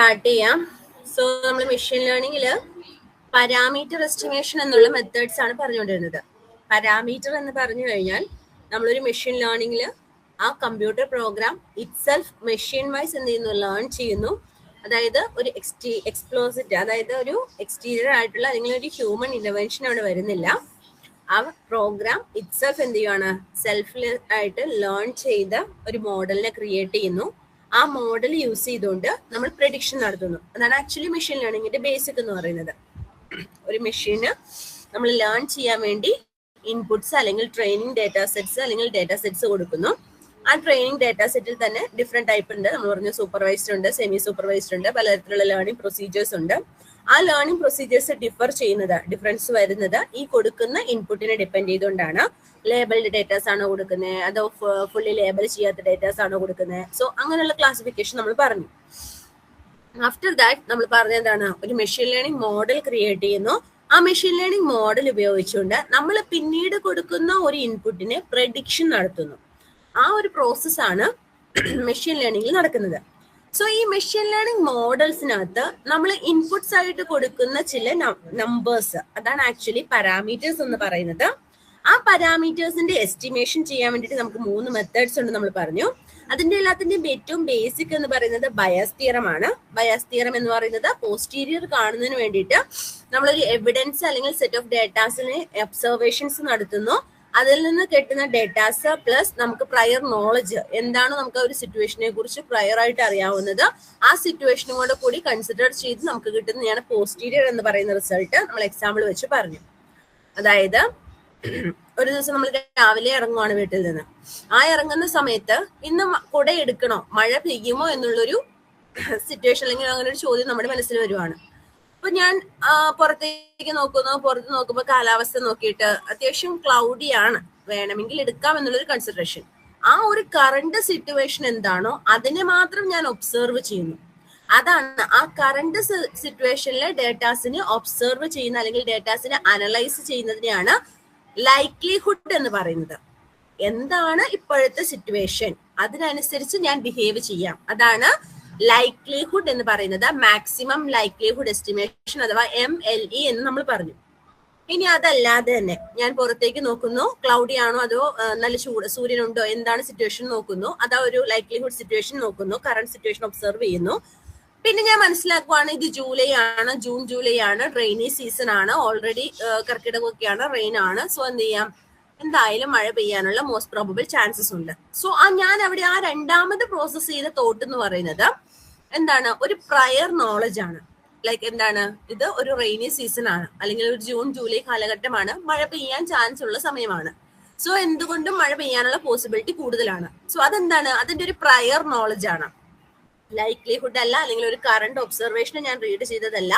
Start ചെയ്യാം. So നമ്മൾ machine ലേണിംഗിൽ parameter estimation എന്നുള്ള മെത്തേഡ്സ് ആണ് പറഞ്ഞുകൊണ്ടിരുന്നത്. പാരാമീറ്റർ എന്ന് പറഞ്ഞു കഴിഞ്ഞാൽ നമ്മളൊരു മെഷീൻ ലേണിംഗിൽ ആ computer program itself machine wise എന്ത് ചെയ്യുന്നു, ലേൺ ചെയ്യുന്നു. അതായത് ഒരു എക്സ്പ്ലോസിറ്റ്, അതായത് ഒരു എക്സ്റ്റീരിയർ ആയിട്ടുള്ള അല്ലെങ്കിൽ ഒരു ഹ്യൂമൻ ഇന്റർവെൻഷൻ അവിടെ വരുന്നില്ല. ആ പ്രോഗ്രാം ഇറ്റ്സെൽഫ് എന്ത് ചെയ്യുവാണ്, സെൽഫ് ആയിട്ട് ലേൺ ചെയ്ത ഒരു മോഡലിനെ ക്രിയേറ്റ് ചെയ്യുന്നു. ആ മോഡൽ യൂസ് ചെയ്തുകൊണ്ട് നമ്മൾ പ്രെഡിക്ഷൻ നടത്തുന്നു. അതാണ് ആക്ച്വലി മെഷീൻ ലേണിംഗിന്റെ ബേസിക് എന്ന് പറയുന്നത്. ഒരു മെഷീന് നമ്മൾ ലേൺ ചെയ്യാൻ വേണ്ടി ഇൻപുട്സ് അല്ലെങ്കിൽ ട്രെയിനിങ് ഡേറ്റാ സെറ്റ്സ് അല്ലെങ്കിൽ ഡേറ്റാ സെറ്റ്സ് കൊടുക്കുന്നു. ആ ട്രെയിനിങ് ഡേറ്റാ സെറ്റിൽ തന്നെ ഡിഫറെന്റ് ടൈപ്പ് ഉണ്ട്. നമ്മൾ പറഞ്ഞു സൂപ്പർവൈസ്ഡ് ഉണ്ട്, സെമി സൂപ്പർവൈസ്ഡ് ഉണ്ട്, പലതരത്തിലുള്ള ലേണിംഗ് പ്രൊസീജിയേഴ്സ് ഉണ്ട്. ആ ലേണിംഗ് പ്രൊസീജിയേഴ്സ് ഡിഫറൻസ് വരുന്നത് ഈ കൊടുക്കുന്ന ഇൻപുട്ടിനെ ഡിപ്പെൻഡ് ചെയ്തുകൊണ്ടാണ്. ലേബിൾഡ് ഡേറ്റാസ് ആണോ കൊടുക്കുന്നത്, അതോ ഫുള്ളി ലേബൽ ചെയ്യാത്ത ഡേറ്റാസ് ആണോ കൊടുക്കുന്നത്. സോ അങ്ങനെയുള്ള ക്ലാസിഫിക്കേഷൻ നമ്മൾ പറഞ്ഞു. ആഫ്റ്റർ ദാറ്റ് നമ്മൾ പറഞ്ഞ എന്താണ്, ഒരു മെഷീൻ ലേണിംഗ് മോഡൽ ക്രിയേറ്റ് ചെയ്യുന്നു. ആ മെഷീൻ ലേണിംഗ് മോഡൽ ഉപയോഗിച്ചുകൊണ്ട് നമ്മൾ പിന്നീട് കൊടുക്കുന്ന ഒരു ഇൻപുട്ടിനെ പ്രഡിക്ഷൻ നടത്തുന്നു. ആ ഒരു പ്രോസസ്സാണ് മെഷീൻ ലേണിംഗിൽ നടക്കുന്നത്. സോ ഈ മെഷീൻ ലേണിംഗ് മോഡൽസിനകത്ത് നമ്മൾ ഇൻപുട്സ് ആയിട്ട് കൊടുക്കുന്ന ചില നമ്പേഴ്സ്, അതാണ് ആക്ച്വലി പാരാമീറ്റേഴ്സ് എന്ന് പറയുന്നത്. ആ പാരാമീറ്റേഴ്സിന്റെ എസ്റ്റിമേഷൻ ചെയ്യാൻ വേണ്ടിയിട്ട് നമുക്ക് 3 മെത്തേഡ്സ് ഉണ്ട് നമ്മൾ പറഞ്ഞു. അതിന്റെ എല്ലാത്തിന്റെയും ഏറ്റവും ബേസിക് എന്ന് പറയുന്നത് ബയാസ് തിയറം ആണ്. ബയാസ് തിയറം എന്ന് പറയുന്നത് പോസ്റ്റീരിയർ കാണുന്നതിന് വേണ്ടിയിട്ട് നമ്മളൊരു എവിഡൻസ് അല്ലെങ്കിൽ സെറ്റ് ഓഫ് ഡേറ്റാസിനെ ഒബ്സർവേഷൻസ് നടത്തുന്നു. അതിൽ നിന്ന് കിട്ടുന്ന ഡേറ്റാസ് പ്ലസ് നമുക്ക് പ്രയർ നോളജ്, എന്താണ് നമുക്ക് ഒരു സിറ്റുവേഷനെ കുറിച്ച് പ്രയർ ആയിട്ട് അറിയാവുന്നത്, ആ സിറ്റുവേഷനും കൂടി കൺസിഡർ ചെയ്ത് നമുക്ക് കിട്ടുന്നതാണ് പോസ്റ്റീരിയർ എന്ന് പറയുന്ന റിസൾട്ട്. നമ്മൾ എക്സാമ്പിൾ വെച്ച് പറഞ്ഞു. അതായത് ഒരു ദിവസം നമ്മൾ രാവിലെ ഇറങ്ങുവാണ് വീട്ടിൽ നിന്ന്. ആ ഇറങ്ങുന്ന സമയത്ത് ഇന്ന് കുട എടുക്കണോ, മഴ പെയ്യുമോ എന്നുള്ളൊരു സിറ്റുവേഷൻ അല്ലെങ്കിൽ അങ്ങനെ ഒരു ചോദ്യം നമ്മുടെ മനസ്സിൽ വരുവാണ്. അപ്പൊ ഞാൻ പുറത്തേക്ക് പുറത്ത് നോക്കുമ്പോൾ കാലാവസ്ഥ നോക്കിയിട്ട് അത്യാവശ്യം ക്ലൗഡി ആണ്, വേണമെങ്കിൽ എടുക്കാം എന്നുള്ളൊരു കൺസിഡറേഷൻ. ആ ഒരു കറണ്ട് സിറ്റുവേഷൻ എന്താണോ അതിനെ മാത്രം ഞാൻ ഒബ്സർവ് ചെയ്യുന്നു. അതാണ് ആ കറണ്ട് സിറ്റുവേഷനിലെ ഡേറ്റാസിനെ ഒബ്സർവ് ചെയ്യുന്ന അല്ലെങ്കിൽ ഡേറ്റാസിനെ അനലൈസ് ചെയ്യുന്നതിനെയാണ് ലൈക്ലിഹുഡ് എന്ന് പറയുന്നത്. എന്താണ് ഇപ്പോഴത്തെ സിറ്റുവേഷൻ, അതിനനുസരിച്ച് ഞാൻ ബിഹേവ് ചെയ്യാം. അതാണ് ലൈക്ലിഹുഡ് എന്ന് പറയുന്നത്. മാക്സിമം ലൈക്ലിഹുഡ് എസ്റ്റിമേഷൻ അഥവാ MLE എന്ന് നമ്മൾ പറഞ്ഞു. ഇനി അതല്ലാതെ തന്നെ ഞാൻ പുറത്തേക്ക് നോക്കുന്നു, ക്ലൗഡി ആണോ അതോ നല്ല സൂര്യനുണ്ടോ, എന്താണ് സിറ്റുവേഷൻ നോക്കുന്നു. അതാ ഒരു ലൈക്ലിഹുഡ് സിറ്റുവേഷൻ നോക്കുന്നു, കറണ്ട് സിറ്റുവേഷൻ ഒബ്സർവ് ചെയ്യുന്നു. പിന്നെ ഞാൻ മനസ്സിലാക്കുവാണ് ഇത് ജൂലൈ ആണ്, ജൂലൈ ആണ്, റെയിനി സീസൺ ആണ്, ഓൾറെഡി കർക്കിടകമൊക്കെയാണ്, റെയിൻ ആണ്. സോ എന്ത് ചെയ്യാം, എന്തായാലും മഴ പെയ്യാനുള്ള മോസ്റ്റ് പ്രോബബിൾ ചാൻസസ് ഉണ്ട്. സോ ഞാൻ അവിടെ ആ രണ്ടാമത് പ്രോസസ് ചെയ്ത തോട്ട് എന്ന് പറയുന്നത് എന്താണ്, ഒരു പ്രയർ നോളജ് ആണ്. ലൈക്ക് എന്താണ്, ഇത് ഒരു റെയിനി സീസൺ ആണ് അല്ലെങ്കിൽ ഒരു ജൂലൈ കാലഘട്ടമാണ്, മഴ പെയ്യാൻ ചാൻസ് ഉള്ള സമയമാണ്. സോ എന്തുകൊണ്ടും മഴ പെയ്യാനുള്ള പോസിബിലിറ്റി കൂടുതലാണ്. സോ അതെന്താണ്, അതിന്റെ ഒരു പ്രയർ നോളജ് ആണ്. ലൈക്ലിഹുഡ് അല്ല, അല്ലെങ്കിൽ ഒരു കറണ്ട് ഒബ്സർവേഷൻ ഞാൻ റീഡ് ചെയ്തതല്ല.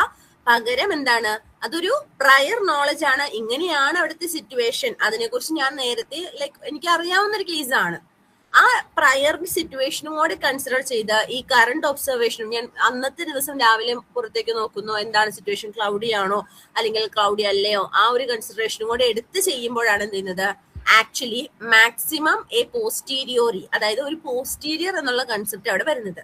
പകരം എന്താണ്, അതൊരു പ്രയർ നോളജ് ആണ്. ഇങ്ങനെയാണ് അവിടുത്തെ സിറ്റുവേഷൻ, അതിനെക്കുറിച്ച് ഞാൻ നേരത്തെ എനിക്ക് അറിയാവുന്ന ഒരു കേസാണ്. ആ പ്രയർ സിറ്റുവേഷനും കൂടെ കൺസിഡർ ചെയ്ത് ഈ കറണ്ട് ഒബ്സർവേഷനും ഞാൻ അന്നത്തെ ദിവസം രാവിലെ പുറത്തേക്ക് നോക്കുന്നു, എന്താണ് സിറ്റുവേഷൻ, ക്ലൗഡി ആണോ അല്ലെങ്കിൽ ക്ലൗഡി അല്ലയോ, ആ ഒരു കൺസിഡറേഷനും കൂടെ എടുത്ത് ചെയ്യുമ്പോഴാണ് എന്ത് ചെയ്യുന്നത്, ആക്ച്വലി മാക്സിമം എ പോസ്റ്റീരിയോറി, അതായത് ഒരു പോസ്റ്റീരിയർ എന്നുള്ള കൺസെപ്റ്റ് അവിടെ വരുന്നത്.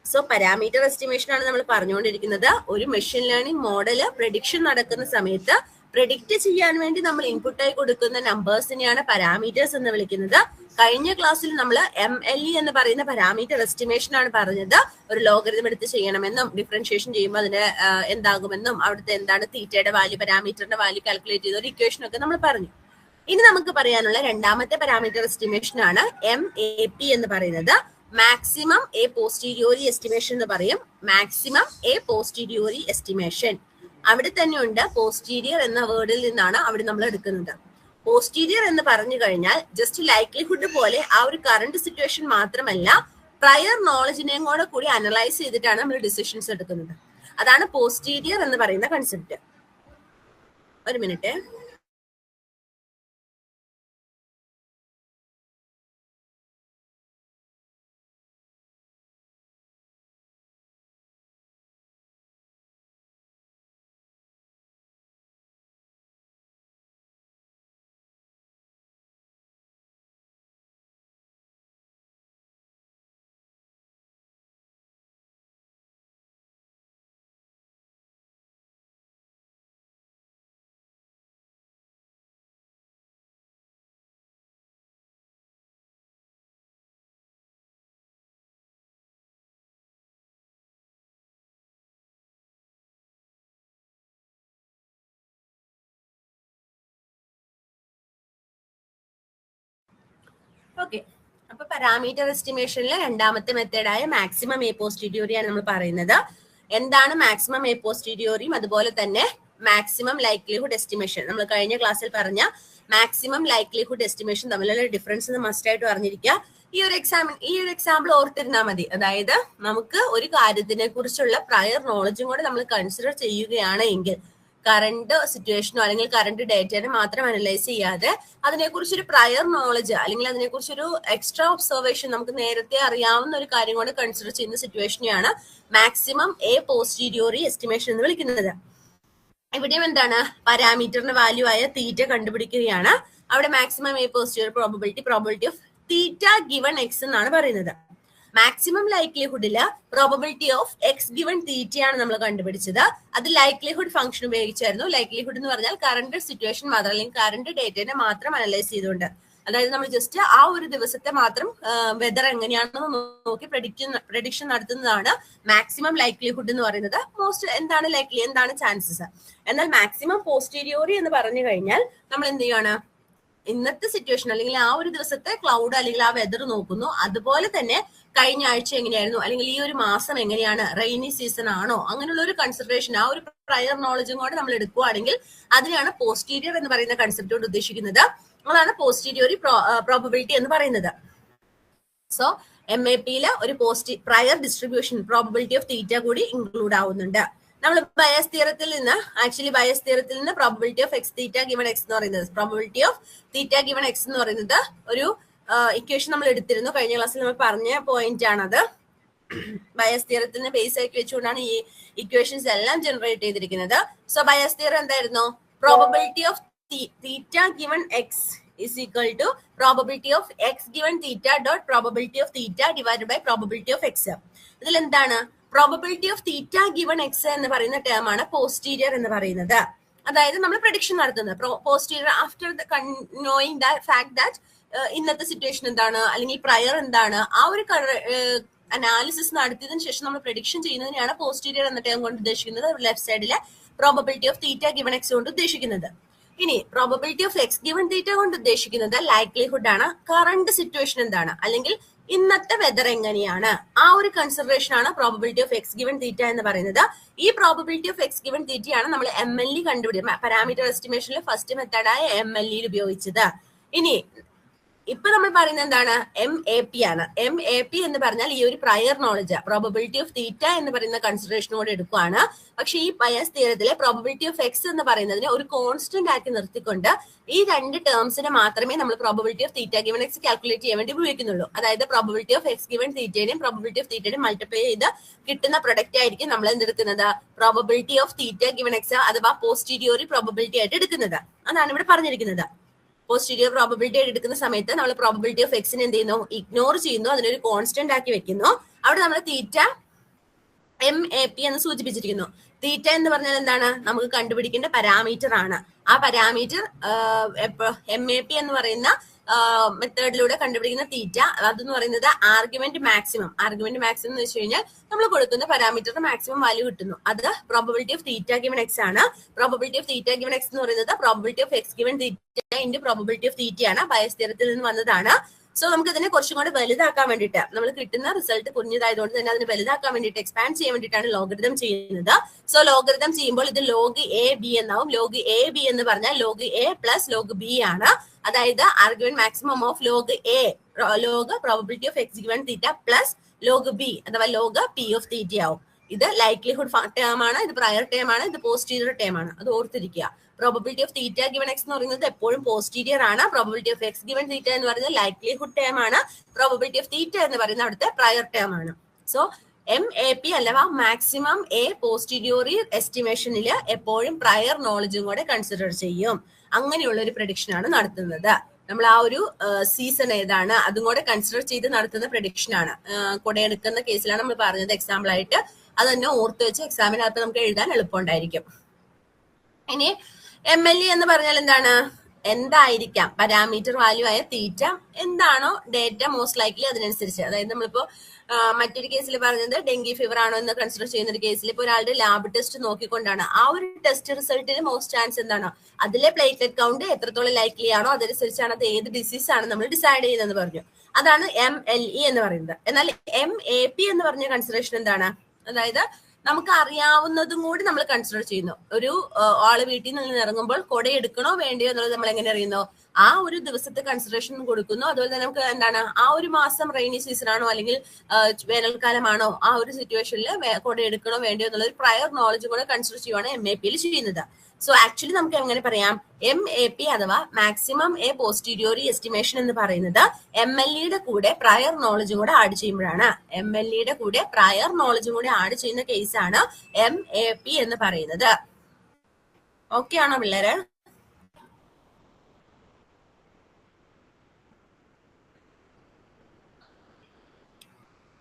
സോ പാരാമീറ്റർ എസ്റ്റിമേഷൻ ആണ് നമ്മൾ പറഞ്ഞുകൊണ്ടിരിക്കുന്നത്. ഒരു മെഷീൻ ലേണിംഗ് മോഡല് പ്രഡിക്ഷൻ നടക്കുന്ന സമയത്ത് പ്രെഡിക്റ്റ് ചെയ്യാൻ വേണ്ടി നമ്മൾ ഇൻപുട്ടായി കൊടുക്കുന്ന നമ്പേഴ്സിനെയാണ് പാരാമീറ്റേഴ്സ് എന്ന് വിളിക്കുന്നത്. കഴിഞ്ഞ ക്ലാസ്സിൽ നമ്മൾ MLE എന്ന് പറയുന്ന പാരാമീറ്റർ എസ്റ്റിമേഷൻ ആണ് പറഞ്ഞത്. ഒരു ലോഗരിതം എടുത്ത് ചെയ്യണമെന്നും ഡിഫറൻഷിയേഷൻ ചെയ്യുമ്പോൾ അതിന് എന്താകുമെന്നും അവിടുത്തെ എന്താണ് തീറ്റയുടെ വാല്യൂ, പാരാമീറ്ററിന്റെ വാല്യൂ കാൽക്കുലേറ്റ് ചെയ്ത ഒരു ഇക്വേഷൻ ഒക്കെ നമ്മൾ പറഞ്ഞു. ഇനി നമുക്ക് പറയാനുള്ള രണ്ടാമത്തെ പാരാമീറ്റർ എസ്റ്റിമേഷൻ ആണ് MAP എന്ന് പറയുന്നത്. മാക്സിമം എ പോസ്റ്റീരിയോറി എസ്റ്റിമേഷൻ എന്ന് പറയും. മാക്സിമം എ പോസ്റ്റീരിയോറി എസ്റ്റിമേഷൻ അവിടെ തന്നെ ഉണ്ട്. പോസ്റ്റീരിയർ എന്ന വേർഡിൽ നിന്നാണ് അവിടെ നമ്മൾ എടുക്കുന്നത്. പോസ്റ്റീരിയർ എന്ന് പറഞ്ഞു കഴിഞ്ഞാൽ ജസ്റ്റ് ലൈക്ലിഹുഡ് പോലെ ആ ഒരു കറണ്ട് സിറ്റുവേഷൻ മാത്രമല്ല, പ്രയർ നോളജിനെയും കൂടി അനലൈസ് ചെയ്തിട്ടാണ് നമ്മൾ ഡിസിഷൻസ് എടുക്കുന്നത്. അതാണ് പോസ്റ്റീരിയർ എന്ന് പറയുന്ന കൺസെപ്റ്റ്. ഒരു മിനിറ്റ്. ഓക്കെ, അപ്പൊ പാരാമീറ്റർ എസ്റ്റിമേഷനിലെ രണ്ടാമത്തെ മെത്തേഡായ മാക്സിമം എ പോസ്റ്റിരിയോറി ആണ് നമ്മൾ പറയുന്നത്. എന്താണ് മാക്സിമം എ പോസ്റ്റിരിയോറിയും അതുപോലെ തന്നെ മാക്സിമം ലൈക്ലിഹുഡ് എസ്റ്റിമേഷൻ, നമ്മൾ കഴിഞ്ഞ ക്ലാസ്സിൽ പറഞ്ഞ മാക്സിമം ലൈക്ലിഹുഡ് എസ്റ്റിമേഷൻ തമ്മിലുള്ള ഡിഫറൻസ് മസ്റ്റ് ആയിട്ട് അറിഞ്ഞിരിക്കുക. ഈ ഒരു എക്സാമ്പിൾ ഓർത്തിരുന്നാൽ മതി. അതായത് നമുക്ക് ഒരു കാര്യത്തിനെ കുറിച്ചുള്ള പ്രയർ നോളജും കൂടെ നമ്മൾ കൺസിഡർ ചെയ്യുകയാണ് എങ്കിൽ കറണ്ട് സിറ്റുവേഷനോ അല്ലെങ്കിൽ കറണ്ട് ഡേറ്റനെ മാത്രം അനലൈസ് ചെയ്യാതെ അതിനെക്കുറിച്ചൊരു പ്രയർ നോളജ് അല്ലെങ്കിൽ അതിനെക്കുറിച്ചൊരു എക്സ്ട്രാ ഒബ്സർവേഷൻ നമുക്ക് നേരത്തെ അറിയാവുന്ന ഒരു കാര്യം കൊണ്ട് കൺസിഡർ ചെയ്യുന്ന സിറ്റുവേഷനെയാണ് മാക്സിമം എ പോസ്റ്റീരിയോറി എസ്റ്റിമേഷൻ എന്ന് വിളിക്കുന്നത്. ഇവിടെയും എന്താണ്, പാരാമീറ്ററിന്റെ വാല്യൂ ആയ തീറ്റ കണ്ടുപിടിക്കുകയാണ്. അവിടെ maximum a posterior probability of theta given x എന്നാണ് പറയുന്നത്. മാക്സിമം ലൈക്ലിഹുഡില് പ്രോബബിലിറ്റി ഓഫ് എക്സ് ഗിവൺ തീറ്റയാണ് നമ്മൾ കണ്ടുപിടിച്ചത്. അത് ലൈക്ലിഹുഡ് ഫംഗ്ഷൻ ഉപയോഗിച്ചായിരുന്നു. ലൈക്ലിഹുഡ് എന്ന് പറഞ്ഞാൽ കറണ്ട് സിറ്റുവേഷൻ മാത്രം അല്ലെങ്കിൽ കറണ്ട് ഡേറ്റനെ മാത്രം അനലൈസ് ചെയ്തുകൊണ്ട്, അതായത് നമ്മൾ ജസ്റ്റ് ആ ഒരു ദിവസത്തെ മാത്രം വെദർ എങ്ങനെയാണെന്ന് നോക്കി പ്രഡിക്ഷൻ നടത്തുന്നതാണ് മാക്സിമം ലൈക്ലിഹുഡ് എന്ന് പറയുന്നത്. എന്താണ് ലൈക്ലി, എന്താണ് ചാൻസസ്. എന്നാൽ മാക്സിമം പോസ്റ്റീരിയോറി എന്ന് പറഞ്ഞു കഴിഞ്ഞാൽ നമ്മൾ എന്ത് ചെയ്യാണ്, ഇന്നത്തെ സിറ്റുവേഷൻ അല്ലെങ്കിൽ ആ ഒരു ദിവസത്തെ ക്ലൗഡ് അല്ലെങ്കിൽ ആ വെദർ നോക്കുന്നു. അതുപോലെ തന്നെ കഴിഞ്ഞ ആഴ്ച എങ്ങനെയായിരുന്നു അല്ലെങ്കിൽ ഈ ഒരു മാസം എങ്ങനെയാണ്, റെയിനി സീസൺ ആണോ, അങ്ങനെയുള്ള ഒരു കൺസിഡറേഷൻ ആ ഒരു പ്രയർ നോളജും കൂടെ നമ്മൾ എടുക്കുകയാണെങ്കിൽ അതിനെയാണ് പോസ്റ്റീരിയർ എന്ന് പറയുന്ന കൺസെപ്റ്റ് കൊണ്ട് ഉദ്ദേശിക്കുന്നത്. അതാണ് പോസ്റ്റീരിയോറി പ്രോബബിലിറ്റി എന്ന് പറയുന്നത്. സോ MAP-യില് ഒരു prior distribution probability of theta കൂടി ഇൻക്ലൂഡ് ആവുന്നുണ്ട്. നമ്മൾ ബയസ് തിയറത്തിൽ നിന്ന് probability of x theta given x എന്ന് പറയുന്നത്, probability of theta given x എന്ന് പറയുന്നത് ഒരു ഇക്വേഷൻ നമ്മൾ എടുത്തിരുന്നു. കഴിഞ്ഞ ക്ലാസ്സിൽ നമ്മൾ പറഞ്ഞ പോയിന്റ് ആണത്. ബയസ് തിയറത്തിന് ബേസ് ആക്കി വെച്ചുകൊണ്ടാണ് ഈ ഇക്വേഷൻസ് എല്ലാം ജനറേറ്റ് ചെയ്തിരിക്കുന്നത്. സോ ബയസ് തിയറം എന്തായിരുന്നു, probability of theta given X is equal to probability of x given theta dot probability of theta divided by probability of x. ഇതിൽ എന്താണ്, probability of theta given x എന്ന് പറയുന്ന term ആണ് posterior എന്ന് പറയുന്നത്. അതായത് നമ്മൾ പ്രഡിക്ഷൻ നടത്തുന്നത് posterior after knowing the fact that ഇന്നത്തെ സിറ്റുവേഷൻ എന്താണ് അല്ലെങ്കിൽ പ്രയർ എന്താണ്, ആ ഒരു അനാലിസിസ് നടത്തിയതിനു ശേഷം നമ്മൾ പ്രഡിക്ഷൻ ചെയ്യുന്നതിനാണ് പോസ്റ്റീരിയർ എന്ന ടേം കൊണ്ട് ഉദ്ദേശിക്കുന്നത്. ലെഫ്റ്റ് സൈഡിലെ probability of theta given X കൊണ്ട് ഉദ്ദേശിക്കുന്നത്. ഇനി പ്രോബബിലിറ്റി ഓഫ് എക്സ് ഗിവൺ തീറ്റ കൊണ്ട് ഉദ്ദേശിക്കുന്നത് ലൈക്ലിഹുഡ് ആണ്. കറണ്ട് സിറ്റുവേഷൻ എന്താണ് അല്ലെങ്കിൽ ഇന്നത്തെ വെദർ എങ്ങനെയാണ്, ആ ഒരു കൺസിഡറേഷൻ ആണ് പ്രോബബിലിറ്റി ഓഫ് എക്സ് ഗിവൺ തീറ്റ എന്ന് പറയുന്നത്. ഈ പ്രോബബിലിറ്റി ഓഫ് എക്സ് ഗിവൺ തീറ്റയാണ് നമ്മൾ MLE കണ്ടുപിടിക്കുക, പാരാമീറ്റർ എസ്റ്റിമേഷനിലെ ഫസ്റ്റ് മെത്തേഡായ MLE ഉപയോഗിച്ചത്. ഇനി ഇപ്പൊ നമ്മൾ പറയുന്നത് എന്താണ്, MAP ആണ്. MAP എന്ന് പറഞ്ഞാൽ ഈ ഒരു പ്രയർ നോളജ് പ്രോബബിലിറ്റി ഓഫ് തീറ്റ എന്ന് പറയുന്ന കൺസിഡറേഷനോട് എടുക്കുകയാണ്. പക്ഷെ ഈ ബയസ് തിയറത്തിലെ പ്രോബബിലിറ്റി ഓഫ് എക്സ് എന്ന് പറയുന്നതിനെ ഒരു കോൺസ്റ്റന്റ് ആക്കി നിർത്തിക്കൊണ്ട് ഈ രണ്ട് ടേംസിനെ മാത്രമേ നമ്മൾ probability of theta given x calculate ചെയ്യാൻ വേണ്ടി ഉപയോഗിക്കുന്നുള്ളൂ. അതായത് പ്രോബബിലിറ്റി ഓഫ് എക്സ് ഗിവൺ തീറ്റയുടെയും പ്രോബബിലിറ്റി ഓഫ് തീറ്റയുടെയും മൾട്ടിപ്ലൈ ചെയ്ത് കിട്ടുന്ന പ്രൊഡക്റ്റ് ആയിരിക്കും നമ്മൾ എന്തെടുക്കുന്നത്, probability of theta given x അഥവാ പോസ്റ്റീരിയോറി പ്രോബബിലിറ്റി ആയിട്ട് എടുക്കുന്നത്. അതാണ് ഇവിടെ പറഞ്ഞിരിക്കുന്നത്. പോസ്റ്റീരിയർ പ്രോബബിലിറ്റി ആയിട്ട് എടുക്കുന്ന സമയത്ത് നമ്മൾ പ്രോബബിലിറ്റി ഓഫ് എക്സിനെ എന്ത് ചെയ്യുന്നു, ഇഗ്നോർ ചെയ്യുന്നു, അതിനൊരു കോൺസ്റ്റന്റ് ആക്കി വെക്കുന്നു. അവിടെ നമ്മൾ തീറ്റ MAP എന്ന് സൂചിപ്പിച്ചിരിക്കുന്നു. തീറ്റ എന്ന് പറഞ്ഞാൽ എന്താണ്, നമുക്ക് കണ്ടുപിടിക്കേണ്ട പാരാമീറ്റർ ആണ്. ആ പാരാമീറ്റർ MAP എന്ന് പറയുന്ന മെത്തേഡിലൂടെ കണ്ടുപിടിക്കുന്ന തീറ്റ അതെന്ന് പറയുന്നത് ആർഗ്യുമെന്റ് മാക്സിമം എന്ന് വെച്ച് കഴിഞ്ഞാൽ നമ്മൾ കൊടുക്കുന്ന പാരാമീറ്ററിന്റെ മാക്സിമം വാല്യൂ കിട്ടുന്നു. അത് probability of theta given x ആണ്. Probability of theta given x എന്ന് പറയുന്നത് probability of x given theta into probability of theta ആണ്. ബയസ് തിയറത്തിൽ നിന്ന് വന്നതാണ്. സോ നമുക്ക് ഇതിനെ കുറച്ചും കൂടെ വലുതാക്കാൻ വേണ്ടിയിട്ട്, നമ്മൾ കിട്ടുന്ന റിസൾട്ട് കുഞ്ഞതായതുകൊണ്ട് തന്നെ അതിനെ വലുതാക്കാൻ വേണ്ടിയിട്ട് എക്സ്പാൻഡ് ചെയ്യാൻ വേണ്ടിയിട്ടാണ് ലോഗരിതം ചെയ്യുന്നത്. സോ ലോഗരിതം ചെയ്യുമ്പോൾ ഇത് ലോഗ് AB എന്നാവും. ലോഗ് AB എന്ന് പറഞ്ഞാൽ log A plus log B ആണ്. അതായത് argument maximum of log A, log probability of x given theta plus log B അഥവാ ലോഗ് P ഓഫ് തീറ്റ ആവും. ഇത് ലൈക്ലിഹുഡ് ടേം ആണ്, ഇത് പ്രയർ ടേം ആണ്, ഇത് പോസ്റ്റീരിയർ ടേം ആണ്. അത് ഓർത്തിരിക്കുക. Probability of theta given x എന്ന് പറയുന്നത് എപ്പോഴും പോസ്റ്റീരിയർ ആണ്. പ്രോബബിലിറ്റി ഓഫ് എക്സ് ഗിവൺ തീറ്റ എന്ന് പറയുന്നത് ലൈക്ലിഹുഡ് ടേം ആണ്. പ്രോബബിലിറ്റി ഓഫ് തീറ്റ എന്ന് പറയുന്നത് അവിടുത്തെ പ്രയർ ടേം ആണ്. സോ MAP അഥവാ മാക്സിമം എ പോസ്റ്റീരിയോറി എസ്റ്റിമേഷനിൽ എപ്പോഴും പ്രയർ നോളജും കൂടെ കൺസിഡർ ചെയ്യും. അങ്ങനെയുള്ള ഒരു പ്രഡിക്ഷൻ ആണ് നടത്തുന്നത്. നമ്മൾ ആ ഒരു സീസൺ ഏതാണ് അതും കൂടെ കൺസിഡർ ചെയ്ത് നടത്തുന്ന പ്രഡിക്ഷൻ ആണ്. കൊടയെടുക്കുന്ന കേസിലാണ് നമ്മൾ പറഞ്ഞത് എക്സാമ്പിൾ ആയിട്ട്. അത് തന്നെ ഓർത്ത് വെച്ച് എക്സാമിനകത്ത് നമുക്ക് എഴുതാൻ എളുപ്പമുണ്ടായിരിക്കും. ഇനി MLE എന്ന് പറഞ്ഞാൽ എന്താണ്, എന്തായിരിക്കാം പാരാമീറ്റർ വാല്യൂ ആയ തീറ്റ എന്താണോ ഡേറ്റ മോസ്റ്റ് ലൈക്ലി അതിനനുസരിച്ച്. അതായത് നമ്മളിപ്പോ മറ്റൊരു കേസിൽ പറഞ്ഞത് ഡെങ്കി ഫീവർ ആണോ എന്ന് കൺസിഡർ ചെയ്യുന്ന ഒരു കേസിൽ ഇപ്പോൾ ഒരാളുടെ ലാബ് ടെസ്റ്റ് നോക്കിക്കൊണ്ടാണ് ആ ഒരു ടെസ്റ്റ് റിസൾട്ടിന് മോസ്റ്റ് ചാൻസ് എന്താണോ അതിലെ പ്ലേറ്റ്ലെറ്റ് കൗണ്ട് എത്രത്തോളം ലൈക്ലി ആണോ അതനുസരിച്ചാണ് അത് ഏത് ഡിസീസ് ആണ് നമ്മൾ ഡിസൈഡ് ചെയ്യുന്നത് പറഞ്ഞു. അതാണ് MLE എന്ന് പറയുന്നത്. എന്നാൽ MAP എന്ന് പറഞ്ഞ കൺസിഡറേഷൻ എന്താണ്? അതായത് നമുക്ക് അറിയാവുന്നതും കൂടി നമ്മൾ കൺസിഡർ ചെയ്യുന്നു. ഒരു ആള് വീട്ടിൽ നിന്ന് ഇറങ്ങുമ്പോൾ കൊട എടുക്കണോ വേണ്ടിയോ എന്നുള്ളത് നമ്മൾ എങ്ങനെ അറിയുന്നു? ആ ഒരു ദിവസത്തെ കൺസിഡറേഷൻ കൊടുക്കുന്നു. അതുപോലെ തന്നെ നമുക്ക് എന്താണ് ആ ഒരു മാസം റെയിനി സീസൺ ആണോ അല്ലെങ്കിൽ വേനൽക്കാലമാണോ ആ ഒരു സിറ്റുവേഷനിൽ കൊട എടുക്കണോ വേണ്ടിയോ എന്നുള്ള ഒരു പ്രയർ നോളജ് കൂടെ കൺസിഡർ ചെയ്യുവാണ് MAPയിൽ ചെയ്യുന്നത്. സോ ആക്ച്വലി നമുക്ക് എങ്ങനെ പറയാം? MAP അഥവാ മാക്സിമം എ പോസ്റ്റീരിയോറി എസ്റ്റിമേഷൻ എന്ന് പറയുന്നത് MLEയുടെ കൂടെ പ്രയർ നോളജും കൂടെ ആഡ് ചെയ്യുമ്പോഴാണ്. MLEയുടെ കൂടെ പ്രയർ നോളജും കൂടെ ആഡ് ചെയ്യുന്ന കേസാണ് MAP എന്ന് പറയുന്നത്. ഓക്കെ ആണോ പിള്ളേര്?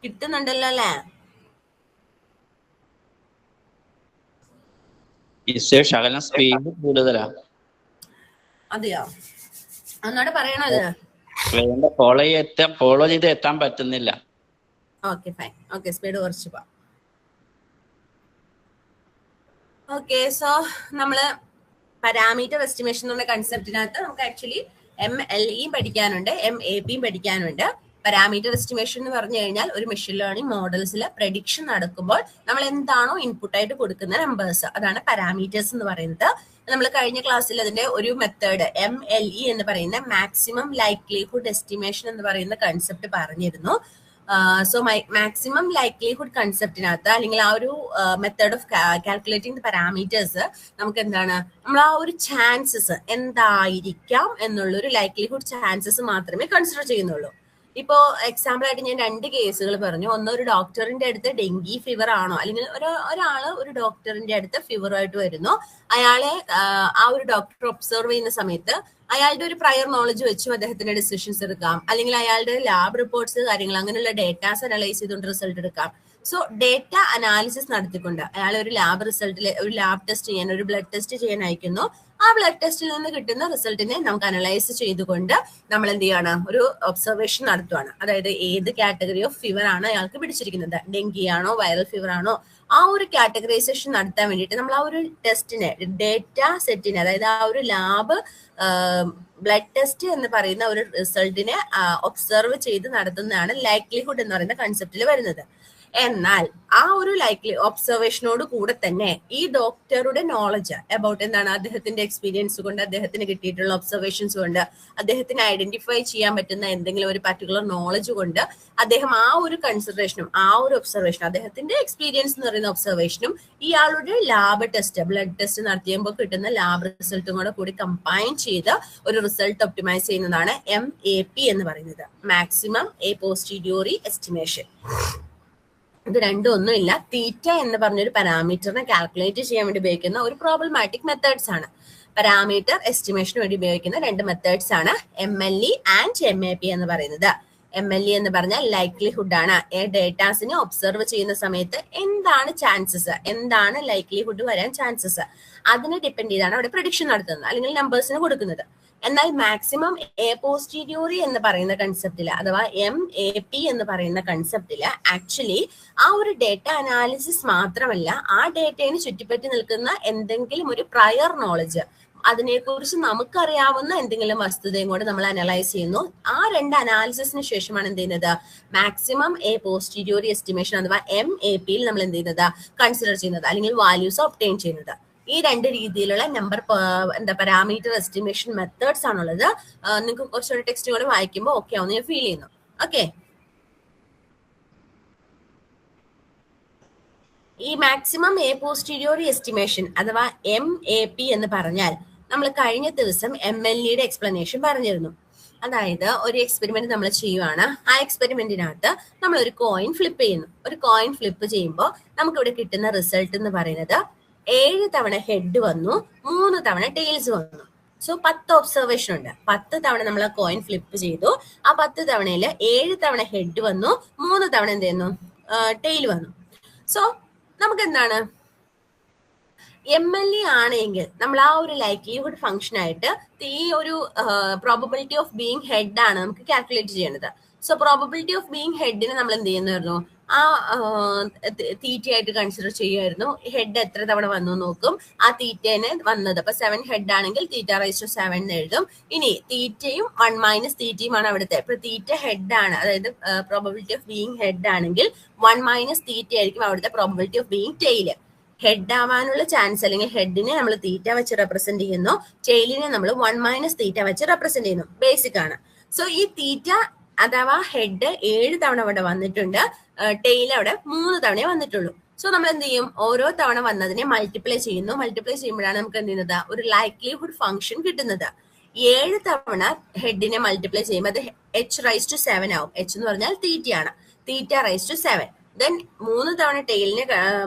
കിട്ടുന്നുണ്ടല്ലോ അല്ലേ? ശകലം സ്പീഡ് കൂടുതലാ. അതെയോ? ഒന്നോടെ പറയണത്. ഫോളോ ചെയ്ത് എത്താൻ പറ്റുന്നില്ല. Okay fine. ഓക്കെ സ്പീഡ് കുറച്ച് പോവാം. ഓക്കെ സോ നമ്മള് പാരാമീറ്റർ എസ്റ്റിമേഷൻ എന്നുള്ള കൺസെപ്റ്റിനകത്ത് നമുക്ക് ആക്ച്വലി MLEയും പഠിക്കാനുണ്ട്, MAPയും പഠിക്കാനുണ്ട്. പാരാമീറ്റർ എസ്റ്റിമേഷൻ എന്ന് പറഞ്ഞു കഴിഞ്ഞാൽ ഒരു മെഷീൻ ലേണിംഗ് മോഡൽസിൽ പ്രഡിക്ഷൻ നടക്കുമ്പോൾ നമ്മൾ എന്താണോ ഇൻപുട്ട് ആയിട്ട് കൊടുക്കുന്ന നമ്പേഴ്സ് അതാണ് പാരാമീറ്റേഴ്സ് എന്ന് പറയുന്നത്. നമ്മൾ കഴിഞ്ഞ ക്ലാസ്സിൽ അതിന്റെ ഒരു മെത്തേഡ് MLE എന്ന് പറയുന്ന മാക്സിമം ലൈക്ലിഹുഡ് എസ്റ്റിമേഷൻ എന്ന് പറയുന്ന കൺസെപ്റ്റ് പറഞ്ഞിരുന്നു. സോ മാക്സിമം ലൈക്ലിഹുഡ് കൺസെപ്റ്റിനകത്ത് അല്ലെങ്കിൽ ആ ഒരു method of calculating the parameters നമുക്ക് എന്താണ് നമ്മൾ ആ ഒരു ചാൻസസ് എന്തായിരിക്കാം എന്നുള്ളൊരു ലൈക്ലിഹുഡ് ചാൻസസ് മാത്രമേ കൺസിഡർ ചെയ്യുന്നുള്ളൂ. ഇപ്പോ എക്സാമ്പിൾ ആയിട്ട് ഞാൻ 2 കേസുകൾ പറഞ്ഞു. ഒന്ന്, ഒരു ഡോക്ടറിന്റെ അടുത്ത് ഡെങ്കി ഫീവർ ആണോ അല്ലെങ്കിൽ ഒരാള് ഒരു ഡോക്ടറിന്റെ അടുത്ത് ഫീവറുമായിട്ട് വരുന്നു. അയാളെ ആ ഒരു ഡോക്ടർ ഒബ്സർവ് ചെയ്യുന്ന സമയത്ത് അയാളുടെ ഒരു പ്രയർ നോളജ് വെച്ചും അദ്ദേഹത്തിന്റെ ഡിസിഷൻസ് എടുക്കാം, അല്ലെങ്കിൽ അയാളുടെ ലാബ് റിപ്പോർട്ട്സ് കാര്യങ്ങൾ അങ്ങനെയുള്ള ഡേറ്റാസ് അനലൈസ് ചെയ്തുകൊണ്ട് റിസൾട്ട് എടുക്കാം. സോ ഡേറ്റ അനാലിസിസ് നടത്തിക്കൊണ്ട് അയാൾ ഒരു ലാബ് റിസൾട്ടിൽ ഒരു ലാബ് ടെസ്റ്റ് ചെയ്യാൻ, ഒരു ബ്ലഡ് ടെസ്റ്റ് ചെയ്യാൻ അയക്കുന്നു. ആ ബ്ലഡ് ടെസ്റ്റിൽ നിന്ന് കിട്ടുന്ന റിസൾട്ടിനെ നമുക്ക് അനലൈസ് ചെയ്തുകൊണ്ട് നമ്മൾ എന്ത് ചെയ്യാണ്, ഒരു ഒബ്സർവേഷൻ നടത്തുവാണ്. അതായത് ഏത് കാറ്റഗറി ഓഫ് ഫീവർ ആണ് അയാൾക്ക് പിടിച്ചിരിക്കുന്നത്, ഡെങ്കി ആണോ വൈറൽ ഫീവർ ആണോ, ആ ഒരു കാറ്റഗറൈസേഷൻ നടത്താൻ വേണ്ടിയിട്ട് നമ്മൾ ആ ഒരു ടെസ്റ്റിനെ ഡേറ്റ സെറ്റിനെ അതായത് ആ ഒരു ലാബ് ബ്ലഡ് ടെസ്റ്റ് എന്ന് പറയുന്ന ഒരു റിസൾട്ടിനെ ഒബ്സർവ് ചെയ്ത് നടത്തുന്നതാണ് ലൈക്ലിഹുഡ് എന്ന് പറയുന്ന കൺസെപ്റ്റിൽ വരുന്നത്. എന്നാൽ ആ ഒരു ലൈക്ലി ഒബ്സർവേഷനോട് കൂടെ തന്നെ ഈ ഡോക്ടറുടെ നോളജ് അബൌട്ട് എന്താണ് അദ്ദേഹത്തിന്റെ എക്സ്പീരിയൻസ് കൊണ്ട്, അദ്ദേഹത്തിന് കിട്ടിയിട്ടുള്ള ഒബ്സർവേഷൻസ് കൊണ്ട്, അദ്ദേഹത്തിന് ഐഡന്റിഫൈ ചെയ്യാൻ പറ്റുന്ന എന്തെങ്കിലും ഒരു പർട്ടിക്കുലർ നോളജ് കൊണ്ട് അദ്ദേഹം ആ ഒരു കൺസിഡറേഷനും ആ ഒരു ഒബ്സർവേഷനും അദ്ദേഹത്തിന്റെ എക്സ്പീരിയൻസ് എന്ന് പറയുന്ന ഒബ്സർവേഷനും ഇയാളുടെ ലാബ് ടെസ്റ്റ് ബ്ലഡ് ടെസ്റ്റ് നടത്തിയുമ്പോൾ കിട്ടുന്ന ലാബ് റിസൾട്ടും കൂടെ കൂടി കമ്പൈൻ ചെയ്ത് ഒരു റിസൾട്ട് ഒപ്റ്റിമൈസ് ചെയ്യുന്നതാണ് MAP എന്ന് പറയുന്നത്, മാക്സിമം എ പോസ്റ്റീരിയോറി എസ്റ്റിമേഷൻ. ഇത് രണ്ടും ഒന്നുമില്ല, തീറ്റ എന്ന് പറഞ്ഞൊരു പാരാമീറ്ററിനെ കാൽക്കുലേറ്റ് ചെയ്യാൻ വേണ്ടി ഉപയോഗിക്കുന്ന ഒരു പ്രോബ്ലമാറ്റിക് മെത്തേഡ്സ് ആണ്. പാരാമീറ്റർ എസ്റ്റിമേഷന് വേണ്ടി ഉപയോഗിക്കുന്ന 2 മെത്തേഡ്സ് ആണ് MLE ആൻഡ് MAP എന്ന് പറയുന്നത്. MLE എന്ന് പറഞ്ഞാൽ ലൈക്ലിഹുഡ് ആണ്. ഡേറ്റാസിനെ ഒബ്സർവ് ചെയ്യുന്ന സമയത്ത് എന്താണ് ചാൻസസ്, എന്താണ് ലൈക്ലിഹുഡ് വരാൻ ചാൻസസ്, അതിനെ ഡിപ്പെൻഡ് ചെയ്താണ് അവിടെ പ്രഡിക്ഷൻ നടത്തുന്നത് അല്ലെങ്കിൽ നമ്പേഴ്സിന് കൊടുക്കുന്നത്. എന്നാൽ മാക്സിമം എ പോസ്റ്റീരിയോറി എന്ന് പറയുന്ന കൺസെപ്റ്റില് അഥവാ MAP എന്ന് പറയുന്ന കൺസെപ്റ്റില് ആക്ച്വലി ആ ഒരു ഡേറ്റ അനാലിസിസ് മാത്രമല്ല, ആ ഡേറ്റയെ ചുറ്റിപ്പറ്റി നിൽക്കുന്ന എന്തെങ്കിലും ഒരു പ്രയർ നോളജ്, അതിനെക്കുറിച്ച് നമുക്കറിയാവുന്ന എന്തെങ്കിലും വസ്തുതയും കൂടെ നമ്മൾ അനലൈസ് ചെയ്യുന്നു. ആ 2 അനാലിസിസിന് ശേഷമാണ് എന്ത് ചെയ്യുന്നത്, മാക്സിമം എ പോസ്റ്റീരിയോറി എസ്റ്റിമേഷൻ അഥവാ MAPയിൽ നമ്മൾ എന്ത് ചെയ്യുന്നത് കൺസിഡർ ചെയ്യുന്നത് അല്ലെങ്കിൽ വാല്യൂസ് ഒബ്റ്റെയിൻ ചെയ്യുന്നത്. ഈ 2 രീതിയിലുള്ള പാരാമീറ്റർ എസ്റ്റിമേഷൻ മെത്തേഡ്സ് ആണുള്ളത്. നിങ്ങൾക്ക് കുറച്ചുകൂടി ടെക്സ്റ്റ് കൂടെ വായിക്കുമ്പോൾ ഓക്കെ ആവുന്ന ഞാൻ ഫീൽ ചെയ്യുന്നു. ഓക്കെ, ഈ മാക്സിമം എ പോസ്റ്റീരിയോറി എസ്റ്റിമേഷൻ അഥവാ MAP എന്ന് പറഞ്ഞാൽ നമ്മൾ കഴിഞ്ഞ ദിവസം MLEയുടെ എക്സ്പ്ലനേഷൻ പറഞ്ഞിരുന്നു. അതായത് ഒരു എക്സ്പെരിമെന്റ് നമ്മൾ ചെയ്യുവാണ്. ആ എക്സ്പെരിമെന്റിനകത്ത് നമ്മൾ ഒരു കോയിൻ ഫ്ലിപ്പ് ചെയ്യുന്നു. ഒരു കോയിൻ ഫ്ലിപ്പ് ചെയ്യുമ്പോൾ നമുക്കിവിടെ കിട്ടുന്ന റിസൾട്ട് എന്ന് പറയുന്നത് 7 തവണ ഹെഡ് വന്നു, 3 തവണ ടെയിൽസ് വന്നു. സോ 10 ഒബ്സർവേഷൻ ഉണ്ട്. 10 തവണ നമ്മൾ ആ കോയിൻ ഫ്ലിപ്പ് ചെയ്തു. ആ 10 തവണയിൽ 7 തവണ ഹെഡ് വന്നു, 3 തവണ എന്ത് ചെയ്യുന്നു, ടെയിൽ വന്നു. സോ നമുക്ക് എന്താണ് MLE ആണെങ്കിൽ നമ്മൾ ആ ഒരു ലൈക്ലിഹുഡ് ഫംഗ്ഷൻ ആയിട്ട് ഈ ഒരു പ്രോബബിലിറ്റി ഓഫ് ബീങ് ഹെഡ് ആണ് നമുക്ക് കാൽക്കുലേറ്റ് ചെയ്യേണ്ടത്. സോ പ്രോബബിലിറ്റി ഓഫ് ബീങ് ഹെഡിനെ നമ്മൾ എന്ത് ചെയ്യുന്നതായിരുന്നു, ആ തീറ്റയായിട്ട് കൺസിഡർ ചെയ്യുമായിരുന്നു. ഹെഡ് എത്ര തവണ വന്നു നോക്കും, ആ തീറ്റേനെ വന്നത്. അപ്പൊ 7 ഹെഡ് ആണെങ്കിൽ തീറ്റ റൈസ് ടു 7 എന്ന് എഴുതും. ഇനി തീറ്റയും 1 മൈനസ് തീറ്റയുമാണ് അവിടുത്തെ. ഇപ്പൊ തീറ്റ ഹെഡ് ആണ്, അതായത് പ്രോബബിലിറ്റി ഓഫ് ബീങ് ഹെഡ് ആണെങ്കിൽ 1 മൈനസ് തീറ്റ ആയിരിക്കും അവിടുത്തെ probability of being tail. Head ആവാനുള്ള ചാൻസ്, അല്ലെങ്കിൽ ഹെഡിനെ നമ്മൾ തീറ്റ വെച്ച് റെപ്രസെന്റ് ചെയ്യുന്നു, ടെയിലിനെ നമ്മൾ 1 മൈനസ് തീറ്റ വെച്ച് റെപ്രസെന്റ് ചെയ്യുന്നു. ബേസിക് ആണ്. സോ ഈ തീറ്റ അഥവാ ഹെഡ് 7 തവണ അവിടെ വന്നിട്ടുണ്ട്, ടെയിൽ അവിടെ 3 തവണയെ വന്നിട്ടുള്ളൂ. സോ നമ്മൾ എന്ത് ചെയ്യും, ഓരോ തവണ വന്നതിനെ മൾട്ടിപ്ലൈ ചെയ്യുന്നു. മൾട്ടിപ്ലൈ ചെയ്യുമ്പോഴാണ് നമുക്ക് എന്ത് ചെയ്യുന്നത്, ഒരു ലൈക്ലിഹുഡ് ഫംഗ്ഷൻ കിട്ടുന്നത്. 7 തവണ ഹെഡിനെ മൾട്ടിപ്ലൈ ചെയ്യുമ്പോൾ അത് h റൈസ് ടു 7 ആവും. h എന്ന് പറഞ്ഞാൽ തീറ്റയാണ്, തീറ്റ റൈസ് ടു 7. ദെൻ 3 തവണ ടെയിലിനെ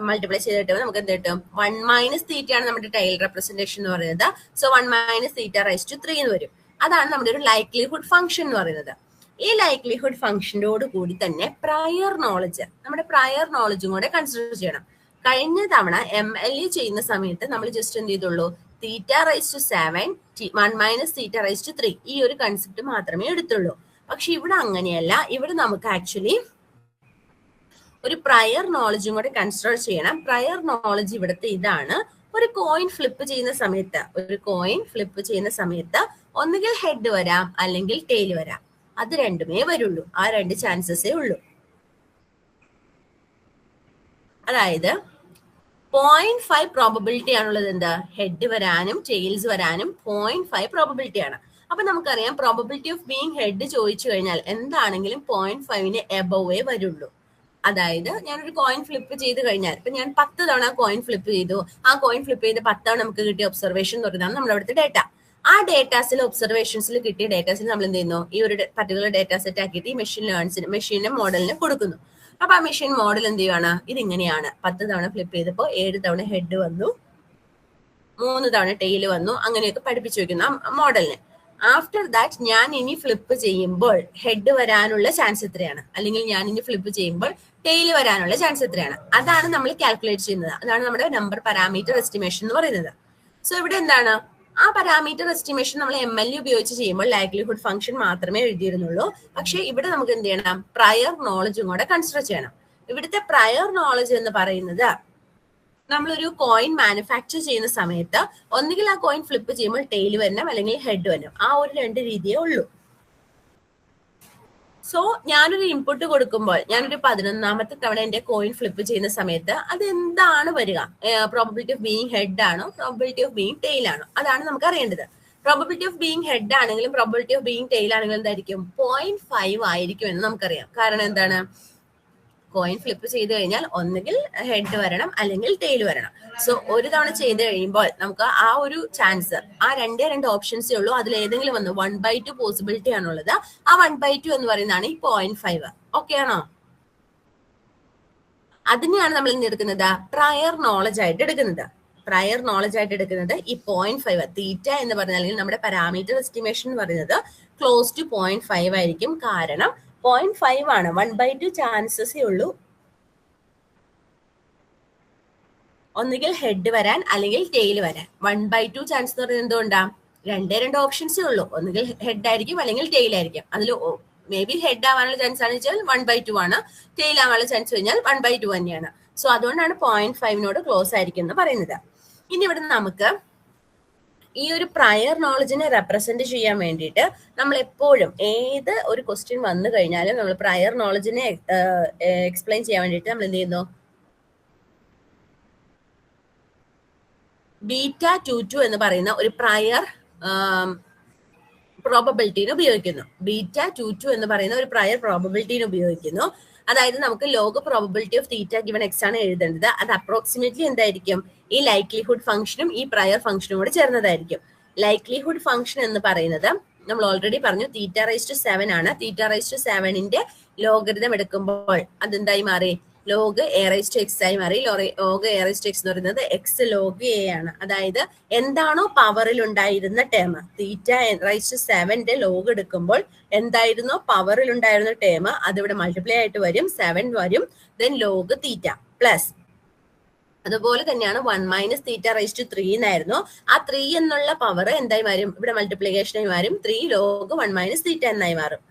മൾട്ടിപ്ലൈ ചെയ്തിട്ട് നമുക്ക് എന്ത് കിട്ടും, 1 മൈനസ് തീറ്റയാണ് നമ്മുടെ ടെയിൽ റെപ്രസെന്റേഷൻ എന്ന് പറയുന്നത്. So 1 minus theta raise to 3 എന്ന് വരും. അതാണ് നമ്മുടെ ഒരു ലൈക്ലിഹുഡ് ഫംഗ്ഷൻ എന്ന് പറയുന്നത്. ഈ ലൈക്ലിഹുഡ് ഫംഗ്ഷനോട് കൂടി തന്നെ പ്രയർ നോളജ്, നമ്മുടെ പ്രയർ നോളജും കൂടെ കൺസിഡർ ചെയ്യണം. കഴിഞ്ഞ തവണ MLE ചെയ്യുന്ന സമയത്ത് നമ്മൾ ജസ്റ്റ് എന്ത് ചെയ്തുള്ളൂ, theta raise to 7 1 minus theta raise to 3 ഈ ഒരു കൺസെപ്റ്റ് മാത്രമേ എടുത്തുള്ളൂ. പക്ഷെ ഇവിടെ അങ്ങനെയല്ല. ഇവിടെ നമുക്ക് ആക്ച്വലി ഒരു പ്രയർ നോളജും കൂടെ കൺസിഡർ ചെയ്യണം. പ്രയർ നോളജ് ഇവിടുത്തെ ഇതാണ്. ഒരു കോയിൻ ഫ്ലിപ്പ് ചെയ്യുന്ന സമയത്ത് ഒന്നുകിൽ ഹെഡ് വരാം അല്ലെങ്കിൽ ടെയിൽ വരാം. അത് രണ്ടുമേ വരുള്ളൂ, ആ 2 ചാൻസസേ ഉള്ളൂ. അതായത് 0.5 പ്രോബബിലിറ്റി ആണുള്ളത്. എന്താ, ഹെഡ് വരാനും ടെയിൽസ് വരാനും 0.5 പ്രോബബിലിറ്റി ആണ്. അപ്പൊ നമുക്കറിയാം പ്രോബബിലിറ്റി ഓഫ് ബീങ് ഹെഡ് ചോദിച്ചു കഴിഞ്ഞാൽ എന്താണെങ്കിലും 0.5ന് എബോവേ വരുള്ളൂ. അതായത് ഞാനൊരു കോയിൻ ഫ്ലിപ്പ് ചെയ്ത് കഴിഞ്ഞാൽ, ഇപ്പൊ ഞാൻ 10 തവണ കോയിൻ ഫ്ലിപ്പ് ചെയ്തു, ആ കോയിൻ ഫ്ലിപ്പ് ചെയ്ത് 10 തവണ നമുക്ക് കിട്ടിയ ഒബ്സർവേഷൻ എന്ന് പറയുന്നതാണ് നമ്മുടെ അവിടുത്തെ ഡേറ്റ. ആ ഡേറ്റാസിൽ ഒബ്സർവേഷൻസിൽ കിട്ടിയ ഡേറ്റാസിൽ നമ്മൾ എന്ത് ചെയ്യുന്നു, ഈ ഒരു പർട്ടിക്കുലർ ഡേറ്റ സെറ്റ് ആക്കിയിട്ട് ഈ മെഷീന്റെ മോഡലിന് കൊടുക്കുന്നു. അപ്പൊ ആ മെഷീൻ മോഡൽ എന്ത് ചെയ്യുവാണ്, ഇതിങ്ങനെയാണ്. 10 തവണ ഫ്ലിപ്പ് ചെയ്തപ്പോൾ 7 തവണ ഹെഡ് വന്നു, 3 തവണ ടെയിൽ വന്നു, അങ്ങനെയൊക്കെ പഠിപ്പിച്ചു വെക്കുന്നു ആ മോഡലിന്. ആഫ്റ്റർ ദാറ്റ് ഞാൻ ഇനി ഫ്ലിപ്പ് ചെയ്യുമ്പോൾ ഹെഡ് വരാനുള്ള ചാൻസ് എത്രയാണ്, അല്ലെങ്കിൽ ഞാൻ ഇനി ഫ്ലിപ്പ് ചെയ്യുമ്പോൾ ടെയിൽ വരാനുള്ള ചാൻസ് എത്രയാണ്, അതാണ് നമ്മൾ കാൽക്കുലേറ്റ് ചെയ്യുന്നത്. അതാണ് നമ്മുടെ നമ്പർ പാരാമീറ്റർ എസ്റ്റിമേഷൻ എന്ന് പറയുന്നത്. സോ ഇവിടെ എന്താണ്, ആ പാരാമീറ്റർ എസ്റ്റിമേഷൻ നമ്മൾ MLE ഉപയോഗിച്ച് ചെയ്യുമ്പോൾ ലൈക്ലിഹുഡ് ഫംഗ്ഷൻ മാത്രമേ എഴുതിയിരുന്നുള്ളൂ. പക്ഷെ ഇവിടെ നമുക്ക് എന്ത് ചെയ്യണം, പ്രയർ നോളജും കൂടെ കൺസിഡർ ചെയ്യണം. ഇവിടുത്തെ പ്രയർ നോളജ് എന്ന് പറയുന്നത്, നമ്മളൊരു കോയിൻ മാനുഫാക്ചർ ചെയ്യുന്ന സമയത്ത് ഒന്നുകിൽ ആ കോയിൻ ഫ്ലിപ്പ് ചെയ്യുമ്പോൾ ടെയിൽ വരണം അല്ലെങ്കിൽ ഹെഡ് വരണം, ആ ഒരു 2 രീതിയേ ഉള്ളൂ. സോ ഞാനൊരു ഇൻപുട്ട് കൊടുക്കുമ്പോൾ, ഞാനൊരു 11ാമത്തെ തവണ എന്റെ കോയിൻ ഫ്ലിപ്പ് ചെയ്യുന്ന സമയത്ത് അത് എന്താണ് വരിക, പ്രോബബിലിറ്റി ഓഫ് ബീങ് ഹെഡ് ആണോ പ്രോബബിലിറ്റി ഓഫ് ബീങ് ടെയിൽ ആണോ, അതാണ് നമുക്ക് അറിയേണ്ടത്. പ്രോബബിലിറ്റി ഓഫ് ബീങ് ഹെഡ് ആണെങ്കിലും പ്രോബബിലിറ്റി ഓഫ് ബീങ് ടെയിൽ ആണെങ്കിലും എന്തായിരിക്കും, 0.5 ആയിരിക്കും എന്ന് നമുക്കറിയാം. കാരണം എന്താണ്, കോയിൻ ഫ്ലിപ്പ് ചെയ്ത് കഴിഞ്ഞാൽ ഒന്നുകിൽ ഹെഡ് വരണം അല്ലെങ്കിൽ ടെയിൽ വരണം. സോ ഒരു തവണ ചെയ്ത് കഴിയുമ്പോൾ നമുക്ക് ആ ഒരു ചാൻസ്, ആ 2 ഓപ്ഷൻസേ ഉള്ളൂ. അതിൽ ഏതെങ്കിലും ഒന്ന് 1/2 പോസിബിലിറ്റി ആണുള്ളത്. ആ 1/2 എന്ന് പറയുന്നതാണ് ഈ 0.5. ഓക്കെ ആണോ? അതിനെയാണ് നമ്മൾ എടുക്കുന്നത്, പ്രയർ നോളജ് ആയിട്ട് എടുക്കുന്നത്. പ്രയർ നോളജ് ആയിട്ട് എടുക്കുന്നത് ഈ 0.5 തീറ്റ എന്ന് പറഞ്ഞാൽ, അല്ലെങ്കിൽ നമ്മുടെ പാരാമീറ്റർ എസ്റ്റിമേഷൻ എന്ന് പറയുന്നത് ക്ലോസ് ടു 0.5 ആയിരിക്കും. കാരണം 0.5 ആണ്, 1/2 ചാൻസസേ ഉള്ളൂ ഒന്നുകിൽ ഹെഡ് വരാൻ അല്ലെങ്കിൽ ടെയിൽ വരാൻ. 1/2 ചാൻസ് എന്ന് പറയുന്നത് എന്തുകൊണ്ടാ, 2 ഓപ്ഷൻസേ ഉള്ളൂ. ഒന്നുകിൽ ഹെഡ് ആയിരിക്കും അല്ലെങ്കിൽ ടെയിൽ ആയിരിക്കും. അതിൽ മേ ബി ഹെഡ് ആവാനുള്ള ചാൻസ് ആണെന്ന് വെച്ചാൽ 1/2 ആണ്, ടെയിൽ ആവാനുള്ള ചാൻസ് കഴിഞ്ഞാൽ 1/2 തന്നെയാണ്. സോ അതുകൊണ്ടാണ് 0.5നോട് ക്ലോസ് ആയിരിക്കും എന്ന് പറയുന്നത്. ഇനി ഇവിടെ നമുക്ക് ഈ ഒരു പ്രയർ നോളജിനെ റെപ്രസെന്റ് ചെയ്യാൻ വേണ്ടിയിട്ട് നമ്മൾ എപ്പോഴും ഏത് ഒരു ക്വസ്റ്റ്യൻ വന്നു കഴിഞ്ഞാലും നമ്മൾ പ്രയർ നോളജിനെ എക്സ്പ്ലെയിൻ ചെയ്യാൻ വേണ്ടിയിട്ട് നമ്മൾ എന്ത് ചെയ്യുന്നു, β22 എന്ന് പറയുന്ന ഒരു പ്രയർ പ്രോബബിലിറ്റിനെ ഉപയോഗിക്കുന്നു. β22 എന്ന് പറയുന്ന ഒരു പ്രയർ പ്രോബബിലിറ്റിനെ ഉപയോഗിക്കുന്നു. അതായത് നമുക്ക് log probability of theta given x ആണ് എഴുതേണ്ടത്. അത് അപ്രോക്സിമേറ്റ്ലി എന്തായിരിക്കും, ഈ ലൈക്ലിഹുഡ് ഫംഗ്ഷനും ഈ പ്രയർ ഫംഗ്ഷനും കൂടെ ചേർന്നതായിരിക്കും. ലൈക്ലിഹുഡ് ഫംഗ്ഷൻ എന്ന് പറയുന്നത് നമ്മൾ ഓൾറെഡി പറഞ്ഞു, തീറ്റ റൈസ് ടു 7 ആണ്. തീറ്റ റൈസ് ടു 7ന്റെ ലോഗരിതം എടുക്കുമ്പോൾ അതെന്തായി മാറി, log a raise to x ആയി മാറി. Log a raise to x എന്ന് പറയുന്നത് എക്സ് ലോഗ് എ ആണ്. അതായത് എന്താണോ പവറിൽ ഉണ്ടായിരുന്ന ടേം, തീറ്റ റൈസ് ടു 7ന്റെ ലോഗ് എടുക്കുമ്പോൾ എന്തായിരുന്നോ പവറിൽ ഉണ്ടായിരുന്ന ടേം അതിവിടെ മൾട്ടിപ്ലൈ ആയിട്ട് വരും, 7 വരും. ദെൻ ലോഗ് തീറ്റ പ്ലസ് അതുപോലെ തന്നെയാണ് 1 മൈനസ് തീറ്റ റൈസ് ടു 3 എന്നായിരുന്നു. ആ 3 എന്നുള്ള പവർ എന്തായി മാറും? ഇവിടെ മൾട്ടിപ്ലിക്കേഷനായി മാറും. 3 ലോഗ് 1 മൈനസ് തീറ്റ എന്നായി മാറും.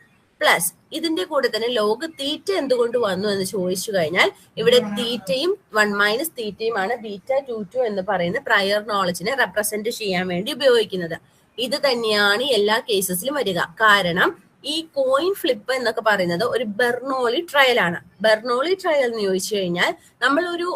പ്ലസ് ഇതിന്റെ കൂടെ തന്നെ ലോഗ് തീറ്റ എന്തുകൊണ്ട് വന്നു എന്ന് ചോദിച്ചു കഴിഞ്ഞാൽ ഇവിടെ തീറ്റയും 1 മൈനസ് തീറ്റയുമാണ് β22 എന്ന് പറയുന്ന പ്രയർ നോളജിനെ റെപ്രസെന്റ് ചെയ്യാൻ വേണ്ടി ഉപയോഗിക്കുന്നത്. ഇത് തന്നെയാണ് എല്ലാ കേസസിലും വരിക. കാരണം ഈ കോയിൻ ഫ്ലിപ്പ് എന്നൊക്കെ പറയുന്നത് ഒരു ബെർണോളി ട്രയൽ ആണ്. ബെർണോളി ട്രയൽ എന്ന് ചോദിച്ചു കഴിഞ്ഞാൽ നമ്മൾ ഒരു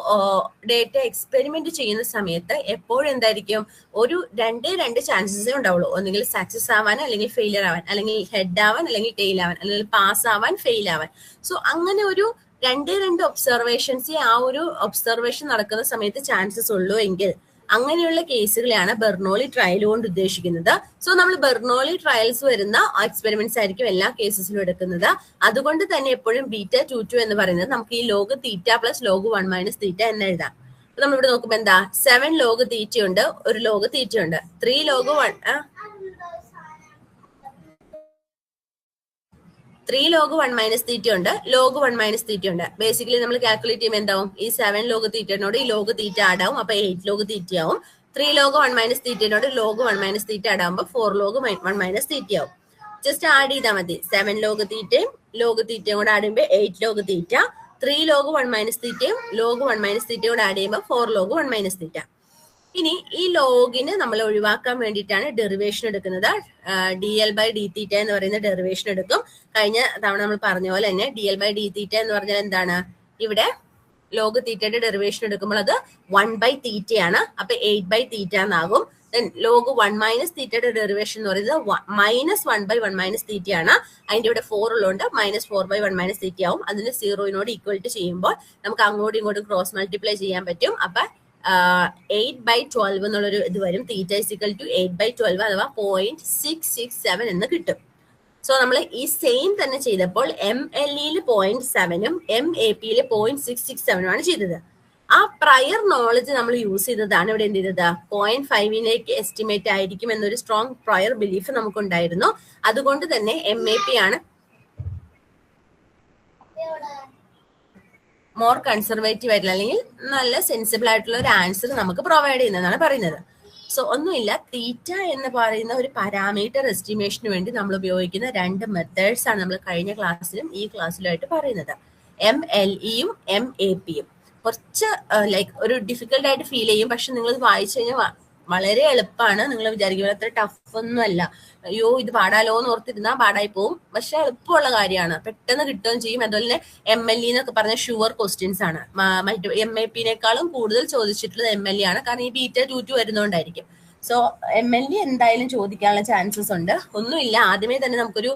ഡേറ്റ എക്സ്പെരിമെന്റ് ചെയ്യുന്ന സമയത്ത് എപ്പോഴും എന്തായിരിക്കും, ഒരു രണ്ട് ചാൻസസേ ഉണ്ടാവുള്ളൂ. ഒന്നുകിൽ സക്സസ് ആവാൻ, അല്ലെങ്കിൽ ഫെയിലിയർ ആവാൻ, അല്ലെങ്കിൽ ഹെഡ് ആവാൻ, അല്ലെങ്കിൽ ടെയിൽ ആവാൻ, അല്ലെങ്കിൽ പാസ് ആവാൻ, ഫെയിൽ ആവാൻ. സോ അങ്ങനെ ഒരു രണ്ട് ഒബ്സർവേഷൻസ് ആ ഒരു ഒബ്സർവേഷൻ നടക്കുന്ന സമയത്ത് ചാൻസസ് ഉള്ളൂ എങ്കിൽ അങ്ങനെയുള്ള കേസുകളെയാണ് ബെർണോളി ട്രയൽ കൊണ്ട് ഉദ്ദേശിക്കുന്നത്. സോ നമ്മൾ ബെർണോളി ട്രയൽസ് വരുന്ന എക്സ്പെരിമെന്റ്സ് ആയിരിക്കും എല്ലാ കേസസിലും എടുക്കുന്നത്. അതുകൊണ്ട് തന്നെ എപ്പോഴും β22 എന്ന് പറയുന്നത് നമുക്ക് ഈ log theta plus log 1 minus തീറ്റ എന്ന് എഴുതാം. അപ്പൊ നമ്മളിവിടെ നോക്കുമ്പോൾ എന്താ, 7 ലോഗ് തീറ്റയുണ്ട്, ഒരു ലോഗ് തീറ്റയുണ്ട്, 3 ലോഗ് 3 ലോഗ് 1 മൈനസ് തീറ്റ ഉണ്ട്, ലോഗ് 1 മൈനസ് തീറ്റ ഉണ്ട്. ബേസിക്കലി നമ്മൾ കാൽക്കുലേറ്റ് ചെയ്യുമ്പോൾ എന്താവും, ഈ 7 ലോഗ് തീറ്റനോട് ഈ ലോഗ് തീറ്റ ആഡ് ആവും, അപ്പൊ 8 ലോഗ് തീറ്റ ആവും. 3 ലോഗ് 1 മൈനസ് തീറ്റനോട് ലോഗ് 1 മൈനസ് തീറ്റ ആഡ് ആവുമ്പോൾ 4 ലോഗ് 1 മൈനസ് തീറ്റ ആവും. ജസ്റ്റ് ആഡ് ചെയ്താൽ മതി. 7 ലോഗ് തീറ്റയും ലോഗ് തീറ്റയും കൂടെ ആഡ് ചെയ്യുമ്പോൾ 8 ലോഗ് തീറ്റ, 3 ലോഗ് 1 മൈനസ് തീറ്റയും ലോഗ് 1 മൈനസ് തീറ്റയും കൂടെ ആഡ് ചെയ്യുമ്പോൾ 4 ലോഗ് 1 മൈനസ് തീറ്റ. ഇനി ഈ ലോഗിന് നമ്മൾ ഒഴിവാക്കാൻ വേണ്ടിയിട്ടാണ് ഡെറിവേഷൻ എടുക്കുന്നത്. dl/d(θ) എന്ന് പറയുന്ന ഡെറിവേഷൻ എടുക്കും. കഴിഞ്ഞ തവണ നമ്മൾ പറഞ്ഞ പോലെ തന്നെ dl/d(θ) എന്ന് പറഞ്ഞാൽ എന്താണ്, ഇവിടെ ലോഗ് തീറ്റയുടെ ഡെറിവേഷൻ എടുക്കുമ്പോൾ അത് 1/θ ആണ്. അപ്പൊ 8/θ എന്നാകും. ലോഗ് 1 മൈനസ് തീറ്റയുടെ ഡെറിവേഷൻ എന്ന് പറയുന്നത് -1/1 മൈനസ് തീറ്റ ആണ്. അതിന്റെ ഇവിടെ 4 ഉള്ളതുകൊണ്ട് -4/1 മൈനസ് തീറ്റ ആവും. അതിന് 0 ഈക്വൽ ടു ചെയ്യുമ്പോൾ നമുക്ക് അങ്ങോട്ടും ഇങ്ങോട്ടും ക്രോസ് മൾട്ടിപ്ലൈ ചെയ്യാൻ പറ്റും. അപ്പൊ 8/12 എന്നുള്ളൊരു ഇത് വരും. തീറ്റ ഇസിക്കൽ ടു 8/12 അഥവാ 0.667 എന്ന് കിട്ടും. സോ നമ്മൾ ഈ സെയിം തന്നെ ചെയ്തപ്പോൾ MLE 0.7ഉം MAP 0.667 ആണ് ചെയ്തത്. ആ പ്രയർ നോളജ് നമ്മൾ യൂസ് ചെയ്തതാണ് ഇവിടെ എന്ത് ചെയ്തത്, 0.5ലേക്ക് എസ്റ്റിമേറ്റ് ആയിരിക്കും എന്നൊരു സ്ട്രോങ് പ്രയർ ബിലീഫ് നമുക്കുണ്ടായിരുന്നു. അതുകൊണ്ട് തന്നെ MAP ആണ് മോർ കൺസർവേറ്റീവ് ആയിട്ടുള്ള, അല്ലെങ്കിൽ നല്ല സെൻസിബിൾ ആയിട്ടുള്ള ഒരു ആൻസർ നമുക്ക് പ്രൊവൈഡ് ചെയ്യുന്നതാണ് പറയുന്നത്. സോ ഒന്നുമില്ല, തീറ്റ എന്ന് പറയുന്ന ഒരു പാരാമീറ്റർ എസ്റ്റിമേഷന് വേണ്ടി നമ്മൾ ഉപയോഗിക്കുന്ന 2 മെത്തേഡ്സ് ആണ് നമ്മൾ കഴിഞ്ഞ ക്ലാസ്സിലും ഈ ക്ലാസ്സിലുമായിട്ട് പറയുന്നത്. MLEയും MAPയും കുറച്ച് ഒരു ഡിഫിക്കൽട്ട് ആയിട്ട് ഫീൽ ചെയ്യും. പക്ഷെ നിങ്ങൾ ഇത് വായിച്ചു കഴിഞ്ഞാൽ വളരെ എളുപ്പമാണ്. നിങ്ങൾ വിചാരിക്കുന്നത് അത്ര ടഫ് ഒന്നും അല്ല. അയ്യോ ഇത് പാടാലോ എന്ന് ഓർത്തിരുന്നാൽ പാടായി പോവും. പക്ഷെ എളുപ്പമുള്ള കാര്യമാണ്, പെട്ടെന്ന് കിട്ടുകയും ചെയ്യും. അതുപോലെ തന്നെ MLE എന്നൊക്കെ പറഞ്ഞ ഷുവർ ക്വസ്റ്റ്യൻസ് ആണ്. മറ്റു MAPനേക്കാളും കൂടുതൽ ചോദിച്ചിട്ടുള്ളത് MLE ആണ്. കാരണം ഈ β22 വരുന്നതുകൊണ്ടായിരിക്കും. സോ MLE എന്തായാലും ചോദിക്കാനുള്ള ചാൻസസ് ഉണ്ട്. ഒന്നുമില്ല, ആദ്യമേ തന്നെ നമുക്കൊരു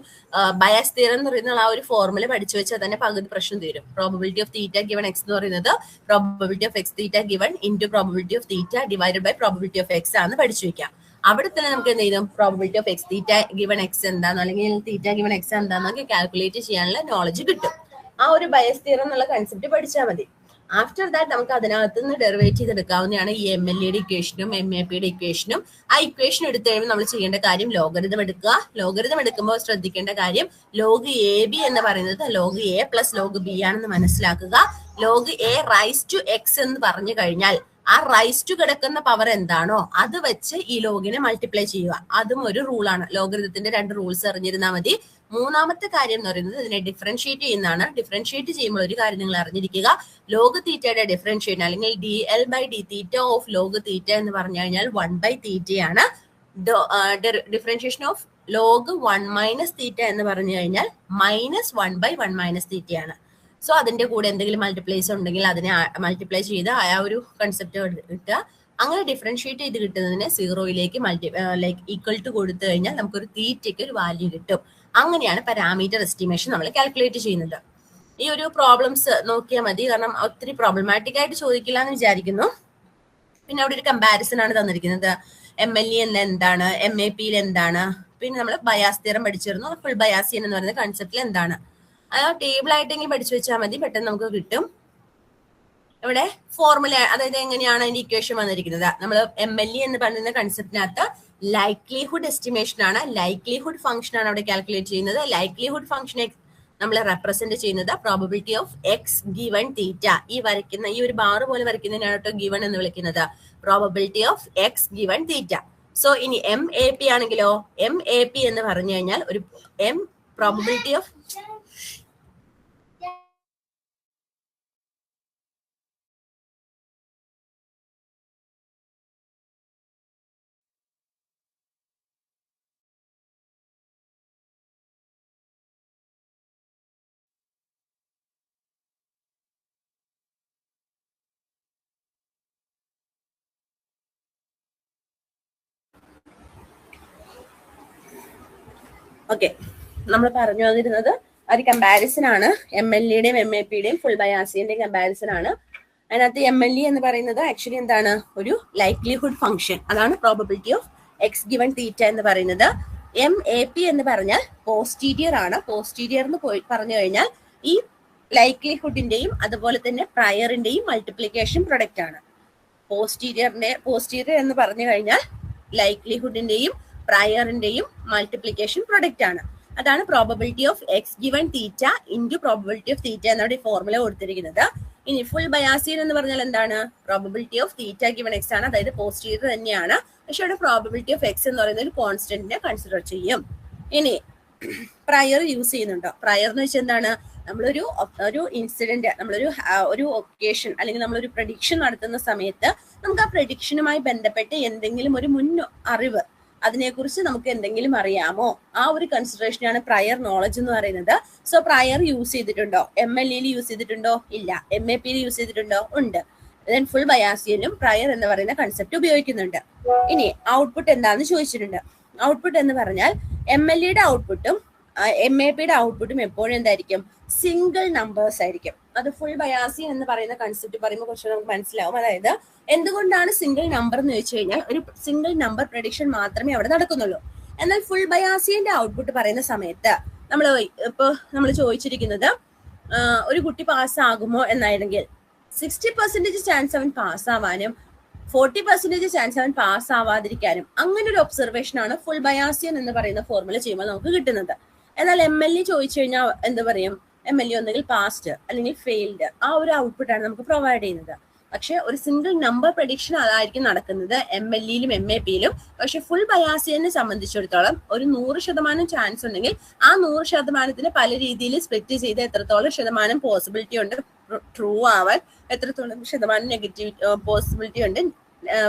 ബയാസ് തിയറം എന്ന് പറയുന്ന ആ ഒരു ഫോർമുല പഠിച്ചു വെച്ചാൽ തന്നെ പകുതി പ്രശ്നം തീരും. Probability of theta given x എന്ന് പറയുന്നത് probability of x theta given into probability of theta divided by probability of x ആണ് പഠിച്ചു വെക്കാം. അവിടെ തന്നെ നമുക്ക് എന്ത് ചെയ്യും, probability of x theta given x എന്താണോ അല്ലെങ്കിൽ തീറ്റ ഗിവൺ എക്സ് എന്താണെന്നൊക്കെ കാൽക്കുലേറ്റ് ചെയ്യാനുള്ള നോളജ് കിട്ടും. ആ ഒരു ബയസ് തിയറം എന്നുള്ള കൺസെപ്റ്റ് പഠിച്ചാൽ മതി. ആഫ്റ്റർ ദാറ്റ് നമുക്ക് അതിനകത്ത് നിന്ന് ഡെറിവേറ്റ് ചെയ്തെടുക്കാവുന്നതാണ് ഈ MLEയുടെ ഇക്വേഷനും MAPയുടെ ഇക്വേഷനും. ആ ഇക്വേഷൻ എടുത്തു കഴിയുമ്പോൾ നമ്മൾ ചെയ്യേണ്ട കാര്യം ലോഗരിതം എടുക്കുക. ലോഗരിതം എടുക്കുമ്പോൾ ശ്രദ്ധിക്കേണ്ട കാര്യം ലോഗ് AB എന്ന് പറയുന്നത് log A plus log B ആണെന്ന് മനസ്സിലാക്കുക. Log A raise to x എന്ന് പറഞ്ഞു കഴിഞ്ഞാൽ ആ റൈസ് ടു കിടക്കുന്ന പവർ എന്താണോ അത് വെച്ച് ഈ ലോഗിനെ മൾട്ടിപ്ലൈ ചെയ്യുക. അതും ഒരു റൂളാണ്. ലോഗരിതത്തിന്റെ 2 റൂൾസ് അറിഞ്ഞിരുന്നാൽ മതി. മൂന്നാമത്തെ കാര്യം എന്ന് പറയുന്നത് ഇതിനെ ഡിഫറൻഷിയേറ്റ് ചെയ്യുന്നതാണ്. ഡിഫറൻഷിയേറ്റ് ചെയ്യുമ്പോൾ ഒരു കാര്യം നിങ്ങൾ അറിഞ്ഞിരിക്കുക, ലോഗ് തീറ്റയുടെ ഡിഫറൻഷിയേഷൻ അല്ലെങ്കിൽ dl/dθ ഓഫ് ലോഗ് തീറ്റ എന്ന് പറഞ്ഞു കഴിഞ്ഞാൽ 1/θ ആണ്. ഡിഫറൻഷിയേഷൻ ഓഫ് ലോഗ് 1 മൈനസ് തീറ്റ എന്ന് പറഞ്ഞു കഴിഞ്ഞാൽ -1/1 മൈനസ് തീറ്റ ആണ്. സോ അതിന്റെ കൂടെ എന്തെങ്കിലും മൾട്ടിപ്ലൈസ് ഉണ്ടെങ്കിൽ അതിനെ മൾട്ടിപ്ലൈ ചെയ്ത് ആ ഒരു കൺസെപ്റ്റ് കിട്ടുക. അങ്ങനെ ഡിഫറൻഷിയേറ്റ് ചെയ്ത് കിട്ടുന്നതിനെ 0യിലേക്ക് ഈക്വൽ ടു കൊടുത്തു കഴിഞ്ഞാൽ നമുക്കൊരു തീറ്റയ്ക്ക് ഒരു വാല്യൂ കിട്ടും. അങ്ങനെയാണ് പാരാമീറ്റർ എസ്റ്റിമേഷൻ നമ്മൾ കാൽക്കുലേറ്റ് ചെയ്യുന്നത്. ഈ ഒരു പ്രോബ്ലംസ് നോക്കിയാൽ മതി, കാരണം ഒത്തിരി പ്രോബ്ലമാറ്റിക് ആയിട്ട് ചോദിക്കില്ല എന്ന് വിചാരിക്കുന്നു. പിന്നെ അവിടെ ഒരു കമ്പാരിസൺ ആണ് തന്നിരിക്കുന്നത്. MLE എന്താണ്, MAPയിൽ എന്താണ്, പിന്നെ നമ്മൾ ബയാസ് തിയറം പഠിച്ചിരുന്നു. ഫുൾ ബയാസിയൻ എന്ന് പറയുന്ന കൺസെപ്റ്റിൽ എന്താണ്, ആ ടേബിൾ ആയിട്ടെങ്കിലും പഠിച്ചു വെച്ചാൽ മതി, പെട്ടെന്ന് നമുക്ക് കിട്ടും. ഇവിടെ ഫോർമുല, അതായത് എങ്ങനെയാണ് അതിന്റെ ഇക്വേഷൻ വന്നിരിക്കുന്നത്. നമ്മൾ MLE എന്ന് പറയുന്ന കൺസെപ്റ്റിനകത്ത് ലൈക്ലിഹുഡ് എസ്റ്റിമേഷൻ ആണ്, ലൈക്ലിഹുഡ് ഫംഗ്ഷൻ ആണ് അവിടെ കാൽക്കുലേറ്റ് ചെയ്യുന്നത്. ലൈക്ലിഹുഡ് ഫംഗ്ഷൻ നമ്മൾ റെപ്രസെന്റ് ചെയ്യുന്നത് പ്രോബബിലിറ്റി ഓഫ് എക്സ് ഗിവൺ തീറ്റ. ഈ വരയ്ക്കുന്ന ഈ ഒരു ബാർ പോലെ വരയ്ക്കുന്നതിനാണ് കേട്ടോ ഗിവൺ എന്ന് വിളിക്കുന്നത്. Probability of x given theta. So ഇനി MAP ആണെങ്കിലോ, MAP എന്ന് പറഞ്ഞു കഴിഞ്ഞാൽ ഒരു പ്രോബബിലിറ്റി ഓഫ് ഓക്കെ, നമ്മൾ പറഞ്ഞു വന്നിരുന്നത് ഒരു കമ്പാരിസൺ ആണ്. MLEയുടെയും MAPയുടെയും ഫുൾ ബയാസിന്റെയും കമ്പാരിസൺ ആണ്. അതിനകത്ത് MLE എന്ന് പറയുന്നത് ആക്ച്വലി എന്താണ്, ഒരു ലൈക്ലിഹുഡ് ഫംഗ്ഷൻ. അതാണ് പ്രോബബിലിറ്റി ഓഫ് എക്സ് ഗിവൺ തീറ്റ എന്ന് പറയുന്നത്. MAP എന്ന് പറഞ്ഞാൽ പോസ്റ്റീരിയർ ആണ്. പോസ്റ്റീരിയർ എന്ന് പറഞ്ഞു കഴിഞ്ഞാൽ ഈ ലൈക്ലിഹുഡിന്റെയും അതുപോലെ തന്നെ പ്രയറിന്റെയും മൾട്ടിപ്ലിക്കേഷൻ പ്രൊഡക്റ്റ് ആണ്. പോസ്റ്റീരിയർ എന്ന് പറഞ്ഞു കഴിഞ്ഞാൽ ലൈക്ലിഹുഡിന്റെയും പ്രയറിന്റെയും മൾട്ടിപ്ലിക്കേഷൻ പ്രൊഡക്റ്റ് ആണ്. അതാണ് probability of x given theta into probability of തീറ്റ എന്നാണ് ഈ ഫോർമുല കൊടുത്തിരിക്കുന്നത്. ഇനി ഫുൾ ബയാസിയൻ എന്ന് പറഞ്ഞാൽ എന്താണ്, probability of theta given x ആണ്. അതായത് പോസ്റ്റീരിയർ തന്നെയാണ്, പക്ഷെ അവിടെ പ്രോബബിലിറ്റി ഓഫ് എക്സ് എന്ന് പറയുന്ന ഒരു കോൺസ്റ്റന്റിനെ കൺസിഡർ ചെയ്യും. ഇനി പ്രയർ യൂസ് ചെയ്യുന്നുണ്ടോ? പ്രയർ എന്ന് വെച്ചാൽ എന്താണ്, നമ്മളൊരു ഇൻസിഡന്റ്, ഒരു ഒക്കേഷൻ അല്ലെങ്കിൽ നമ്മളൊരു പ്രഡിക്ഷൻ നടത്തുന്ന സമയത്ത് നമുക്ക് ആ പ്രഡിക്ഷനുമായി ബന്ധപ്പെട്ട് എന്തെങ്കിലും ഒരു മുൻ അറിവ്, അതിനെക്കുറിച്ച് നമുക്ക് എന്തെങ്കിലും അറിയാമോ, ആ ഒരു കൺസിഡറേഷനാണ് പ്രയർ നോളജ് എന്ന് പറയുന്നത്. സോ പ്രയർ യൂസ് ചെയ്തിട്ടുണ്ടോ? MLEയിൽ യൂസ് ചെയ്തിട്ടുണ്ടോ? ഇല്ല. MAPയിൽ യൂസ് ചെയ്തിട്ടുണ്ടോ? ഉണ്ട്. ദെൻ ഫുൾ ബയാസിയനും പ്രയർ എന്ന് പറയുന്ന കൺസെപ്റ്റ് ഉപയോഗിക്കുന്നുണ്ട്. ഇനി ഔട്ട്പുട്ട് എന്താണെന്ന് ചോദിച്ചിട്ടുണ്ട്. ഔട്ട്പുട്ട് എന്ന് പറഞ്ഞാൽ MLEയുടെ ഔട്ട്പുട്ടും MAPയുടെ ഔട്ട്പുട്ടും എപ്പോഴും എന്തായിരിക്കും, സിംഗിൾ നമ്പേഴ്സ് ആയിരിക്കും. അത് ഫുൾ ബയാസിയൻ എന്ന് പറയുന്ന കൺസെപ്റ്റ് പറയുമ്പോൾ കുറച്ച് നമുക്ക് മനസ്സിലാവും. അതായത് എന്തുകൊണ്ടാണ് സിംഗിൾ നമ്പർ എന്ന് ചോദിച്ചു കഴിഞ്ഞാൽ ഒരു സിംഗിൾ നമ്പർ പ്രഡിക്ഷൻ മാത്രമേ അവിടെ നടക്കുന്നുള്ളൂ. എന്നാൽ ഫുൾ ബയാസിയന്റെ ഔട്ട്പുട്ട് പറയുന്ന സമയത്ത് നമ്മൾ ചോദിച്ചിരിക്കുന്നത് ഒരു കുട്ടി പാസ്സാകുമോ എന്നായിരുന്നെങ്കിൽ 60% ചാൻസ് അവൻ പാസ്സാവാനും 40% ചാൻസ് അവൻ പാസ്സാവാതിരിക്കാനും അങ്ങനെ ഒരു ഒബ്സർവേഷൻ ആണ് ഫുൾ ബയാസിയൻ എന്ന് പറയുന്ന ഫോർമുല ചെയ്യുമ്പോൾ നമുക്ക് കിട്ടുന്നത്. എന്നാൽ MLE ചോദിച്ചു കഴിഞ്ഞാൽ എന്ത് പറയും, MLE ഒന്നെങ്കിൽ പാസ്ഡ് അല്ലെങ്കിൽ ഫെയിൽഡ്, ആ ഒരു ഔട്ട്പുട്ടാണ് നമുക്ക് പ്രൊവൈഡ് ചെയ്യുന്നത്. പക്ഷെ ഒരു സിംഗിൾ നമ്പർ പ്രഡിക്ഷൻ അതായിരിക്കും നടക്കുന്നത് MLEയിലും MAPയിലും. പക്ഷെ ഫുൾ ബയാസിയനെ സംബന്ധിച്ചിടത്തോളം ഒരു 100% ചാൻസ് ഉണ്ടെങ്കിൽ ആ 100%ത്തിന് പല രീതിയിൽ സ്പ്ലിറ്റ് ചെയ്ത് എത്രത്തോളം ശതമാനം പോസിബിലിറ്റി ഉണ്ട് ട്രൂ ആവാൻ, എത്രത്തോളം ശതമാനം നെഗറ്റീവ് പോസിബിലിറ്റി ഉണ്ട്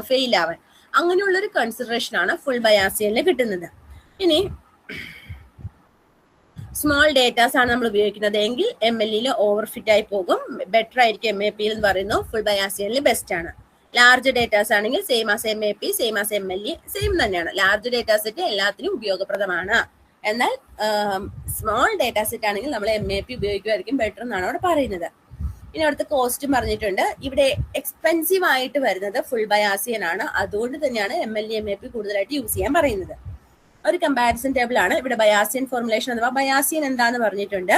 ഫെയിൽ ആവാൻ, അങ്ങനെയുള്ളൊരു കൺസിഡറേഷൻ ആണ് ഫുൾ ബയാസിയനിൽ കിട്ടുന്നത്. ഇനി സ്മോൾ ഡേറ്റാസ് ആണ് നമ്മൾ ഉപയോഗിക്കുന്നത് എങ്കിൽ MLEയിൽ ഓവർ ഫിറ്റ് ആയി പോകും, ബെറ്റർ ആയിരിക്കും MAPയിൽ എന്ന് പറയുന്നു. ഫുൾ ബയാസിയനിൽ ബെസ്റ്റ് ആണ്. ലാർജ് ഡേറ്റാസ് ആണെങ്കിൽ same as MAP, same as MLE, same തന്നെയാണ്. ലാർജ് ഡേറ്റാ സെറ്റ് എല്ലാത്തിനും ഉപയോഗപ്രദമാണ്. എന്നാൽ സ്മോൾ ഡേറ്റാ സെറ്റ് ആണെങ്കിൽ നമ്മൾ MAP ഉപയോഗിക്കുമായിരിക്കും ബെറ്റർ എന്നാണ് അവിടെ പറയുന്നത്. ഇനി അടുത്ത കോസ്റ്റും പറഞ്ഞിട്ടുണ്ട്. ഇവിടെ എക്സ്പെൻസീവ് ആയിട്ട് വരുന്നത് ഫുൾ ബയാസിയൻ ആണ്. അതുകൊണ്ട് തന്നെയാണ് MLE MAP കൂടുതലായിട്ട് യൂസ് ചെയ്യാൻ പറയുന്നത്. ഒരു കമ്പാരിസൺ ടേബിൾ ആണ് ഇവിടെ. ബയാസിയൻ ഫോർമുലേഷൻ അഥവാ ബയാസിയൻ എന്താന്ന് പറഞ്ഞിട്ടുണ്ട്.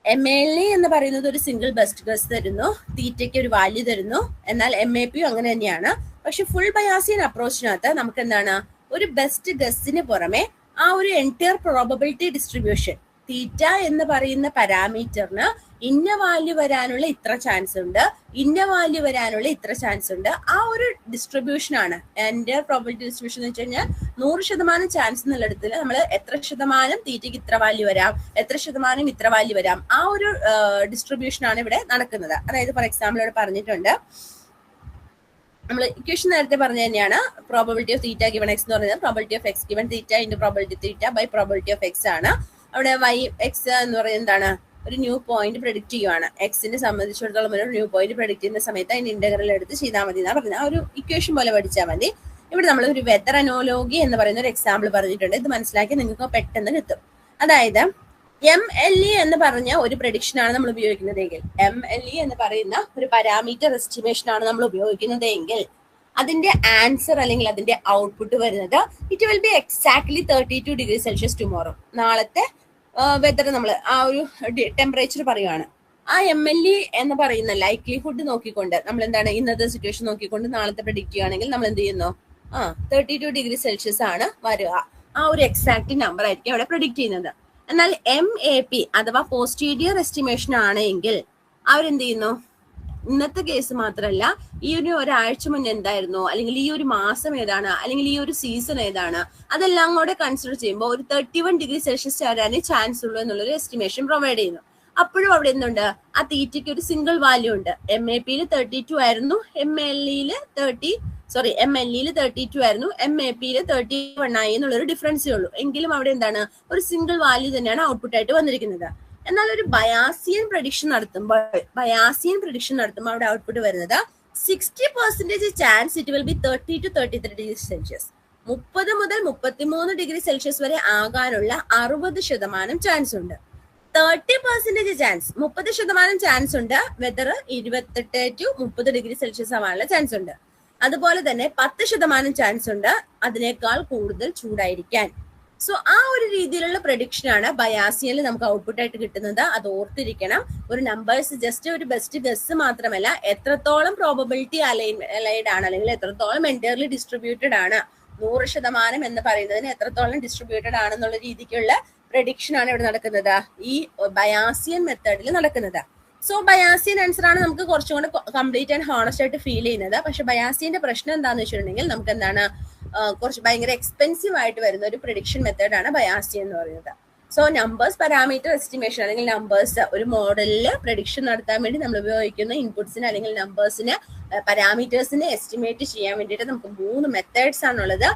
MLE എന്ന് പറയുന്നത് ഒരു സിംഗിൾ ബെസ്റ്റ് ഗസ് തരുന്നു, തീറ്റയ്ക്ക് ഒരു വാല്യൂ തരുന്നു. എന്നാൽ MAPയും അങ്ങനെ തന്നെയാണ്. പക്ഷെ ഫുൾ ബയാസിയൻ അപ്രോച്ചിനകത്ത് നമുക്ക് എന്താണ്, ഒരു ബെസ്റ്റ് ഗസ്സിന് പുറമെ ആ ഒരു എൻറ്റയർ പ്രോബബിലിറ്റി ഡിസ്ട്രിബ്യൂഷൻ, തീറ്റ എന്ന് പറയുന്ന പാരാമീറ്ററിന് ഇന്ന വാല്യൂ വരാനുള്ള ഇത്ര ചാൻസ് ഉണ്ട്, ഇന്ന വാല്യൂ വരാനുള്ള ഇത്ര ചാൻസ് ഉണ്ട്, ആ ഒരു ഡിസ്ട്രിബ്യൂഷൻ ആണ് എൻറ്റയർ പ്രോബബിലിറ്റി ഡിസ്ട്രിബ്യൂഷൻ എന്ന് വെച്ച് കഴിഞ്ഞാൽ 100% ചാൻസ് എന്നുള്ളിടത്തിൽ നമ്മൾ എത്ര ശതമാനം തീറ്റയ്ക്ക് ഇത്ര വാല്യൂ വരാം, എത്ര ശതമാനം ഇത്ര വാല്യൂ വരാം, ആ ഒരു ഡിസ്ട്രിബ്യൂഷൻ ആണ് ഇവിടെ നടക്കുന്നത്. അതായത് ഫോർ എക്സാമ്പിൾ ഇവിടെ പറഞ്ഞിട്ടുണ്ട്, നമ്മൾ ഇക്വേഷൻ നേരത്തെ പറഞ്ഞ തന്നെയാണ്. Probability of theta given x എന്ന് പറയുന്നത് probability of x given theta into probability theta by probability of x ആണ്. അവിടെ എക്സ് എന്ന് പറയുന്നത് എന്താണ്, ഒരു ന്യൂ പോയിന്റ് പ്രഡിക്റ്റ് ചെയ്യുവാണ്. എക്സിനെ സംബന്ധിച്ചിടത്തോളം ഒരു ന്യൂ പോയിന്റ് പ്രഡിക്റ്റ് ചെയ്യുന്ന സമയത്ത് അതിന്റെ ഇന്റഗ്രൽ എടുത്ത് ചെയ്താൽ മതി എന്നാണ് പറഞ്ഞത്. ആ ഒരു ഇക്വേഷൻ പോലെ പഠിച്ചാൽ മതി. ഇവിടെ നമ്മൾ ഒരു വെതർ അനോലോഗി എന്ന് പറയുന്ന ഒരു എക്സാമ്പിൾ പറഞ്ഞിട്ടുണ്ട്. ഇത് മനസ്സിലാക്കി നിങ്ങൾക്ക് പെട്ടെന്ന് കിട്ടും. അതായത് MLE എന്ന് പറഞ്ഞ ഒരു പ്രഡിക്ഷൻ ആണ് നമ്മൾ ഉപയോഗിക്കുന്നതെങ്കിൽ, MLE എന്ന് പറയുന്ന ഒരു പാരാമീറ്റർ എസ്റ്റിമേഷൻ ആണ് നമ്മൾ ഉപയോഗിക്കുന്നതെങ്കിൽ അതിന്റെ ആൻസർ അല്ലെങ്കിൽ അതിന്റെ ഔട്ട്പുട്ട് വരുന്നത് it will be exactly 32 degree Celsius tomorrow. നാളത്തെ വെതർ നമ്മൾ ആ ഒരു ടെമ്പറേച്ചർ പറയുവാണ്. ആ MLE എന്ന് പറയുന്ന ലൈക്ലിഹുഡ് നോക്കിക്കൊണ്ട് നമ്മൾ എന്താണ്, ഇന്നത്തെ സിറ്റുവേഷൻ നോക്കിക്കൊണ്ട് നാളത്തെ പ്രഡിക്റ്റ് ചെയ്യുകയാണെങ്കിൽ നമ്മൾ എന്ത് ചെയ്യുന്നു, 32 ഡിഗ്രി സെൽഷ്യസ് ആണ് വരിക. ആ ഒരു എക്സാക്ട് നമ്പർ ആയിരിക്കും അവിടെ പ്രഡിക്റ്റ് ചെയ്യുന്നത്. എന്നാൽ MAP അഥവാ പോസ്റ്റീരിയർ എസ്റ്റിമേഷൻ ആണെങ്കിൽ അവരെന്ത് ചെയ്യുന്നു? ഇന്നത്തെ കേസ് മാത്രമല്ല, ഈ ഒരാഴ്ച മുന്നേ എന്തായിരുന്നു, അല്ലെങ്കിൽ ഈ ഒരു മാസം ഏതാണ്, അല്ലെങ്കിൽ ഈ ഒരു സീസൺ ഏതാണ്, അതെല്ലാം കൂടെ കൺസിഡർ ചെയ്യുമ്പോൾ ഒരു 31 ഡിഗ്രി സെൽഷ്യസ് വരാനേ ചാൻസ് ഉള്ളൂ എന്നുള്ളൊരു എസ്റ്റിമേഷൻ പ്രൊവൈഡ് ചെയ്യുന്നു. അപ്പോഴും അവിടെ എന്തുണ്ട്? ആ തീറ്റയ്ക്ക് ഒരു സിംഗിൾ വാല്യൂ ഉണ്ട്. MAPയിൽ 32 ആയിരുന്നു, MLEയിൽ 32 ആയിരുന്നു, MAPയിൽ 31 ആയി എന്നുള്ളൊരു ഡിഫറൻസേ ഉള്ളൂ. എങ്കിലും അവിടെ എന്താണ്? ഒരു സിംഗിൾ വാല്യൂ തന്നെയാണ് ഔട്ട്പുട്ട് ആയിട്ട് വന്നിരിക്കുന്നത്. എന്നാൽ ഒരു ബയാസിയൻ പ്രഡിക്ഷൻ നടത്തുമ്പോൾ അവിടെ ഔട്ട്പുട്ട് വരുന്നത് 60% chance it will be 30 to 33 degree Celsius. 30 മുതൽ 33 ഡിഗ്രി സെൽഷ്യസ് വരെ ആകാനുള്ള 60% ചാൻസ് ഉണ്ട്. 30% ചാൻസ്, 30% ചാൻസ് ഉണ്ട് വെതർ 28 to 30 ഡിഗ്രി സെൽഷ്യസ് ആവാനുള്ള ചാൻസ് ഉണ്ട്. അതുപോലെ തന്നെ 10% ചാൻസ് ഉണ്ട് അതിനേക്കാൾ കൂടുതൽ ചൂടായിരിക്കാൻ. സോ ആ ഒരു രീതിയിലുള്ള പ്രഡിക്ഷൻ ആണ് ബയാസിയനിൽ നമുക്ക് ഔട്ട്പുട്ട് ആയിട്ട് കിട്ടുന്നത്. അത് ഓർത്തിരിക്കണം. ഒരു നമ്പേഴ്സ് ജസ്റ്റ് ഒരു ബെസ്റ്റ് ഗസ് മാത്രമല്ല, എത്രത്തോളം പ്രോബബിലിറ്റി അലൈൻഡ് ആണ്, അല്ലെങ്കിൽ എത്രത്തോളം എൻറ്റയർലി ഡിസ്ട്രിബ്യൂട്ടഡ് ആണ്, 100% എന്ന് പറയുന്നതിന് എത്രത്തോളം ഡിസ്ട്രിബ്യൂട്ടഡ് ആണെന്നുള്ള രീതിക്കുള്ള പ്രഡിക്ഷൻ ആണ് ഇവിടെ നടക്കുന്നത്, ഈ ബയാസിയൻ മെത്തേഡിൽ നടക്കുന്നത്. സോ ബയാസിയൻ ആൻസർ ആണ് നമുക്ക് കുറച്ചും കൂടെ കംപ്ലീറ്റ് ആൻഡ് ഹോണസ്റ്റ് ആയിട്ട് ഫീൽ ചെയ്യുന്നത്. പക്ഷെ ബയാസിയന്റെ പ്രശ്നം എന്താണെന്ന് വെച്ചിട്ടുണ്ടെങ്കിൽ നമുക്ക് എന്താണ്, കുറച്ച് ഭയങ്കര എക്സ്പെൻസീവ് ആയിട്ട് വരുന്ന ഒരു പ്രഡിക്ഷൻ മെത്തേഡാണ് ബയാസിയൻ എന്ന് പറയുന്നത്. സോ നമ്പേഴ്സ് പാരാമീറ്റർ എസ്റ്റിമേഷൻ അല്ലെങ്കിൽ നമ്പേഴ്സ് ഒരു മോഡലിൽ പ്രഡിക്ഷൻ നടത്താൻ വേണ്ടി നമ്മൾ ഉപയോഗിക്കുന്ന ഇൻപുട്സിന് അല്ലെങ്കിൽ നമ്പേഴ്സിന് പാരാമീറ്റേഴ്സിനെ എസ്റ്റിമേറ്റ് ചെയ്യാൻ വേണ്ടിയിട്ട് നമുക്ക് 3 മെത്തേഡ്സ് ആണുള്ളത്.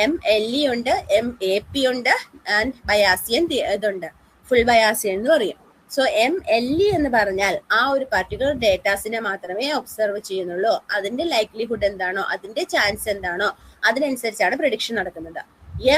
MLE ഉണ്ട്, MAP ഉണ്ട്, ആൻഡ് ബയാസിയൻ ഇതുണ്ട്, ഫുൾ ബയാസിയൻ എന്ന് പറയും. സോ MLE എന്ന് പറഞ്ഞാൽ ആ ഒരു പർട്ടിക്കുലർ ഡേറ്റാസിനെ മാത്രമേ ഒബ്സർവ് ചെയ്യുന്നുള്ളൂ. അതിന്റെ ലൈക്ലിഹുഡ് എന്താണോ, അതിന്റെ ചാൻസ് എന്താണോ, അതിനനുസരിച്ചാണ് പ്രഡിക്ഷൻ നടക്കുന്നത്.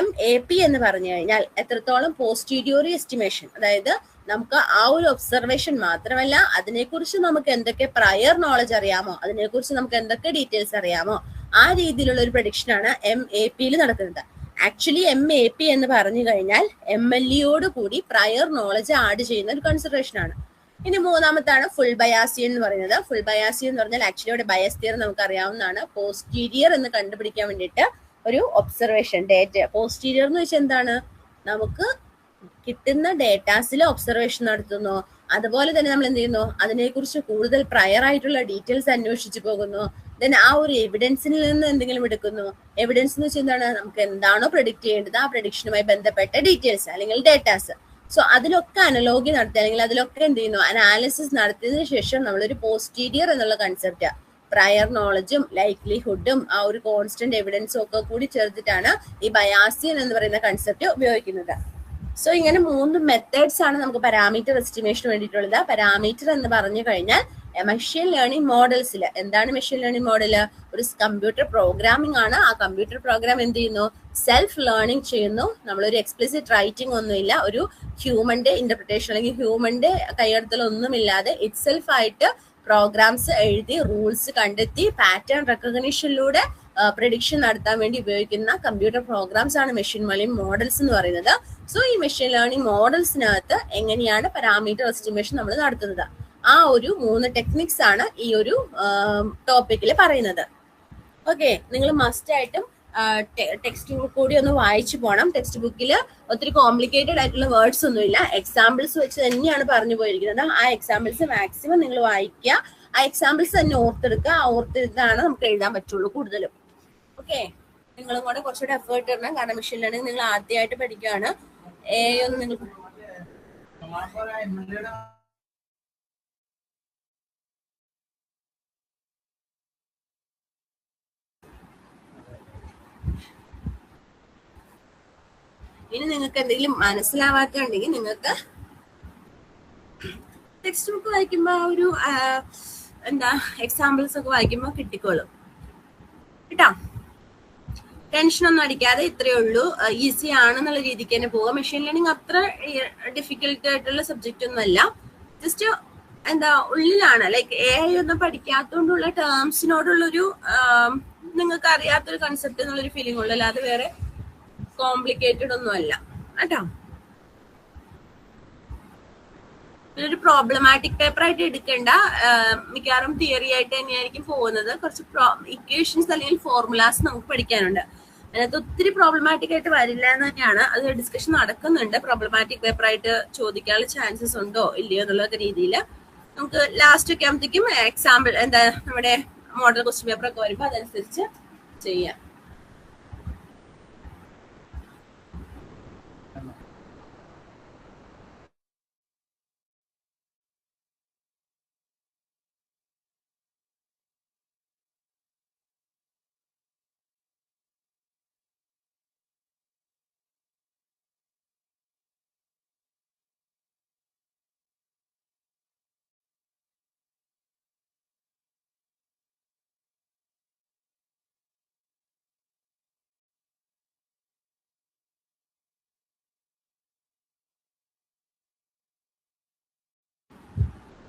MAP എന്ന് പറഞ്ഞു കഴിഞ്ഞാൽ എത്രത്തോളം പോസ്റ്റീരിയോറി എസ്റ്റിമേഷൻ, അതായത് നമുക്ക് ആ ഒരു ഒബ്സർവേഷൻ മാത്രമല്ല, അതിനെക്കുറിച്ച് നമുക്ക് എന്തൊക്കെ പ്രയർ നോളജ് അറിയാമോ, അതിനെക്കുറിച്ച് നമുക്ക് എന്തൊക്കെ ഡീറ്റെയിൽസ് അറിയാമോ, ആ രീതിയിലുള്ള ഒരു പ്രഡിക്ഷനാണ് MAPയിൽ നടക്കുന്നത്. ആക്ച്വലി MAP എന്ന് പറഞ്ഞു കഴിഞ്ഞാൽ MLEയോട് കൂടി പ്രയർ നോളജ് ആഡ് ചെയ്യുന്ന ഒരു കൺസിഡറേഷൻ ആണ്. ഇനി മൂന്നാമത്താണ് ഫുൾ ബയാസിയൻ എന്ന് പറയുന്നത്. ഫുൾ ബയാസിയൻ എന്ന് പറഞ്ഞാൽ ആക്ച്വലി ഇവിടെ ബയസ് തിയറി നമുക്ക് അറിയാവുന്നതാണ്. പോസ്റ്റീരിയർ എന്ന് കണ്ടുപിടിക്കാൻ വേണ്ടിയിട്ട് ഒരു ഒബ്സർവേഷൻ ഡേറ്റ, പോസ്റ്റീരിയർ എന്ന് വെച്ചാൽ എന്താണ്, നമുക്ക് കിട്ടുന്ന ഡേറ്റാസിൽ ഒബ്സർവേഷൻ നടത്തുന്നു. അതുപോലെ തന്നെ നമ്മൾ എന്ത് ചെയ്യുന്നു, അതിനെക്കുറിച്ച് കൂടുതൽ പ്രയർ ആയിട്ടുള്ള ഡീറ്റെയിൽസ് അന്വേഷിച്ചു പോകുന്നു. ദെൻ ആ ഒരു എവിഡൻസിൽ നിന്ന് എന്തെങ്കിലും എടുക്കുന്നു. എവിഡൻസ് എന്ന് വെച്ചാൽ എന്താണ്, നമുക്ക് എന്താണോ പ്രഡിക്ട് ചെയ്യേണ്ടത് ആ പ്രഡിക്ഷനുമായി ബന്ധപ്പെട്ട ഡീറ്റെയിൽസ് അല്ലെങ്കിൽ ഡേറ്റാസ്. സോ അതിലൊക്കെ അനലോഗി നടത്തി അല്ലെങ്കിൽ അതിലൊക്കെ എന്ത് ചെയ്യുന്നു, അനാലിസിസ് നടത്തിയതിനു ശേഷം നമ്മളൊരു പോസ്റ്റീരിയർ എന്നുള്ള കൺസെപ്റ്റ്, പ്രയർ നോളജും ലൈക്ലിഹുഡും ആ ഒരു കോൺസ്റ്റന്റ് എവിഡൻസും ഒക്കെ കൂടി ചേർത്തിട്ടാണ് ഈ ബയാസിയൻ എന്ന് പറയുന്ന കൺസെപ്റ്റ് ഉപയോഗിക്കുന്നത്. സോ ഇങ്ങനെ 3 മെത്തേഡ്സ് ആണ് നമുക്ക് പാരാമീറ്റർ എസ്റ്റിമേഷന് വേണ്ടിയിട്ടുള്ളത്. പാരാമീറ്റർ എന്ന് പറഞ്ഞു കഴിഞ്ഞാൽ മെഷീൻ ലേണിംഗ് മോഡൽസിൽ എന്താണ് മെഷീൻ ലേണിംഗ് മോഡൽ, ഒരു കമ്പ്യൂട്ടർ പ്രോഗ്രാമിംഗ് ആണ്. ആ കമ്പ്യൂട്ടർ പ്രോഗ്രാം എന്ത് ചെയ്യുന്നു, സെൽഫ് ലേണിംഗ് ചെയ്യുന്നു. നമ്മളൊരു എക്സ്പ്ലിസിറ്റ് റൈറ്റിംഗ് ഒന്നുമില്ല, ഒരു ഹ്യൂമന്റെ ഇന്റർപ്രിട്ടേഷൻ അല്ലെങ്കിൽ ഹ്യൂമന്റെ കൈയെടുത്തലൊന്നുമില്ലാതെ ഇറ്റ് സെൽഫ് ആയിട്ട് പ്രോഗ്രാംസ് എഴുതി റൂൾസ് കണ്ടെത്തി പാറ്റേൺ റെക്കഗ്നിഷനിലൂടെ പ്രഡിക്ഷൻ നടത്താൻ വേണ്ടി ഉപയോഗിക്കുന്ന കമ്പ്യൂട്ടർ പ്രോഗ്രാംസ് ആണ് മെഷീൻ ലേണിംഗ് മോഡൽസ് എന്ന് പറയുന്നത്. സോ ഈ മെഷീൻ ലേണിംഗ് മോഡൽസിനകത്ത് എങ്ങനെയാണ് പാരാമീറ്റർ എസ്റ്റിമേഷൻ നമ്മൾ നടത്തുന്നത്, ആ ഒരു 3 ടെക്നിക്സ് ആണ് ഈ ഒരു ടോപ്പിക്കിൽ പറയുന്നത്. ഓക്കെ, നിങ്ങൾ മസ്റ്റ് ആയിട്ടും ടെക്സ്റ്റ് ബുക്ക് കൂടി ഒന്ന് വായിച്ചു പോകണം. ടെക്സ്റ്റ് ബുക്കിൽ ഒത്തിരി കോംപ്ലിക്കേറ്റഡ് ആയിട്ടുള്ള വേർഡ്സ് ഒന്നുമില്ല, എക്സാമ്പിൾസ് വെച്ച് തന്നെയാണ് പറഞ്ഞു പോയിരിക്കുന്നത്. ആ എക്സാമ്പിൾസ് മാക്സിമം നിങ്ങൾ വായിക്കുക, ആ എക്സാമ്പിൾസ് തന്നെ ഓർത്തെടുക്കുക. ആ ഓർത്തെടുത്താണ് നമുക്ക് എഴുതാൻ പറ്റുള്ളൂ കൂടുതലും. ഓക്കെ, നിങ്ങളും കൂടെ കുറച്ചുകൂടെ എഫേർട്ട് ഇടണം, കാരണം മെഷീൻ ലേണിംഗ് നിങ്ങൾ ആദ്യമായിട്ട് പഠിക്കുകയാണ്. ഒന്നും നിങ്ങൾ ഇനി നിങ്ങൾക്ക് എന്തെങ്കിലും മനസ്സിലാവാത്തുണ്ടെങ്കിൽ നിങ്ങൾക്ക് ടെക്സ്റ്റ് ബുക്ക് വായിക്കുമ്പോൾ ഒരു എക്സാമ്പിൾസ് ഒക്കെ വായിക്കുമ്പോൾ കിട്ടിക്കോളും കേട്ടോ. ടെൻഷനൊന്നും അടിക്കാതെ ഇത്രയേ ഉള്ളൂ, ഈസി ആണെന്നുള്ള രീതിക്ക് തന്നെ പോവാം. മെഷീൻ ലേണിംഗ് അത്ര ഡിഫിക്കൽട്ട് ആയിട്ടുള്ള സബ്ജക്റ്റ് ഒന്നുമല്ല, ജസ്റ്റ് ഉള്ളിലാണ്. ലൈക്ക് AI ഒന്നും പഠിക്കാത്തതുകൊണ്ടുള്ള ടേംസിനോടുള്ളൊരു നിങ്ങൾക്ക് അറിയാത്തൊരു കൺസെപ്റ്റ് എന്നുള്ളൊരു ഫീലിംഗ് ഉള്ളൂ, അല്ലാതെ വേറെ കോംപ്ലിക്കേറ്റഡ് ഒന്നും അല്ല കേട്ടോ. ഒരു പ്രോബ്ലമാറ്റിക് പേപ്പർ ആയിട്ട് എടുക്കേണ്ട, മിക്കവാറും തിയറി ആയിട്ട് തന്നെയായിരിക്കും പോകുന്നത്. കുറച്ച് ഇക്വേഷൻസ് അല്ലെങ്കിൽ ഫോർമുലാസ് നമുക്ക് പഠിക്കാനുണ്ട്. അതിനകത്ത് ഒത്തിരി പ്രോബ്ലമാറ്റിക് ആയിട്ട് വരില്ല എന്ന് തന്നെയാണ്. അത് ഡിസ്കഷൻ നടക്കുന്നുണ്ട്. പ്രോബ്ലമാറ്റിക് പേപ്പർ ആയിട്ട് ചോദിക്കാനുള്ള ചാൻസസ് ഉണ്ടോ ഇല്ലയോ എന്നുള്ള രീതിയിൽ നമുക്ക് ലാസ്റ്റ് ഒക്കെ ആകുമ്പോഴത്തേക്കും എക്സാമ്പിൾ എന്താ നമ്മുടെ മോഡൽ ക്വസ്റ്റ്യൻ പേപ്പർ ഒക്കെ വരുമ്പോൾ അതനുസരിച്ച് ചെയ്യാം.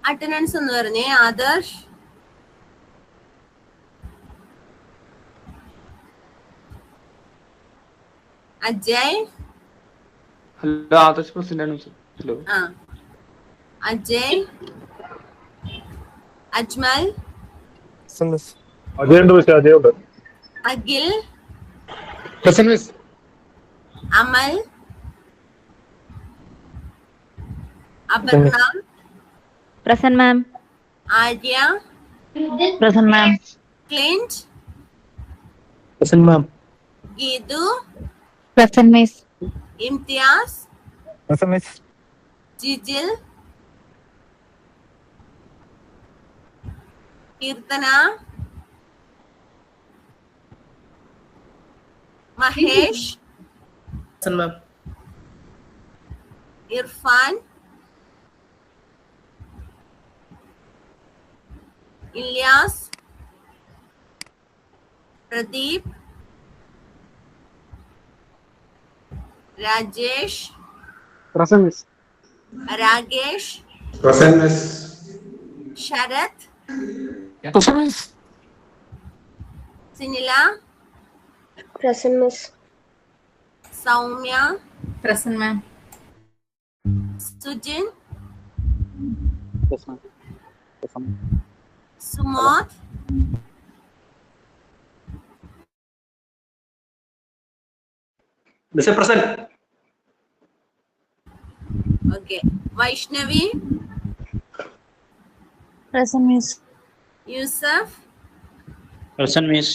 അറ്റൻഡൻസ് എന്ന് പറഞ്ഞേ ആദർശ്, അജയ്, ഹലോ ആദർശ് പ്രസിഡന്റ് ആണ്. Hello Ajay, Ajmal, Akhil, Amal, Aparna, Present, ma'am. Arya, Present, ma'am. Clint, present ma'am. Geethu, Present, miss. Imtiaz, present miss. Jijil, Keerthana, Mahesh, Irfan, Ilyas, Pradeep, Rajesh, present miss. Rakesh, Present, miss. Sharath, present miss. Sinila, Present, miss. Soumya, Present, ma'am. Sujin, Sumod, Miss present. Okay, Vaishnavi, Present, miss. Yusuf, present miss.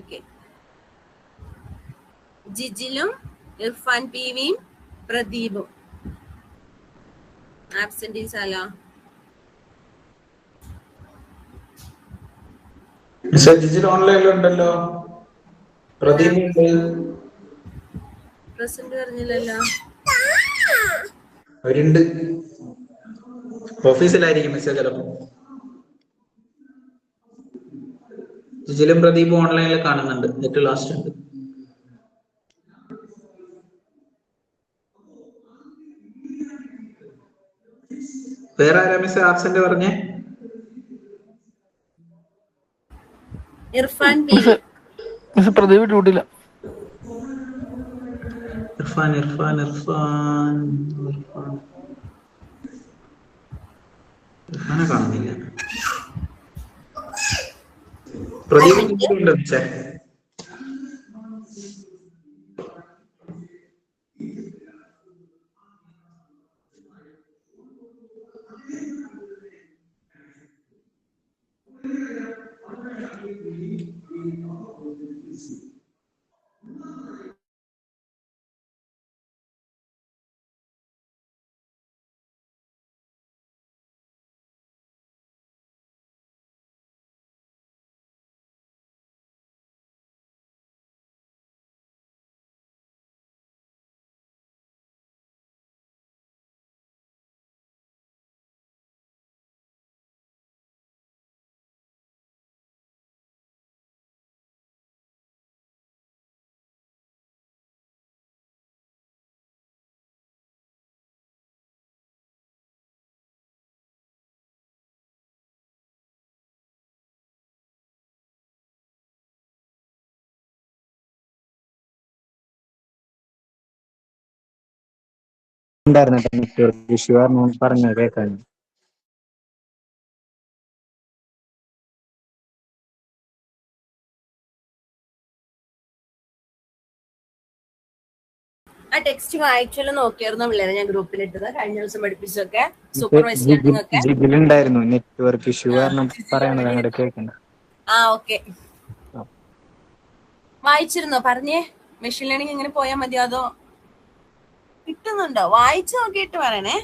Okay, ജിജിലും Irfan P വിയും പ്രദീപും ആബ്സെന്റീസ് അല്ല. Miss Jijil ഓൺലൈനിലുണ്ടല്ലോ. Pradeep ഉണ്ട്. Present പറഞ്ഞില്ലല്ലോ. അവരുണ്ട്. ഓഫീസിലായിരിക്കും miss ചിലപ്പോ. ജിജിലും പ്രദീപും ഓൺലൈനിൽ കാണുന്നുണ്ട്. നെറ്റ് ലാസ്റ്റ് ഉണ്ട്. വേറെ ആരാ മിസ് ആബ്സെന്റ് പറഞ്ഞേ? Irfan P V. Miss Pradeep ഡ്യൂട്ടിയില്ല. ഇർഫാൻ ഇർഫാൻ ഇർഫാൻ ഇർഫാൻ ഇർഫാനെ കാണുന്നില്ല. പ്രദീപ് ഉണ്ട് മിസ്സേ. ഉണ്ടായിരുന്നു പറഞ്ഞു കേൾക്കാൻ. ആ ടെക്സ്റ്റ് വായിച്ചാലും നോക്കിയായിരുന്നു പിള്ളേരെ ഞാൻ ഗ്രൂപ്പിലിട്ടത് കഴിഞ്ഞ ദിവസം പഠിപ്പിച്ചൊക്കെ സൂപ്പർവൈസ് ലേണിംഗ് ഒക്കെ. ജിഗിലുണ്ടായിരുന്നു നെറ്റ്വർക്ക് ഇഷ്യൂ കാരണം പറയണത് അങ്ങോട്ട് കേൾക്കണ്ട. ഓക്കെ വായിച്ചിരുന്നോ? പറഞ്ഞേ, മെഷീൻ ലേണിംഗ് എങ്ങനെ പോയാൽ മതിയോ അതോ കിട്ടുന്നുണ്ടോ? വായിച്ചു നോക്കിയിട്ട് പറയണേ.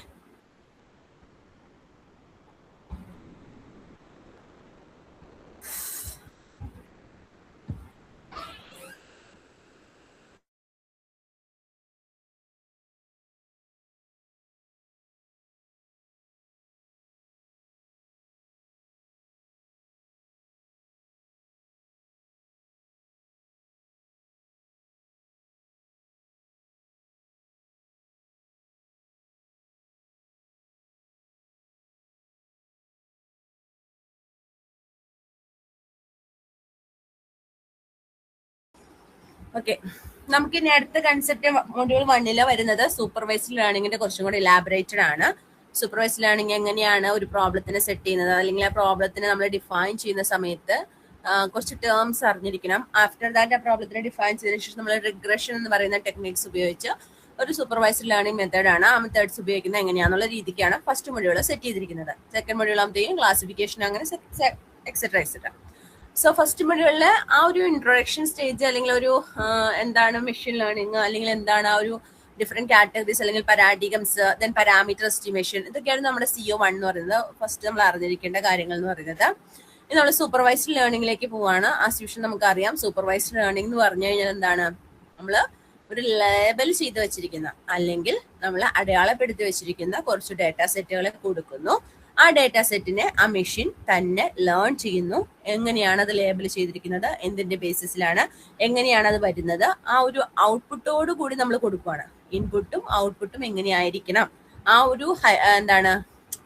ഓക്കെ, നമുക്ക് ഇനി അടുത്ത കൺസെപ്റ്റ് മൊഡ്യൂൾ 1 വരുന്നത് സൂപ്പർവൈസ്ഡ് ലേണിംഗിന്റെ കുറച്ചും കൂടി ഇലാബറേറ്റഡ് ആണ്. സൂപ്പർവൈസ്ഡ് ലേണിംഗ് എങ്ങനെയാണ് ഒരു പ്രോബ്ലത്തിനെ സെറ്റ് ചെയ്യുന്നത്, അല്ലെങ്കിൽ ആ പ്രോബ്ലത്തിനെ നമ്മൾ ഡിഫൈൻ ചെയ്യുന്ന സമയത്ത് കുറച്ച് ടേംസ് അറിഞ്ഞിരിക്കണം. ആഫ്റ്റർ ദാറ്റ് ആ പ്രോബ്ലത്തിനെ ഡിഫൈൻ ചെയ്തതിനു ശേഷം നമ്മൾ റിഗ്രഷൻ എന്ന് പറയുന്ന ടെക്നിക്സ് ഉപയോഗിച്ച് ഒരു സൂപ്പർവൈസ്ഡ് ലേണിംഗ് മെത്തേഡാണ്. ആ മെത്തേഡ്സ് ഉപയോഗിക്കുന്നത് എങ്ങനെയാണെന്നുള്ള രീതിക്കാണ് ഫസ്റ്റ് മൊഡ്യൂൾ സെറ്റ് ചെയ്തിരിക്കുന്നത്. സെക്കൻഡ് മൊഡ്യൂൾ ആകുമ്പോഴത്തേക്കും ക്ലാസിഫിക്കേഷൻ, അങ്ങനെ എക്സെട്ര എക്സെട്ര. സോ ഫസ്റ്റ് മൊഡ്യൂളിൽ ആ ഒരു ഇൻട്രൊഡക്ഷൻ സ്റ്റേജ്, അല്ലെങ്കിൽ ഒരു എന്താണ് മെഷീൻ ലേണിംഗ്, അല്ലെങ്കിൽ എന്താണ് ആ ഒരു ഡിഫറെന്റ് കാറ്റഗറീസ്, അല്ലെങ്കിൽ പാരാഡിഗംസ്, ദെൻ പാരാമീറ്റർ എസ്റ്റിമേഷൻ, ഇതൊക്കെയാണ് നമ്മുടെ CO1 എന്ന് പറയുന്നത്. ഫസ്റ്റ് നമ്മൾ അറിഞ്ഞിരിക്കേണ്ട കാര്യങ്ങൾ എന്ന് പറയുന്നത്. ഇനി നമ്മൾ സൂപ്പർവൈസ്ഡ് ലേണിംഗിലേക്ക് പോവാണ്. ആസ് യൂഷ്വൽ നമുക്കറിയാം സൂപ്പർവൈസ്ഡ് ലേണിംഗ് എന്ന് പറഞ്ഞു കഴിഞ്ഞാൽ എന്താണ്, നമ്മൾ ഒരു ലേബൽ ചെയ്ത് വെച്ചിരിക്കുന്ന, അല്ലെങ്കിൽ നമ്മൾ അടയാളപ്പെടുത്തി വെച്ചിരിക്കുന്ന കുറച്ച് ഡേറ്റാ സെറ്റുകളെ കൊടുക്കുന്നു. ആ ഡേറ്റാ സെറ്റിനെ ആ മെഷീൻ തന്നെ ലേൺ ചെയ്യുന്നു. എങ്ങനെയാണ് അത് ലേബൽ ചെയ്തിരിക്കുന്നത്, എന്തിന്റെ ബേസിസിലാണ്, എങ്ങനെയാണ് അത് വരുന്നത്, ആ ഒരു ഔട്ട്പുട്ടോട് കൂടി നമ്മൾ കൊടുക്കുകയാണ്. ഇൻപുട്ടും ഔട്ട്പുട്ടും എങ്ങനെയായിരിക്കണം, ആ ഒരു എന്താണ്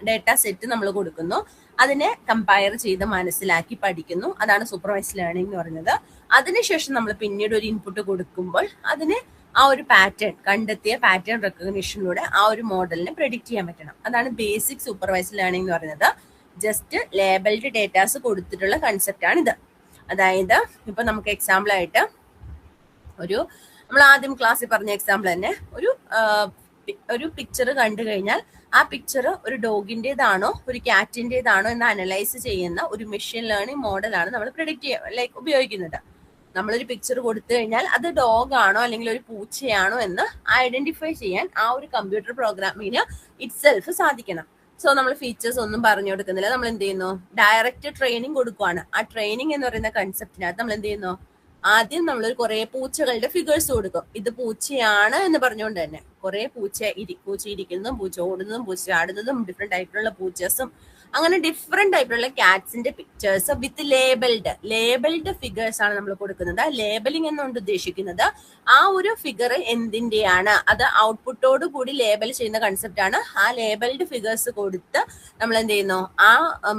ഡേറ്റാ സെറ്റ് നമ്മൾ കൊടുക്കുന്നു. അതിനെ കമ്പയർ ചെയ്ത് മനസ്സിലാക്കി പഠിക്കുന്നു. അതാണ് സൂപ്പർവൈസ്ഡ് ലേണിംഗ് എന്ന് പറയുന്നത്. അതിനുശേഷം നമ്മൾ പിന്നീട് ഒരു ഇൻപുട്ട് കൊടുക്കുമ്പോൾ അതിനെ ആ ഒരു പാറ്റേൺ, കണ്ടെത്തിയ പാറ്റേൺ റെക്കഗ്നിഷനിലൂടെ ആ ഒരു മോഡലിനെ പ്രെഡിക്റ്റ് ചെയ്യാൻ പറ്റണം. അതാണ് ബേസിക് സൂപ്പർവൈസ്ഡ് ലേണിംഗ് എന്ന് പറയുന്നത്. ജസ്റ്റ് ലേബൽഡ് ഡേറ്റാസ് കൊടുത്തിട്ടുള്ള കൺസെപ്റ്റ് ആണ് ഇത്. അതായത് ഇപ്പൊ നമുക്ക് എക്സാമ്പിൾ ആയിട്ട് നമ്മൾ ആദ്യം ക്ലാസ്സിൽ പറഞ്ഞ എക്സാമ്പിൾ തന്നെ, ഒരു പിക്ചർ കണ്ടു കഴിഞ്ഞാൽ ആ പിക്ചർ ഒരു ഡോഗിൻ്റെതാണോ ഒരു ക്യാറ്റിൻ്റെതാണോ എന്ന് അനലൈസ് ചെയ്യുന്ന ഒരു മെഷീൻ ലേണിംഗ് മോഡലാണ് നമ്മൾ പ്രെഡിക്റ്റ് ഉപയോഗിക്കുന്നത്. നമ്മളൊരു പിക്ചർ കൊടുത്തു കഴിഞ്ഞാൽ അത് ഡോഗ് ആണോ അല്ലെങ്കിൽ ഒരു പൂച്ചയാണോ എന്ന് ഐഡന്റിഫൈ ചെയ്യാൻ ആ ഒരു കമ്പ്യൂട്ടർ പ്രോഗ്രാമിന് ഇറ്റ്സെൽഫ് സാധിക്കണം. സോ നമ്മൾ ഫീച്ചേഴ്സ് ഒന്നും പറഞ്ഞു കൊടുക്കുന്നില്ല. നമ്മൾ എന്ത് ചെയ്യുന്നു, ഡയറക്റ്റ് ട്രെയിനിങ് കൊടുക്കുവാണ്. ആ ട്രെയിനിങ് എന്ന് പറയുന്ന കൺസെപ്റ്റിനകത്ത് നമ്മൾ എന്ത് ചെയ്യുന്നു, ആദ്യം നമ്മൾ കുറെ പൂച്ചകളുടെ ഫിഗേഴ്സ് കൊടുക്കും. ഇത് പൂച്ചയാണ് എന്ന് പറഞ്ഞുകൊണ്ട് തന്നെ കുറെ പൂച്ച ഇരിക്കുന്നതും പൂച്ച ഓടുന്നതും പൂച്ച ആടുന്നതും ഡിഫറെന്റ് ടൈപ്പിലുള്ള പൂച്ചേഴ്സും, അങ്ങനെ ഡിഫറെന്റ് ടൈപ്പിലുള്ള ക്യാറ്റ്സിന്റെ പിക്ചേഴ്സ് വിത്ത് ലേബിൾഡ് ഫിഗേഴ്സ് ആണ് നമ്മൾ കൊടുക്കുന്നത്. ലേബലിംഗ് എന്നുകൊണ്ട് ഉദ്ദേശിക്കുന്നത് ആ ഒരു ഫിഗർ എന്തിന്റെയാണ്, അത് ഔട്ട്പുട്ടോട് കൂടി ലേബൽ ചെയ്യുന്ന കൺസെപ്റ്റ് ആണ്. ആ ലേബിൾഡ് ഫിഗേഴ്സ് കൊടുത്ത് നമ്മൾ എന്ത് ചെയ്യുന്നു, ആ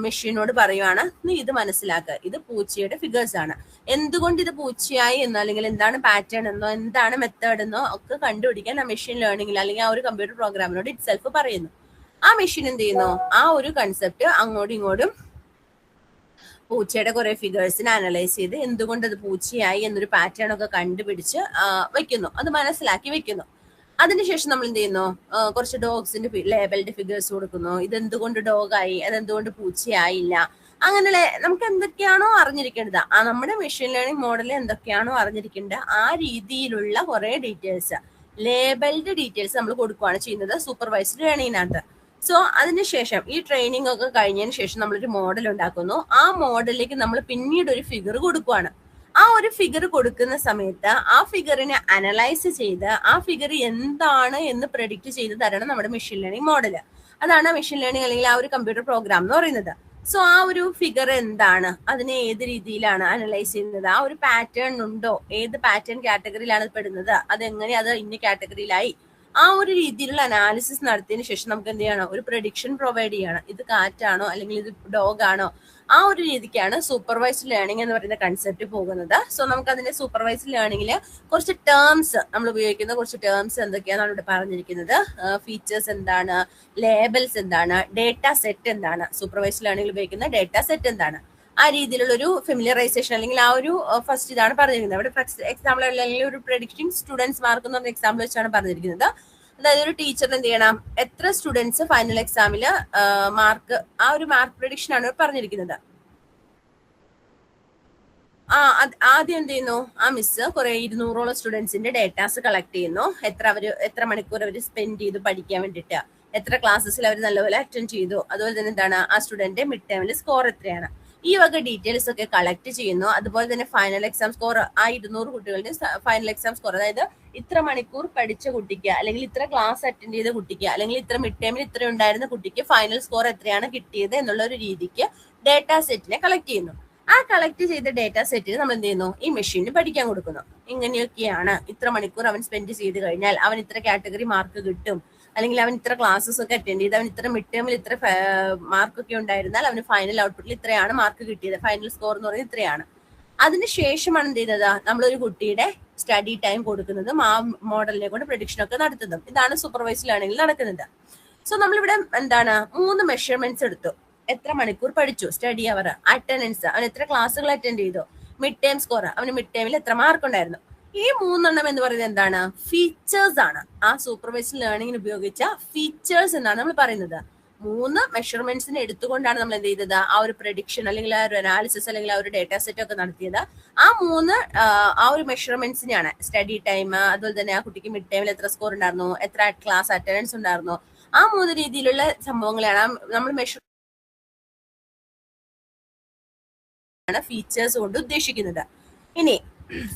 മെഷീനോട് പറയുവാണ്, നീ ഇത് മനസ്സിലാക്കുക, ഇത് പൂച്ചയുടെ ഫിഗേഴ്സ് ആണ്, എന്തുകൊണ്ട് ഇത് പൂച്ചയായി എന്നോ അല്ലെങ്കിൽ എന്താണ് പാറ്റേൺ എന്നോ എന്താണ് മെത്തേഡ് എന്നോ ഒക്കെ കണ്ടുപിടിക്കാൻ ആ മെഷീൻ ലേണിംഗിൽ അല്ലെങ്കിൽ ആ ഒരു കമ്പ്യൂട്ടർ പ്രോഗ്രാമിനോട് ഇറ്റ്സെൽഫ് പറയുന്നു. ആ മെഷീൻ എന്ത് ചെയ്യുന്നു, ആ ഒരു കൺസെപ്റ്റ് അങ്ങോട്ടും ഇങ്ങോട്ടും പൂച്ചയുടെ കുറെ ഫിഗേഴ്സിനെ അനലൈസ് ചെയ്ത് എന്തുകൊണ്ട് അത് പൂച്ചയായി എന്നൊരു പാറ്റേൺ ഒക്കെ കണ്ടുപിടിച്ച് വെക്കുന്നു, അത് മനസ്സിലാക്കി വെക്കുന്നു. അതിനുശേഷം നമ്മൾ എന്ത് ചെയ്യുന്നു, കുറച്ച് ഡോഗ്സിന്റെ ലേബൽഡ് ഫിഗേഴ്സ് കൊടുക്കുന്നു. ഇതെന്തുകൊണ്ട് ഡോഗായി, അതെന്തുകൊണ്ട് പൂച്ചയായില്ല, അങ്ങനെ നമുക്ക് എന്തൊക്കെയാണോ അറിഞ്ഞിരിക്കേണ്ടത്, ആ നമ്മുടെ മെഷീൻ ലേണിംഗ് മോഡലിൽ എന്തൊക്കെയാണോ അറിഞ്ഞിരിക്കേണ്ടത് ആ രീതിയിലുള്ള കുറെ ഡീറ്റെയിൽസ്, ലേബൽഡ് ഡീറ്റെയിൽസ് നമ്മൾ കൊടുക്കുകയാണ് ചെയ്യുന്നത് സൂപ്പർവൈസ്ഡ് ലേണിംഗിനകത്ത്. സോ അതിനുശേഷം ഈ ട്രെയിനിങ് ഒക്കെ കഴിഞ്ഞതിന് ശേഷം നമ്മളൊരു മോഡൽ ഉണ്ടാക്കുന്നു. ആ മോഡലിലേക്ക് നമ്മൾ പിന്നീട് ഒരു ഫിഗർ കൊടുക്കുകയാണ്. ആ ഒരു ഫിഗർ കൊടുക്കുന്ന സമയത്ത് ആ ഫിഗറിനെ അനലൈസ് ചെയ്ത് ആ ഫിഗർ എന്താണ് എന്ന് പ്രെഡിക്റ്റ് ചെയ്ത് തരണം നമ്മുടെ മെഷീൻ ലേണിംഗ് മോഡല്. അതാണ് മെഷീൻ ലേണിംഗ് അല്ലെങ്കിൽ ആ ഒരു കമ്പ്യൂട്ടർ പ്രോഗ്രാം എന്ന് പറയുന്നത്. സോ ആ ഒരു ഫിഗർ എന്താണ്, അതിനെ ഏത് രീതിയിലാണ് അനലൈസ് ചെയ്യുന്നത്, ആ ഒരു പാറ്റേൺ ഉണ്ടോ, ഏത് പാറ്റേൺ കാറ്റഗറിയിലാണ് പെടുന്നത്, അതെങ്ങനെ അത് ഇന്ന കാറ്റഗറിയിലായി, ആ ഒരു രീതിയിലുള്ള അനാലിസിസ് നടത്തിയതിനു ശേഷം നമുക്ക് എന്ത് ചെയ്യണം, ഒരു പ്രഡിക്ഷൻ പ്രൊവൈഡ് ചെയ്യണം. ഇത് കാറ്റാണോ അല്ലെങ്കിൽ ഇത് ഡോഗ് ആണോ, ആ ഒരു രീതിക്കാണ് സൂപ്പർവൈസ്ഡ് ലേണിംഗ് എന്ന് പറയുന്ന കൺസെപ്റ്റ് പോകുന്നത്. സോ നമുക്ക് അതിന്റെ സൂപ്പർവൈസ്ഡ് ലേണിംഗിൽ കുറച്ച് ടേംസ് നമ്മൾ ഉപയോഗിക്കുന്ന കുറച്ച് ടേംസ് എന്തൊക്കെയാണെന്നാണ് ഇവിടെ പറഞ്ഞിരിക്കുന്നത്. ഫീച്ചേഴ്സ് എന്താണ്, ലേബൽസ് എന്താണ്, ഡേറ്റ സെറ്റ് എന്താണ്, സൂപ്പർവൈസ്ഡ് ലേണിംഗിൽ ഉപയോഗിക്കുന്ന ഡേറ്റ സെറ്റ് എന്താണ്, ആ രീതിയിലുള്ള ഒരു ഫെമിലിയറൈസേഷൻ അല്ലെങ്കിൽ ആ ഒരു ഫസ്റ്റ് ഇതാണ് പറഞ്ഞിരിക്കുന്നത്. അവിടെ ഫസ്റ്റ് എക്സാമ്പിൾ അല്ലെങ്കിൽ ഒരു പ്രഡിക്റ്റിംഗ് സ്റ്റുഡൻസ് മാർക്ക് എന്ന് പറഞ്ഞ എക്സാമ്പിൾ വെച്ചാണ് പറഞ്ഞിരിക്കുന്നത്. അതായത് ഒരു ടീച്ചർ എന്ത് ചെയ്യണം, എത്ര സ്റ്റുഡൻസ് ഫൈനൽ എക്സാമിൽ മാർക്ക്, ആ ഒരു മാർക്ക് പ്രഡിക്ഷൻ ആണ് പറഞ്ഞിരിക്കുന്നത്. ആദ്യം എന്ത് ചെയ്യുന്നു, ആ മിസ് കുറെ 200ഓളം സ്റ്റുഡൻസിന്റെ ഡേറ്റാസ് കളക്ട് ചെയ്യുന്നു. എത്ര മണിക്കൂർ അവർ സ്പെൻഡ് ചെയ്തു പഠിക്കാൻ വേണ്ടിയിട്ട്, എത്ര ക്ലാസ്സസിൽ അവർ നല്ലപോലെ അറ്റൻഡ് ചെയ്തു, അതുപോലെ തന്നെ എന്താണ് ആ സ്റ്റുഡന്റ് മിഡ് ടേമിൽ സ്കോർ എത്രയാണ്, ഈ വക ഡീറ്റെയിൽസ് ഒക്കെ കളക്ട് ചെയ്യുന്നു. അതുപോലെ തന്നെ ഫൈനൽ എക്സാം സ്കോർ, ആ 200 കുട്ടികളുടെ ഫൈനൽ എക്സാം സ്കോർ, അതായത് ഇത്ര മണിക്കൂർ പഠിച്ച കുട്ടിക്ക്, അല്ലെങ്കിൽ ഇത്ര ക്ലാസ് അറ്റൻഡ് ചെയ്ത കുട്ടിക്ക്, അല്ലെങ്കിൽ ഇത്ര മിഡ് ടേമിൽ ഇത്ര ഉണ്ടായിരുന്ന കുട്ടിക്ക് ഫൈനൽ സ്കോർ എത്രയാണ് കിട്ടിയത് എന്നുള്ള ഒരു രീതിക്ക് ഡേറ്റാ സെറ്റിനെ കളക്ട് ചെയ്യുന്നു. ആ കളക്ട് ചെയ്ത ഡേറ്റാ സെറ്റിൽ നമ്മൾ എന്ത് ചെയ്യുന്നു, ഈ മെഷീനിന് പഠിക്കാൻ കൊടുക്കുന്നു. ഇങ്ങനെയൊക്കെയാണ്, ഇത്ര മണിക്കൂർ അവൻ സ്പെൻഡ് ചെയ്ത് കഴിഞ്ഞാൽ അവൻ ഇത്ര കാറ്റഗറി മാർക്ക് കിട്ടും, അല്ലെങ്കിൽ അവൻ ഇത്ര ക്ലാസ്സസ് ഒക്കെ അറ്റൻഡ് ചെയ്ത് അവൻ ഇത്ര മിഡ് ടേമിൽ ഇത്ര മാർക്കൊക്കെ ഉണ്ടായിരുന്നാൽ അവന് ഫൈനൽ ഔട്ട്പുട്ടിൽ ഇത്രയാണ് മാർക്ക് കിട്ടിയത്, ഫൈനൽ സ്കോർ എന്ന് പറയുന്നത് ഇത്രയാണ്. അതിനുശേഷമാണ് എന്ത് ചെയ്യുന്നത്, നമ്മളൊരു കുട്ടിയുടെ സ്റ്റഡി ടൈം കൊടുക്കുന്നതും ആ മോഡലിനെ കൊണ്ട് പ്രഡിക്ഷൻ ഒക്കെ നടത്തുന്നതും. ഇതാണ് സൂപ്പർവൈസ്ഡ് ലേണിംഗിൽ നടക്കുന്നത്. സോ നമ്മളിവിടെ എന്താണ് 3 മെഷർമെന്റ്സ് എടുത്തു. എത്ര മണിക്കൂർ പഠിച്ചു, സ്റ്റഡി അവർ, അറ്റൻഡൻസ്, അവൻ എത്ര ക്ലാസ്സുകൾ അറ്റൻഡ് ചെയ്തു, മിഡ് ടൈം സ്കോർ, അവന് മിഡ് ടൈമിൽ എത്ര മാർക്ക് ഉണ്ടായിരുന്നു. ഈ 3 എന്ന് പറയുന്നത് എന്താണ്, ഫീച്ചേഴ്സ് ആണ്. ആ സൂപ്പർവൈസ്ഡ് ലേണിംഗിന് ഉപയോഗിച്ച ഫീച്ചേഴ്സ് എന്നാണ് നമ്മൾ പറയുന്നത്. 3 മെഷർമെന്റ്സിനെ എടുത്തുകൊണ്ടാണ് നമ്മൾ എന്ത് ചെയ്തത്, ആ ഒരു പ്രഡിക്ഷൻ അല്ലെങ്കിൽ ആ ഒരു അനാലിസിസ് അല്ലെങ്കിൽ ആ ഒരു ഡേറ്റാ സെറ്റ് ഒക്കെ നടത്തിയത്. ആ ഒരു മെഷർമെന്റ്സിനെയാണ് സ്റ്റഡി ടൈം, അതുപോലെ തന്നെ ആ കുട്ടിക്ക് മിഡ് ടൈമിൽ എത്ര സ്കോർ ഉണ്ടായിരുന്നു, എത്ര ക്ലാസ് അറ്റൻഡൻസ് ഉണ്ടായിരുന്നു, ആ 3 രീതിയിലുള്ള സംഭവങ്ങളാണ് നമ്മൾ ഫീച്ചേഴ്സ് കൊണ്ട് ഉദ്ദേശിക്കുന്നത്. ഇനി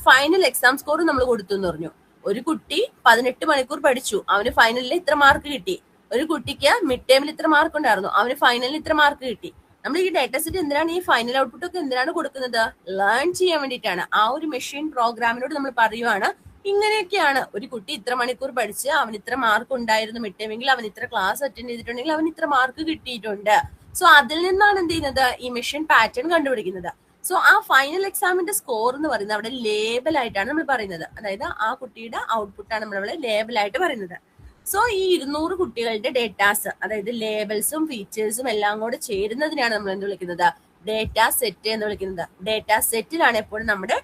ഫൈനൽ എക്സാം സ്കോർ നമ്മൾ കൊടുത്തു എന്ന് പറഞ്ഞു. ഒരു കുട്ടി 18 മണിക്കൂർ പഠിച്ചു, അവന് ഫൈനലിൽ ഇത്ര മാർക്ക് കിട്ടി. ഒരു കുട്ടിക്ക് മിഡ് ടൈമിൽ ഇത്ര മാർക്ക് ഉണ്ടായിരുന്നു, അവന് ഫൈനലിൽ ഇത്ര മാർക്ക് കിട്ടി. നമ്മൾ ഈ ഡേറ്റാ സെറ്റ് എന്തിനാണ്, ഈ ഫൈനൽ ഔട്ട്പുട്ട് ഒക്കെ എന്തിനാണ് കൊടുക്കുന്നത്, ലേൺ ചെയ്യാൻ വേണ്ടിയിട്ടാണ്. ആ ഒരു മെഷീൻ പ്രോഗ്രാമിനോട് നമ്മൾ പറയുവാണ്, ഇങ്ങനെയൊക്കെയാണ് ഒരു കുട്ടി ഇത്ര മണിക്കൂർ പഠിച്ച് അവന് ഇത്ര മാർക്ക് ഉണ്ടായിരുന്നു മിഡ് ടൈമെങ്കിൽ, അവൻ ഇത്ര ക്ലാസ് അറ്റൻഡ് ചെയ്തിട്ടുണ്ടെങ്കിൽ അവൻ ഇത്ര മാർക്ക് കിട്ടിയിട്ടുണ്ട്. സോ അതിൽ നിന്നാണ് എന്ത് ചെയ്യുന്നത്, ഈ മെഷീൻ പാറ്റേൺ കണ്ടുപിടിക്കുന്നത്. സോ ആ ഫൈനൽ എക്സാമിന്റെ സ്കോർ എന്ന് പറയുന്നത് അവിടെ ലേബൽ ആയിട്ടാണ് നമ്മൾ പറയുന്നത്. അതായത് ആ കുട്ടിയുടെ ഔട്ട്പുട്ടാണ് നമ്മളവിടെ ലേബൽ ആയിട്ട് പറയുന്നത്. സോ ഈ 200 കുട്ടികളുടെ ഡേറ്റാസ്, അതായത് ലേബൽസും ഫീച്ചേഴ്സും എല്ലാം കൂടെ ചേരുന്നതിനാണ് നമ്മൾ എന്ത് വിളിക്കുന്നത്, ഡേറ്റാ സെറ്റ് എന്ന് വിളിക്കുന്നത്. ഡേറ്റാ സെറ്റിലാണ് എപ്പോഴും നമ്മുടെ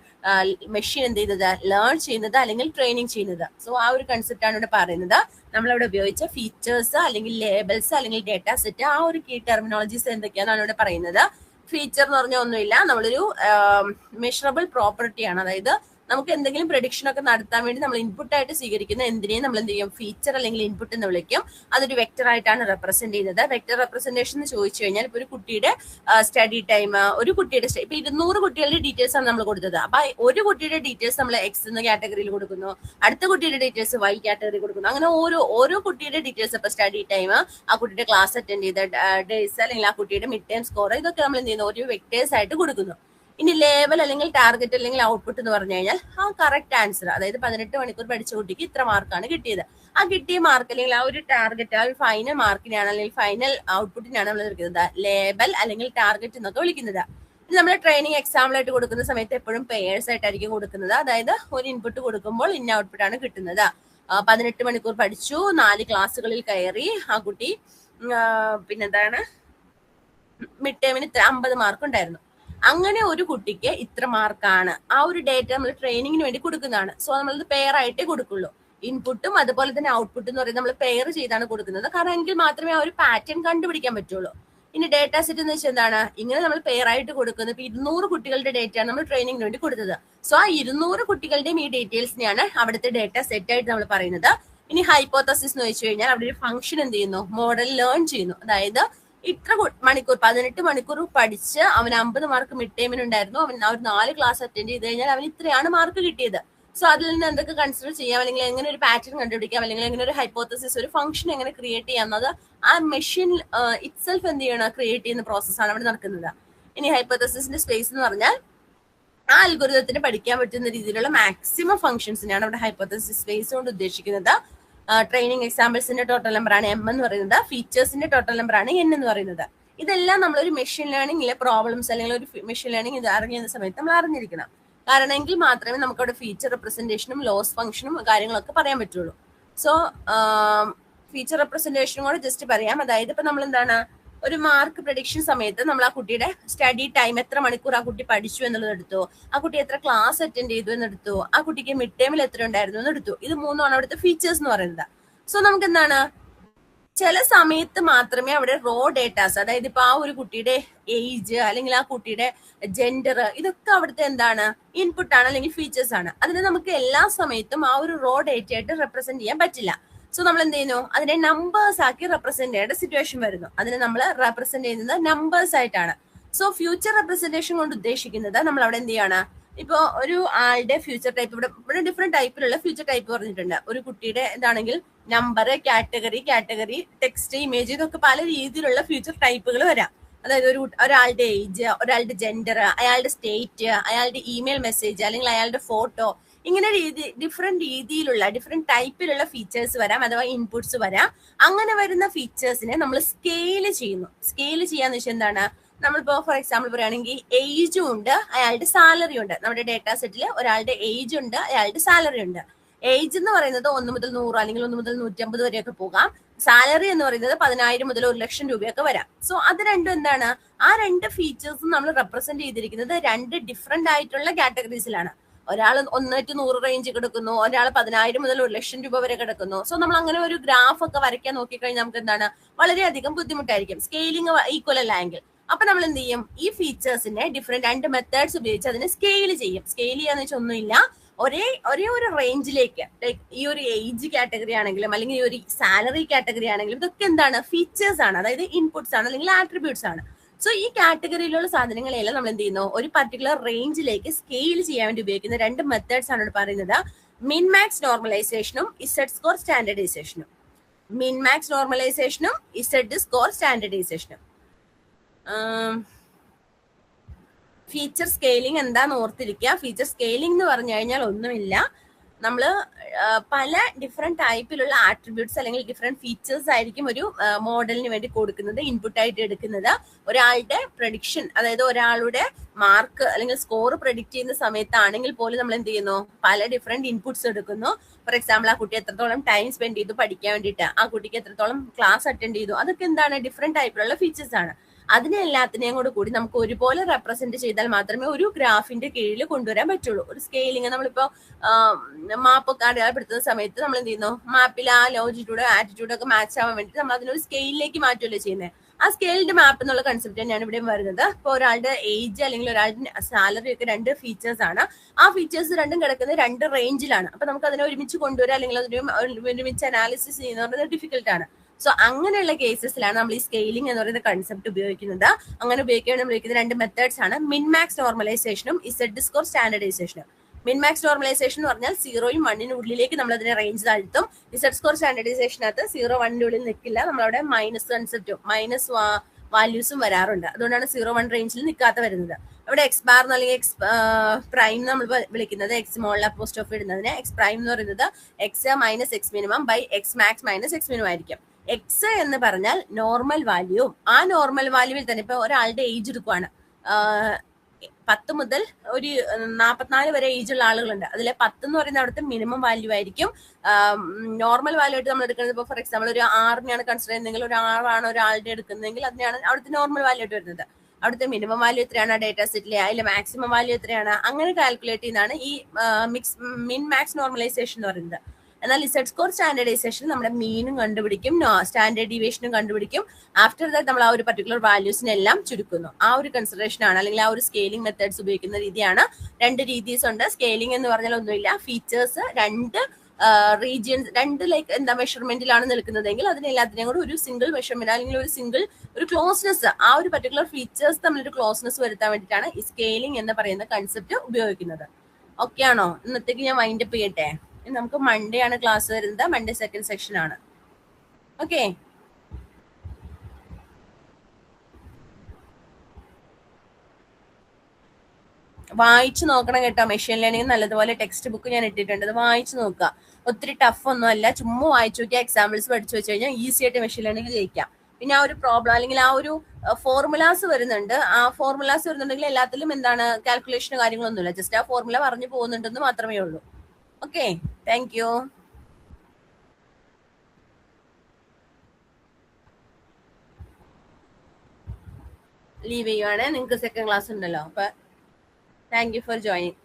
മെഷീൻ എന്ത് ചെയ്യുന്നത്, ലേൺ ചെയ്യുന്നത് അല്ലെങ്കിൽ ട്രെയിനിങ് ചെയ്യുന്നത്. സോ ആ ഒരു കൺസെപ്റ്റ് ആണ് ഇവിടെ പറയുന്നത്. നമ്മളവിടെ ഉപയോഗിച്ച ഫീച്ചേഴ്സ് അല്ലെങ്കിൽ ലേബൽസ് അല്ലെങ്കിൽ ഡേറ്റാ സെറ്റ്, ആ ഒരു കീ ടെർമിനോളജീസ് എന്തൊക്കെയാണെന്നാണ് ഇവിടെ പറയുന്നത്. ഫീച്ചർ എന്ന് പറഞ്ഞാൽ ഒന്നുമില്ല, നമ്മളൊരു മെഷറബിൾ പ്രോപ്പർട്ടിയാണ്. അതായത് നമുക്ക് എന്തെങ്കിലും പ്രഡിക്ഷൻ ഒക്കെ നടത്താൻ വേണ്ടി നമ്മൾ ഇൻപുട്ട് ആയിട്ട് സ്വീകരിക്കുന്ന എന്തിനേയും നമ്മൾ എന്ത് ചെയ്യും, ഫീച്ചർ അല്ലെങ്കിൽ ഇൻപുട്ട് എന്ന് വിളിക്കും. അതൊരു വെക്ടർ ആയിട്ടാണ് റെപ്രസെന്റ് ചെയ്യുന്നത്. വെക്ടർ റെപ്രസെന്റേഷൻ എന്ന് ചോദിച്ചു കഴിഞ്ഞാൽ ഇപ്പൊ ഒരു കുട്ടിയുടെ സ്റ്റഡി ടൈം, ഒരു കുട്ടിയുടെ ഇപ്പൊ 200 കുട്ടികളുടെ ഡീറ്റെയിൽസ് ആണ് നമ്മൾ കൊടുത്തത്. അപ്പൊ ഒരു കുട്ടിയുടെ ഡീറ്റെയിൽസ് നമ്മൾ എക്സ് എന്ന കാറ്റഗറിയിൽ കൊടുക്കുന്നു, അടുത്ത കുട്ടിയുടെ ഡീറ്റെയിൽസ് വൈ കാറ്റഗറി കൊടുക്കുന്നു. അങ്ങനെ ഓരോ കുട്ടിയുടെ ഡീറ്റെയിൽസ്, ഇപ്പൊ സ്റ്റഡി ടൈം, ആ കുട്ടിയുടെ ക്ലാസ് അറ്റൻഡ് ചെയ്ത ഡേയ്സ് അല്ലെങ്കിൽ ആ കുട്ടിയുടെ മിഡ് ടൈം സ്കോർ, ഇതൊക്കെ നമ്മൾ എന്ത് ചെയ്യുന്നു, ഒരു വെക്ടേഴ്സ് ആയിട്ട് കൊടുക്കുന്നു. ഇനി ലേബൽ അല്ലെങ്കിൽ ടാർഗറ്റ് അല്ലെങ്കിൽ ഔട്ട്പുട്ട് എന്ന് പറഞ്ഞു കഴിഞ്ഞാൽ ആ കറക്റ്റ് ആൻസർ, അതായത് 18 മണിക്കൂർ പഠിച്ച കുട്ടിക്ക് ഇത്ര മാർക്കാണ് കിട്ടിയത്. ആ കിട്ടിയ മാർക്ക് അല്ലെങ്കിൽ ആ ഒരു ടാർഗറ്റ്, ആ ഒരു ഫൈനൽ മാർക്കിനെയാണ് അല്ലെങ്കിൽ ഫൈനൽ ഔട്ട്പുട്ടിനാണ് നമ്മൾ വിളിക്കുന്നത് ലേബൽ അല്ലെങ്കിൽ ടാർഗറ്റ് എന്നൊക്കെ വിളിക്കുന്നത്. ഇത് നമ്മൾ ട്രെയിനിങ് എക്സാമ്പിളായിട്ട് കൊടുക്കുന്ന സമയത്ത് എപ്പോഴും പെയേഴ്സ് ആയിട്ടായിരിക്കും കൊടുക്കുന്നത്. അതായത് ഒരു ഇൻപുട്ട് കൊടുക്കുമ്പോൾ ഇന്ന ഔട്ട്പുട്ടാണ് കിട്ടുന്നത്. 18 മണിക്കൂർ പഠിച്ചു, 4 ക്ലാസ്സുകളിൽ കയറി ആ കുട്ടി, പിന്നെന്താണ് മിഡ് ടേമിന് 50 മാർക്ക് ഉണ്ടായിരുന്നു. അങ്ങനെ ഒരു കുട്ടിക്ക് ഇത്ര മാർക്കാണ്. ആ ഒരു ഡേറ്റ നമ്മൾ ട്രെയിനിങ്ങിന് വേണ്ടി കൊടുക്കുന്നതാണ്. സോ നമ്മളത് പെയർ ആയിട്ടേ കൊടുക്കുള്ളൂ. ഇൻപുട്ടും അതുപോലെ തന്നെ ഔട്ട്പുട്ടും എന്ന് പറയുന്നത് നമ്മൾ പെയർ ചെയ്താണ് കൊടുക്കുന്നത്. കാരണം എങ്കിൽ മാത്രമേ ആ ഒരു പാറ്റേൺ കണ്ടുപിടിക്കാൻ പറ്റുള്ളൂ. ഇനി ഡേറ്റാ സെറ്റ് എന്ന് വെച്ചാൽ എന്താണ്, ഇങ്ങനെ നമ്മൾ പെയർ ആയിട്ട് കൊടുക്കുന്നത്. ഇപ്പൊ 200 കുട്ടികളുടെ ഡേറ്റയാണ് നമ്മൾ ട്രെയിനിങ്ങിന് വേണ്ടി കൊടുത്തത്. സോ ആ 200 കുട്ടികളുടെയും ഈ ഡീറ്റെയിൽസിനെയാണ് അവിടുത്തെ ഡേറ്റ സെറ്റ് ആയിട്ട് നമ്മൾ പറയുന്നത്. ഇനി ഹൈപ്പോത്തസിസ് എന്ന് വെച്ച് കഴിഞ്ഞാൽ അവിടെ ഒരു ഫംഗ്ഷൻ എന്ത് ചെയ്യുന്നു, മോഡൽ ലേൺ ചെയ്യുന്നു. അതായത് ഇത്ര മണിക്കൂർ 18 മണിക്കൂർ പഠിച്ച് അവന് 50 മാർക്ക് മിഡ് ടൈമിന് ഉണ്ടായിരുന്നു, അവൻ ആ ഒരു 4 ക്ലാസ് അറ്റൻഡ് ചെയ്ത് കഴിഞ്ഞാൽ അവന് ഇത്രയാണ് മാർക്ക് കിട്ടിയത്. സോ അതിൽ നിന്ന് എന്തൊക്കെ കൺസിഡർ ചെയ്യാം, അല്ലെങ്കിൽ എങ്ങനെ ഒരു പാറ്റേൺ കണ്ടുപിടിക്കാം, അല്ലെങ്കിൽ എങ്ങനെ ഒരു ഹൈപ്പോത്തസിസ്, ഒരു ഫംഗ്ഷൻ എങ്ങനെ ക്രിയേറ്റ് ചെയ്യാം എന്നത് ആ മെഷീൻ ഇറ്റ്സെൽഫ് എന്ത് ചെയ്യണം, ക്രിയേറ്റ് ചെയ്യുന്ന പ്രോസസ്സാണ് അവിടെ നടക്കുന്നത്. ഇനി ഹൈപ്പോത്തസിസിന്റെ സ്പേസ് എന്ന് പറഞ്ഞാൽ ആ അൽഗോരിതത്തിന് പഠിക്കാൻ പറ്റുന്ന രീതിയിലുള്ള മാക്സിമം ഫംഗ്ഷൻസിനെയാണ് അവിടെ ഹൈപ്പോത്തസിസ് സ്പേസ് കൊണ്ട് ഉദ്ദേശിക്കുന്നത്. ട്രെയിനിങ് എക്സാമ്പിൾസിന്റെ ടോട്ടൽ നമ്പർ ആണ് എം എന്ന് പറയുന്നത്, ഫീച്ചേഴ്സിന്റെ ടോട്ടൽ നമ്പർ ആണ് എൻ എന്ന് പറയുന്നത്. ഇതെല്ലാം നമ്മളൊരു മെഷീൻ ലേണിംഗിലെ പ്രോബ്ലംസ് അല്ലെങ്കിൽ ഒരു മെഷീൻ ലേണിംഗ് ഇത് അറിയുന്ന സമയത്ത് നമ്മൾ അറിഞ്ഞിരിക്കണം. കാരണം എങ്കിൽ മാത്രമേ നമുക്ക് അവിടെ ഫീച്ചർ റെപ്രസെന്റേഷനും ലോസ് ഫംഗ്ഷനും കാര്യങ്ങളൊക്കെ പറയാൻ പറ്റുള്ളൂ. സോ ഫീച്ചർ റെപ്രസെന്റേഷനും കൂടെ ജസ്റ്റ് പറയാം. അതായത് ഇപ്പൊ നമ്മൾ എന്താണ് ഒരു മാർക്ക് പ്രഡിക്ഷൻ സമയത്ത് നമ്മൾ ആ കുട്ടിയുടെ സ്റ്റഡി ടൈം, എത്ര മണിക്കൂർ ആ കുട്ടി പഠിച്ചു എന്നുള്ളത് എടുത്തു, ആ കുട്ടി എത്ര ക്ലാസ് അറ്റൻഡ് ചെയ്തു എന്നെടുത്തു, ആ കുട്ടിക്ക് മിഡ് ടൈമിൽ എത്ര ഉണ്ടായിരുന്നു എന്നെടുത്തു. ഇത് മൂന്നുമാണ് അവിടുത്തെ ഫീച്ചേഴ്സ് എന്ന് പറയുന്നത്. സോ നമുക്ക് എന്താണ്, ചില സമയത്ത് മാത്രമേ അവിടെ റോ ഡേറ്റാസ്, അതായത് ഇപ്പൊ ആ ഒരു കുട്ടിയുടെ ഏജ് അല്ലെങ്കിൽ ആ കുട്ടിയുടെ ജെൻഡർ, ഇതൊക്കെ അവിടുത്തെ എന്താണ്, ഇൻപുട്ട് ആണ് അല്ലെങ്കിൽ ഫീച്ചേഴ്സ് ആണ്. അതിനെ നമുക്ക് എല്ലാ സമയത്തും ആ ഒരു റോ ഡേറ്റ ആയിട്ട് റെപ്രസെന്റ് ചെയ്യാൻ പറ്റില്ല. സോ നമ്മൾ എന്ത് ചെയ്യുന്നു, അതിനെ നമ്പേഴ്സ് ആക്കി റെപ്രസെന്റ് ചെയ്യേണ്ട സിറ്റുവേഷൻ വരുന്നു. അതിനെ നമ്മൾ റെപ്രസെന്റ് ചെയ്യുന്നത് നമ്പേഴ്സ് ആയിട്ടാണ്. സോ ഫ്യൂച്ചർ റെപ്രസെന്റേഷൻ കൊണ്ട് ഉദ്ദേശിക്കുന്നത് നമ്മൾ അവിടെ എന്ത് ചെയ്യാണ്, ഇപ്പൊ ഒരു ആളുടെ ഫ്യൂച്ചർ ടൈപ്പ്, ഇവിടെ ഡിഫറെന്റ് ടൈപ്പിലുള്ള ഫ്യൂച്ചർ ടൈപ്പ് പറഞ്ഞിട്ടുണ്ട്. ഒരു കുട്ടിയുടെ ഇതാണെങ്കിൽ നമ്പർ, കാറ്റഗറി, ടെക്സ്റ്റ്, ഇമേജ്, ഇതൊക്കെ പല രീതിയിലുള്ള ഫ്യൂച്ചർ ടൈപ്പുകൾ വരാം. അതായത് ഒരാളുടെ ഏജ്, ഒരാളുടെ ജെൻഡർ, അയാളുടെ സ്റ്റേറ്റ്, അയാളുടെ ഇമെയിൽ മെസ്സേജ് അല്ലെങ്കിൽ അയാളുടെ ഫോട്ടോ, ഇങ്ങനെ ഡിഫറെന്റ് ടൈപ്പിലുള്ള ഫീച്ചേഴ്സ് വരാം, അഥവാ ഇൻപുട്സ് വരാം. അങ്ങനെ വരുന്ന ഫീച്ചേഴ്സിനെ നമ്മൾ സ്കെയിൽ ചെയ്യുന്നു. സ്കെയിൽ ചെയ്യാന്ന് വെച്ചാൽ എന്താണ്, നമ്മളിപ്പോ ഫോർ എക്സാമ്പിൾ പറയുകയാണെങ്കിൽ ഏജും ഉണ്ട്, അയാളുടെ സാലറി ഉണ്ട്. നമ്മുടെ ഡേറ്റാ സെറ്റിൽ ഒരാളുടെ ഏജ് ഉണ്ട്, അയാളുടെ സാലറി ഉണ്ട്. ഏജ് എന്ന് പറയുന്നത് 1 മുതൽ 100 അല്ലെങ്കിൽ 1 മുതൽ 150 വരെയൊക്കെ പോകാം. സാലറി എന്ന് പറയുന്നത് 10,000 മുതൽ 1,00,000 രൂപയൊക്കെ വരാം. സോ അത് രണ്ടും എന്താണ്, ആ രണ്ട് ഫീച്ചേഴ്സും നമ്മൾ റെപ്രസെന്റ് ചെയ്തിരിക്കുന്നത് രണ്ട് ഡിഫറെന്റ് ആയിട്ടുള്ള കാറ്റഗറീസിലാണ്. ഒരാൾ 1 to 100 റേഞ്ച് കിടക്കുന്നു, ഒരാൾ 10,000 മുതൽ 1,00,000 രൂപ വരെ കിടക്കുന്നു. സോ നമ്മൾ അങ്ങനെ ഒരു ഗ്രാഫ് ഒക്കെ വരയ്ക്കാൻ നോക്കിക്കഴിഞ്ഞാൽ നമുക്ക് എന്താണ്, വളരെയധികം ബുദ്ധിമുട്ടായിരിക്കും, സ്കെയിലിംഗ് ഈക്വൽ അല്ല എങ്കിൽ. അപ്പൊ നമ്മൾ എന്ത് ചെയ്യും, ഈ ഫീച്ചേഴ്സിനെ രണ്ട് മെത്തേഡ്സ് ഉപയോഗിച്ച് അതിനെ സ്കെയിൽ ചെയ്യും. സ്കെയിൽ ചെയ്യാന്ന് വെച്ചാൽ ഒന്നുമില്ല, ഒരേ ഒരു റേഞ്ചിലേക്ക്, ലൈക്ക് ഈ ഒരു ഏജ് കാറ്റഗറി ആണെങ്കിലും അല്ലെങ്കിൽ ഈ ഒരു സാലറി കാറ്റഗറി ആണെങ്കിലും ഇതൊക്കെ എന്താണ്, ഫീച്ചേഴ്സ് ആണ്, അതായത് ഇൻപുട്സ് ആണ് അല്ലെങ്കിൽ ആട്രിബ്യൂട്ട്സ് ആണ്. സോ ഈ കാറ്റഗറിയിലുള്ള സാധനങ്ങളെല്ലാം നമ്മൾ എന്ത് ചെയ്യുന്നു, ഒരു പർട്ടിക്കുലർ റേഞ്ചിലേക്ക് സ്കെയിൽ ചെയ്യാൻ വേണ്ടി ഉപയോഗിക്കുന്ന രണ്ട് മെത്തേഡ്സ് ആണ് പറയുന്നത്. മിൻ മാക്സ് നോർമലൈസേഷനും ഇസഡ് സ്കോർ സ്റ്റാൻഡർഡൈസേഷനും. മിൻ മാക്സ് നോർമലൈസേഷനും ഇസഡ് സ്കോർ സ്റ്റാൻഡർഡൈസേഷനും. ഫീച്ചർ സ്കെയിലിംഗ് എന്താന്ന് ഓർത്തിരിക്കുക. ഫീച്ചർ സ്കെയിലിംഗ് എന്ന് പറഞ്ഞു കഴിഞ്ഞാൽ ഒന്നുമില്ല, നമ്മൾ പല ഡിഫറെന്റ് ടൈപ്പിലുള്ള ആട്രിബ്യൂട്ട്സ് അല്ലെങ്കിൽ ഡിഫറെന്റ് ഫീച്ചേഴ്സ് ആയിരിക്കും ഒരു മോഡലിന് വേണ്ടി കൊടുക്കുന്നത്, ഇൻപുട്ട് ആയിട്ട് എടുക്കുന്നത്. ഒരാളുടെ പ്രഡിക്ഷൻ, അതായത് ഒരാളുടെ മാർക്ക് അല്ലെങ്കിൽ സ്കോർ പ്രഡിക്റ്റ് ചെയ്യുന്ന സമയത്താണെങ്കിൽ പോലും നമ്മൾ എന്ത് ചെയ്യുന്നു, പല ഡിഫറെന്റ് ഇൻപുട്സ് എടുക്കുന്നു. ഫോർ എക്സാമ്പിൾ, ആ കുട്ടി എത്രത്തോളം ടൈം സ്പെൻഡ് ചെയ്തു പഠിക്കാൻ വേണ്ടിയിട്ട്, ആ കുട്ടിക്ക് എത്രത്തോളം ക്ലാസ് അറ്റൻഡ് ചെയ്തു, അതൊക്കെ എന്താണ്, ഡിഫറെന്റ് ടൈപ്പിലുള്ള ഫീച്ചേഴ്സ് ആണ്. അതിനെ എല്ലാത്തിനെയും കൂടി നമുക്ക് ഒരുപോലെ റെപ്രസെന്റ് ചെയ്താൽ മാത്രമേ ഒരു ഗ്രാഫിന്റെ കീഴിൽ കൊണ്ടുവരാൻ പറ്റുള്ളൂ. ഒരു സ്കെയിലിംഗ്, നമ്മളിപ്പോ മാപ്പൊക്കെ അടയാളപ്പെടുത്തുന്ന സമയത്ത് നമ്മൾ എന്ത് ചെയ്യുന്നു, മാപ്പിൽ ആ ലോജിറ്റ്യൂഡോ ആറ്റിറ്റ്യൂഡോ ഒക്കെ മാച്ച് ആവാൻ വേണ്ടി നമ്മൾ അതിനൊരു സ്കെയിലിലേക്ക് മാറ്റുമല്ലോ ചെയ്യുന്നത്. ആ സ്കെയിലിന്റെ മാപ്പ് എന്നുള്ള കൺസെപ്റ്റ് തന്നെയാണ് ഇവിടെ വരുന്നത്. ഇപ്പോൾ ഒരാളുടെ ഏജ് അല്ലെങ്കിൽ ഒരാളുടെ സാലറി ഒക്കെ രണ്ട് ഫീച്ചേഴ്സ് ആണ്. ആ ഫീച്ചേഴ്സ് രണ്ടും കിടക്കുന്നത് രണ്ട് റേഞ്ചിലാണ്. അപ്പൊ നമുക്ക് അതിനെ ഒരുമിച്ച് കൊണ്ടുവരാം അല്ലെങ്കിൽ അതിനെ ഒരുമിച്ച് അനാലിസിസ് ചെയ്യുന്നത് ഡിഫിക്കൽട്ട് ആണ്. സോ അങ്ങനെയുള്ള കേസസിലാണ് നമ്മൾ ഈ സ്കെയിലിംഗ് എന്ന് പറയുന്ന കൺസെപ്റ്റ് ഉപയോഗിക്കുന്നത്. അങ്ങനെ ഉപയോഗിക്കാൻ ഉപയോഗിക്കുന്ന രണ്ട് മെത്തേഡ്സ് ആണ് മിൻ മാക്സ് നോർമലൈസേഷനും ഇസഡ് സ്കോർ സ്റ്റാൻഡർഡൈസേഷനും. മിൻ മാക്സ് നോർമലൈസേഷൻ എന്ന് പറഞ്ഞാൽ 0യും 1നും ഉള്ളിലേക്ക് നമ്മൾ അതിനെ റേഞ്ച് താഴ്ത്തും. ഇസഡ് സ്കോർ സ്റ്റാൻഡർഡൈസേഷനകത്ത് 0, 1ന്റെ ഉള്ളിൽ നിൽക്കില്ല, നമ്മളവിടെ മൈനസ് കൺസെപ്റ്റും മൈനസ് വാല്യൂസും വരാറുണ്ട്. അതുകൊണ്ടാണ് 0, 1 റേഞ്ചിൽ നിൽക്കാത്ത വരുന്നത്. അവിടെ എക്സ് ബാർ അല്ലെങ്കിൽ എക്സ് പ്രൈം നമ്മൾ വിളിക്കുന്നത്, എക്സ് മോളിൽ അപ്പോസ്ട്രോഫി ഇടുന്നതിന് എക്സ് പ്രൈം എന്ന് പറയുന്നത് x minus x minimum by x max minus x minimum ആയിരിക്കും. എക്സ് എന്ന് പറഞ്ഞാൽ നോർമൽ വാല്യൂ. ആ നോർമൽ വാല്യൂവിൽ തന്നെ ഇപ്പൊ ഒരാളുടെ ഏജ് എടുക്കുവാണ്, 10 മുതൽ ഒരു 44 വരെ ഏജ് ഉള്ള ആളുകളുണ്ട്. അതിലെ 10 എന്ന് പറയുന്നത് അവിടുത്തെ മിനിമം വാല്യൂ ആയിരിക്കും. നോർമൽ വാല്യൂ ആയിട്ട് നമ്മൾ എടുക്കുന്നത് ഇപ്പോൾ ഫോർ എക്സാമ്പിൾ ഒരു 6നെയാണ് കൺസിഡർ ചെയ്യുന്നതെങ്കിൽ, ഒരു 6 ഒരാളുടെ എടുക്കുന്നതെങ്കിൽ അതിനാണ് അവിടുത്തെ നോർമൽ വാല്യൂ ആയിട്ട് വരുന്നത്. അവിടുത്തെ മിനിമം വാല്യൂ എത്രയാണ് ഡേറ്റാ സെറ്റിലെ, അതിലെ മാക്സിമം വാല്യൂ എത്രയാണ്, അങ്ങനെ കാൽക്കുലേറ്റ് ചെയ്യുന്നതാണ് ഈ മിൻ മാക്സ് നോർമലൈസേഷൻ എന്ന് പറയുന്നത്. എന്നാൽ ഇസഡ് സ്കോർ സ്റ്റാൻഡർഡൈസേഷൻ നമ്മുടെ മീനും കണ്ടുപിടിക്കും, സ്റ്റാൻഡേർഡ് ഡീവിയേഷനും കണ്ടുപിടിക്കും. ആഫ്റ്റർ ദാറ്റ് നമ്മൾ ആ ഒരു പർട്ടിക്കുലർ വാല്യൂസിനെല്ലാം ചുരുക്കുന്നു. ആ ഒരു കൺസിഡറേഷൻ ആണ്, അല്ലെങ്കിൽ ആ ഒരു സ്കെയിലിംഗ് മെത്തേഡ്സ് ഉപയോഗിക്കുന്ന രീതിയാണ്. രണ്ട് രീതിസ് ഉണ്ട്. സ്കെയിലിംഗ് എന്ന് പറഞ്ഞാൽ ഒന്നുമില്ല, ഫീച്ചേഴ്സ് രണ്ട് റീജിയൻസ്, രണ്ട് മെഷർമെന്റിലാണ് നിൽക്കുന്നതെങ്കിൽ അതിനെല്ലാത്തിനെയും കൂടെ ഒരു സിംഗിൾ മെഷർമെന്റ് അല്ലെങ്കിൽ ഒരു ക്ലോസ്നെസ്, ആ ഒരു പർട്ടിക്കുലർ ഫീച്ചേഴ്സ് തമ്മിലൊരു ക്ലോസ്നെസ് വരുത്താൻ വേണ്ടിയിട്ടാണ് ഈ സ്കെയിലിംഗ് എന്ന് പറയുന്ന കൺസെപ്റ്റ് ഉപയോഗിക്കുന്നത്. ഓക്കെ ആണോ? ഇന്നത്തേക്ക് ഞാൻ വൈൻഡപ്പ് ചെയ്യട്ടെ. നമുക്ക് മൺഡേ ആണ് ക്ലാസ് വരുന്നത്, മൺഡേ സെക്കൻഡ് സെക്ഷൻ ആണ്. ഓക്കെ, വായിച്ചു നോക്കണം കേട്ടോ. മെഷീൻ ലേണിംഗ് നല്ലതുപോലെ ടെക്സ്റ്റ് ബുക്ക് ഞാൻ ഇട്ടിട്ടുണ്ട്, അത് വായിച്ചു നോക്കുക. ഒത്തിരി ടഫ് ഒന്നും അല്ല, ചുമ്മാ വായിച്ചു നോക്കിയാൽ എക്സാമ്പിൾസ് പഠിച്ചു വെച്ച് കഴിഞ്ഞാൽ ഈസി ആയിട്ട് മെഷീൻ ലേണിംഗ് ജയിക്കാം. പിന്നെ ആ ഒരു പ്രോബ്ലം അല്ലെങ്കിൽ ആ ഒരു ഫോർമുലാസ് വരുന്നുണ്ട്. ആ ഫോർമുലാസ് വരുന്നുണ്ടെങ്കിൽ എല്ലാത്തിലും എന്താണ് കാൽക്കുലേഷന് കാര്യങ്ങളൊന്നുമില്ല, ജസ്റ്റ് ആ ഫോർമുല പറഞ്ഞു പോകുന്നുണ്ടെന്ന് മാത്രമേ ഉള്ളൂ. Okay, thank you. ലീവ് ചെയ്യുവാണ്. നിങ്ങൾക്ക് സെക്കൻഡ് ക്ലാസ് ഉണ്ടല്ലോ. അപ്പൊ താങ്ക് യു ഫോർ ജോയിനിങ്.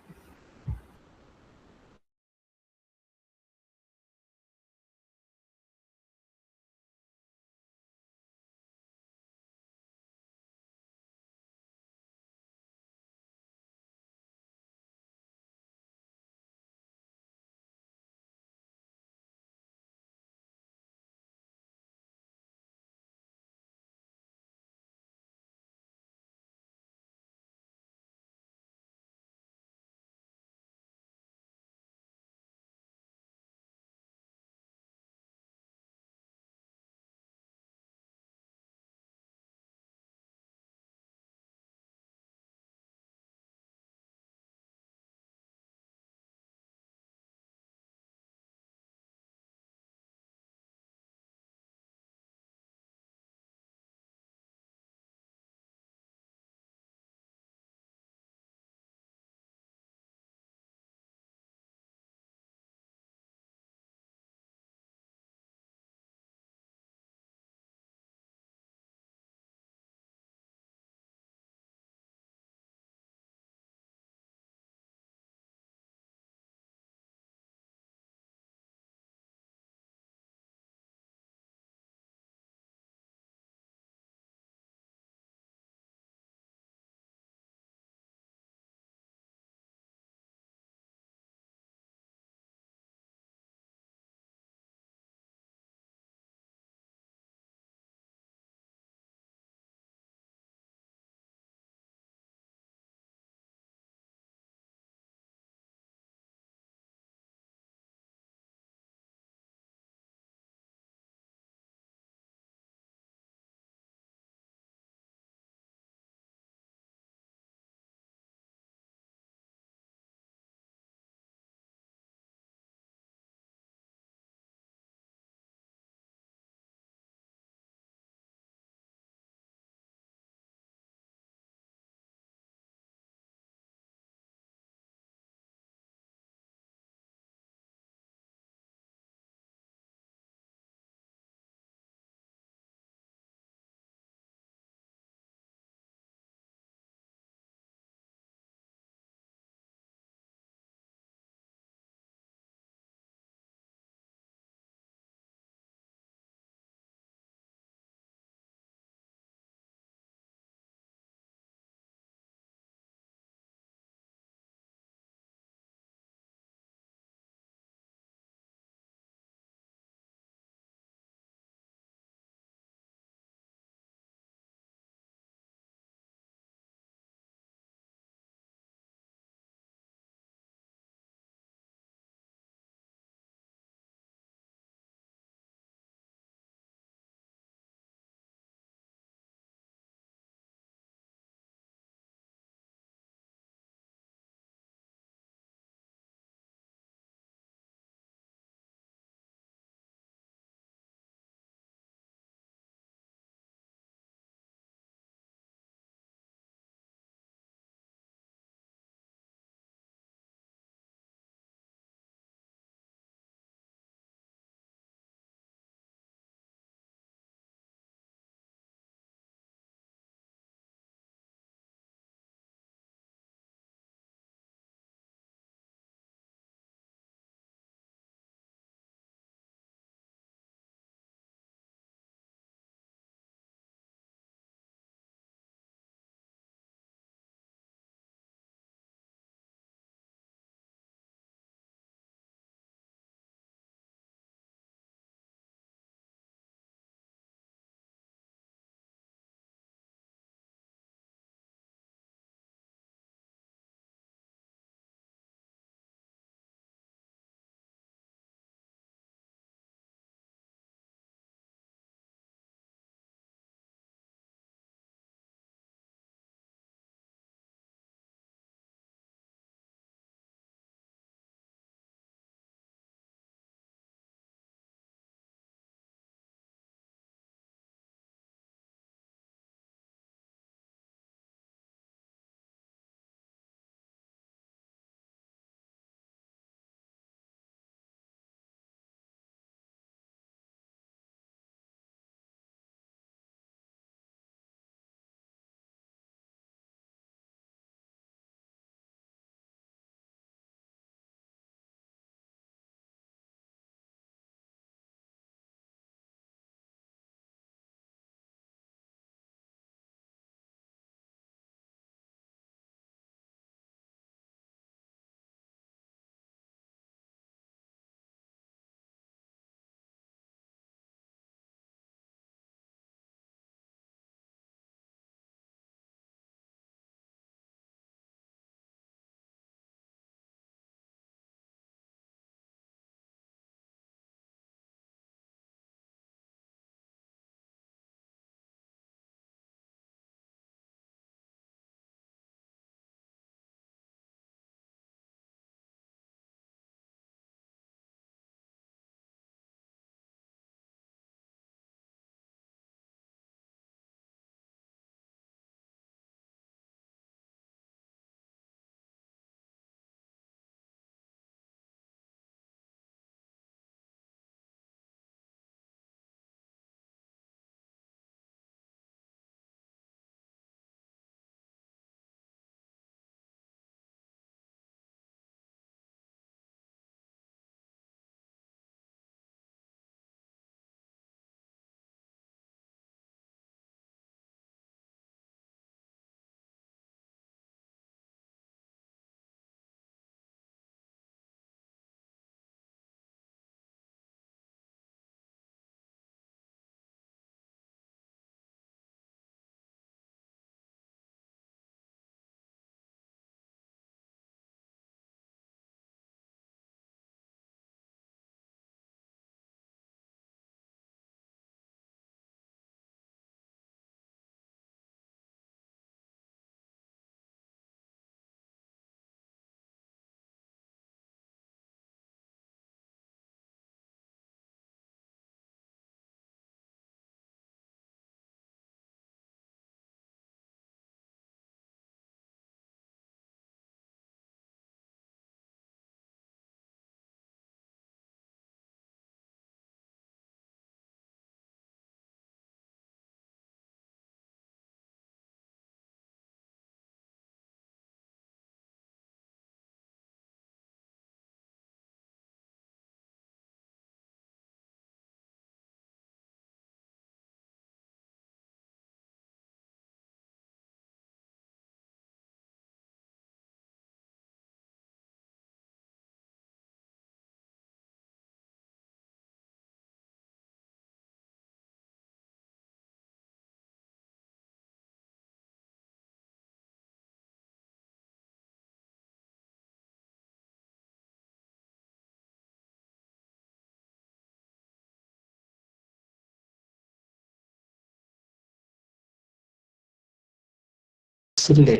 ഇല്ലേ?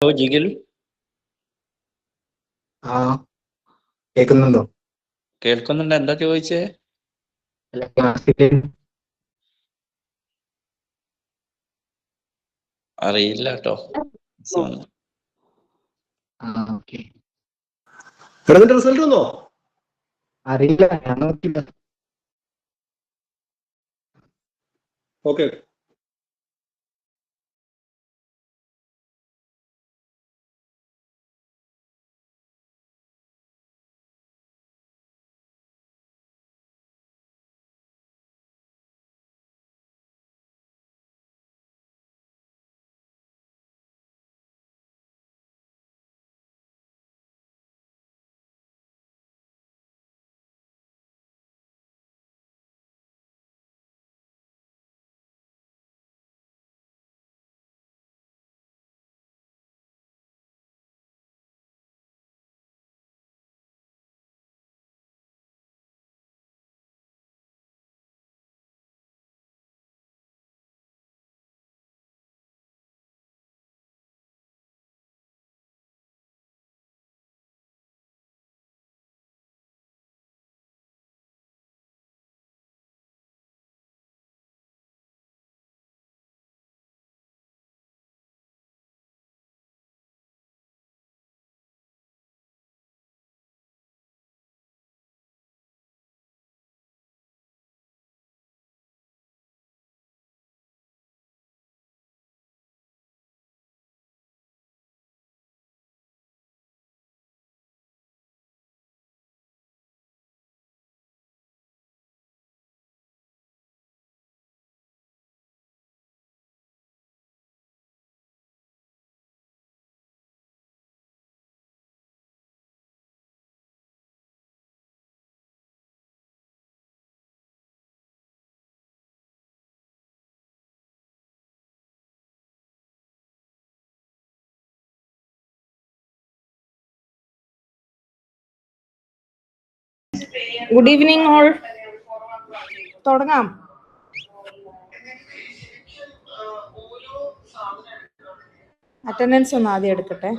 ഓ ജിഗിൽ ആ കേൾക്കുന്നുണ്ടോ? കേൾക്കുന്നുണ്ട്. എന്താ ചോദിച്ചേ? അല്ല, ക്ലാസ്സിലെ അറിയില്ല കേട്ടോ. ഓക്കെ. എന്നിട്ട് റിസൾട്ട് വന്നോ? അറിയില്ല, ഞാൻ നോക്കില്ല. ഓക്കെ. Good evening all. തുടങ്ങാം. അറ്റൻഡൻസ് ഒന്ന് ആദ്യം എടുക്കട്ടെ.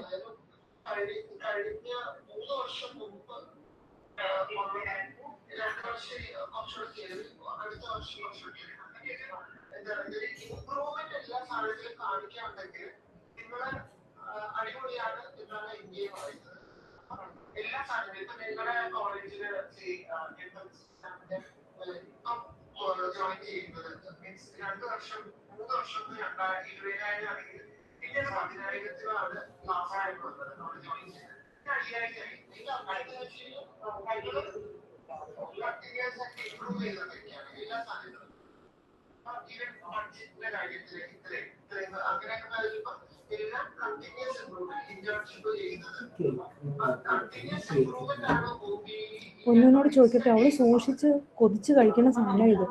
ഒന്നിനോട് ചോദിക്കട്ടെ, അവള് സൂക്ഷിച്ച് കൊതിച്ച് കഴിക്കുന്ന സാധനം ഇത്.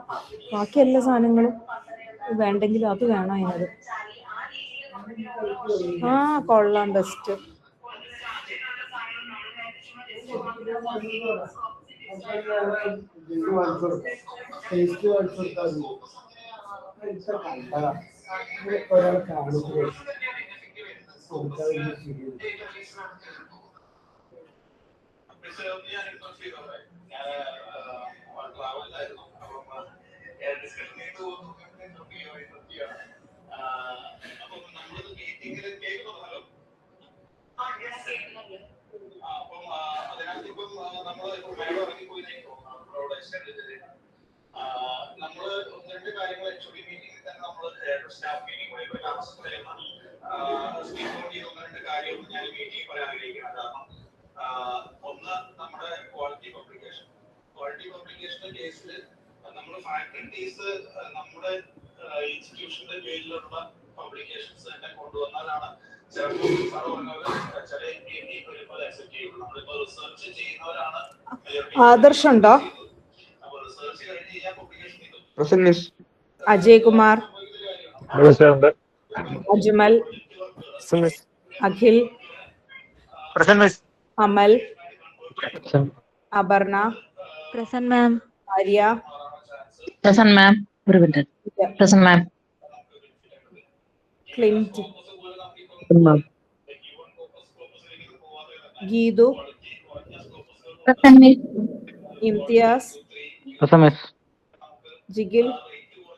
ബാക്കി എല്ലാ സാധനങ്ങളും വേണ്ടെങ്കിലും അത് വേണം അതിനത്. ആ കൊള്ളാം, ബെസ്റ്റ്. ആദർശ് ഉണ്ടോ? Ajay Kumar, Ajmal, Akhil, Amal, Aparna, Present, ma'am. Arya, Present, ma'am. Present, ma'am. Clint, Geethu, Present, miss. Imtiaz, present miss. Jigil,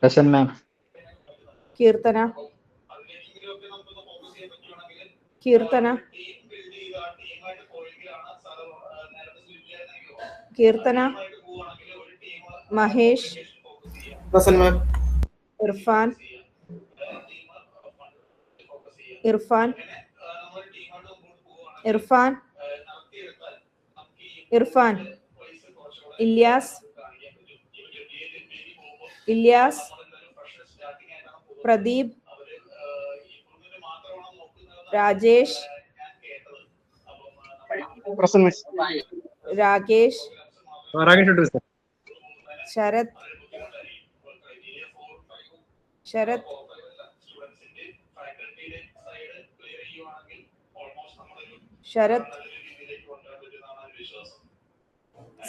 present ma'am. Keerthana, Keerthana, Keerthana, Mahesh, Irfan, Irfan, Irfan, Irfan, Ilyas, Ilyas, Pradeep, Rajesh, Rakesh, Sharath, Sharath, Sharath,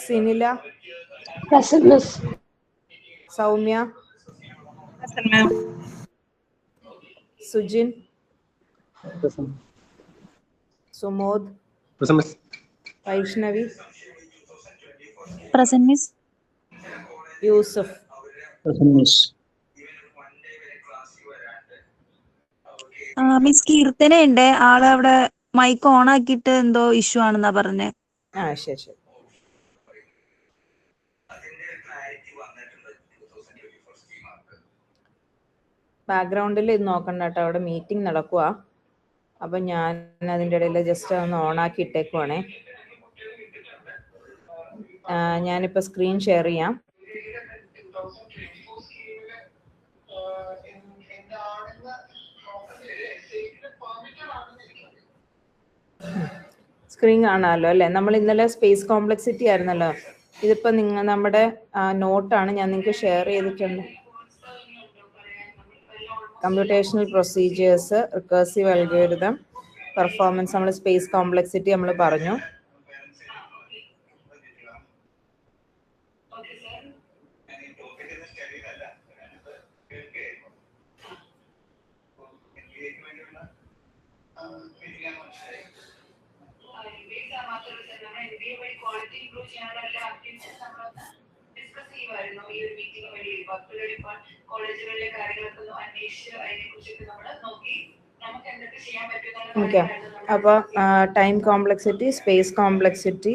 Sinila, Present, miss. Soumya, Present, ma'am. Sujin, Sumod, Vaishnavi, Present, miss. Yusuf. Miss Keerthana ഉണ്ട്. ആള് അവിടെ മൈക്ക് ഓൺ ആക്കിയിട്ട് എന്തോ ഇഷ്യൂ ആണെന്നാ പറഞ്ഞേ. ആ ശരി ശരി. ബാക്ക്ഗ്രൗണ്ടിൽ ഇത് നോക്കണ്ട കേട്ടോ, അവിടെ മീറ്റിംഗ് നടക്കുക. അപ്പൊ ഞാൻ അതിൻ്റെ ഇടയിൽ ജസ്റ്റ് ഒന്ന് ഓൺ ആക്കി ഇട്ടേക്കുവാണേ. ഞാനിപ്പോ സ്ക്രീൻ ഷെയർ ചെയ്യാം. സ്ക്രീൻ കാണാമല്ലോ അല്ലേ? നമ്മൾ ഇന്നലെ സ്പേസ് കോംപ്ലക്സിറ്റി ആയിരുന്നല്ലോ. ഇതിപ്പോ നമ്മുടെ നോട്ടാണ്, ഞാൻ നിങ്ങൾക്ക് ഷെയർ ചെയ്തിട്ടുണ്ട്. Computational procedures, recursive algorithm, performance, നമ്മൾ സ്പേസ് കോംപ്ലക്സിറ്റി നമ്മൾ പറഞ്ഞു. ഓക്കെ, അപ്പോൾ ടൈം കോംപ്ലക്സിറ്റി, സ്പേസ് കോംപ്ലക്സിറ്റി,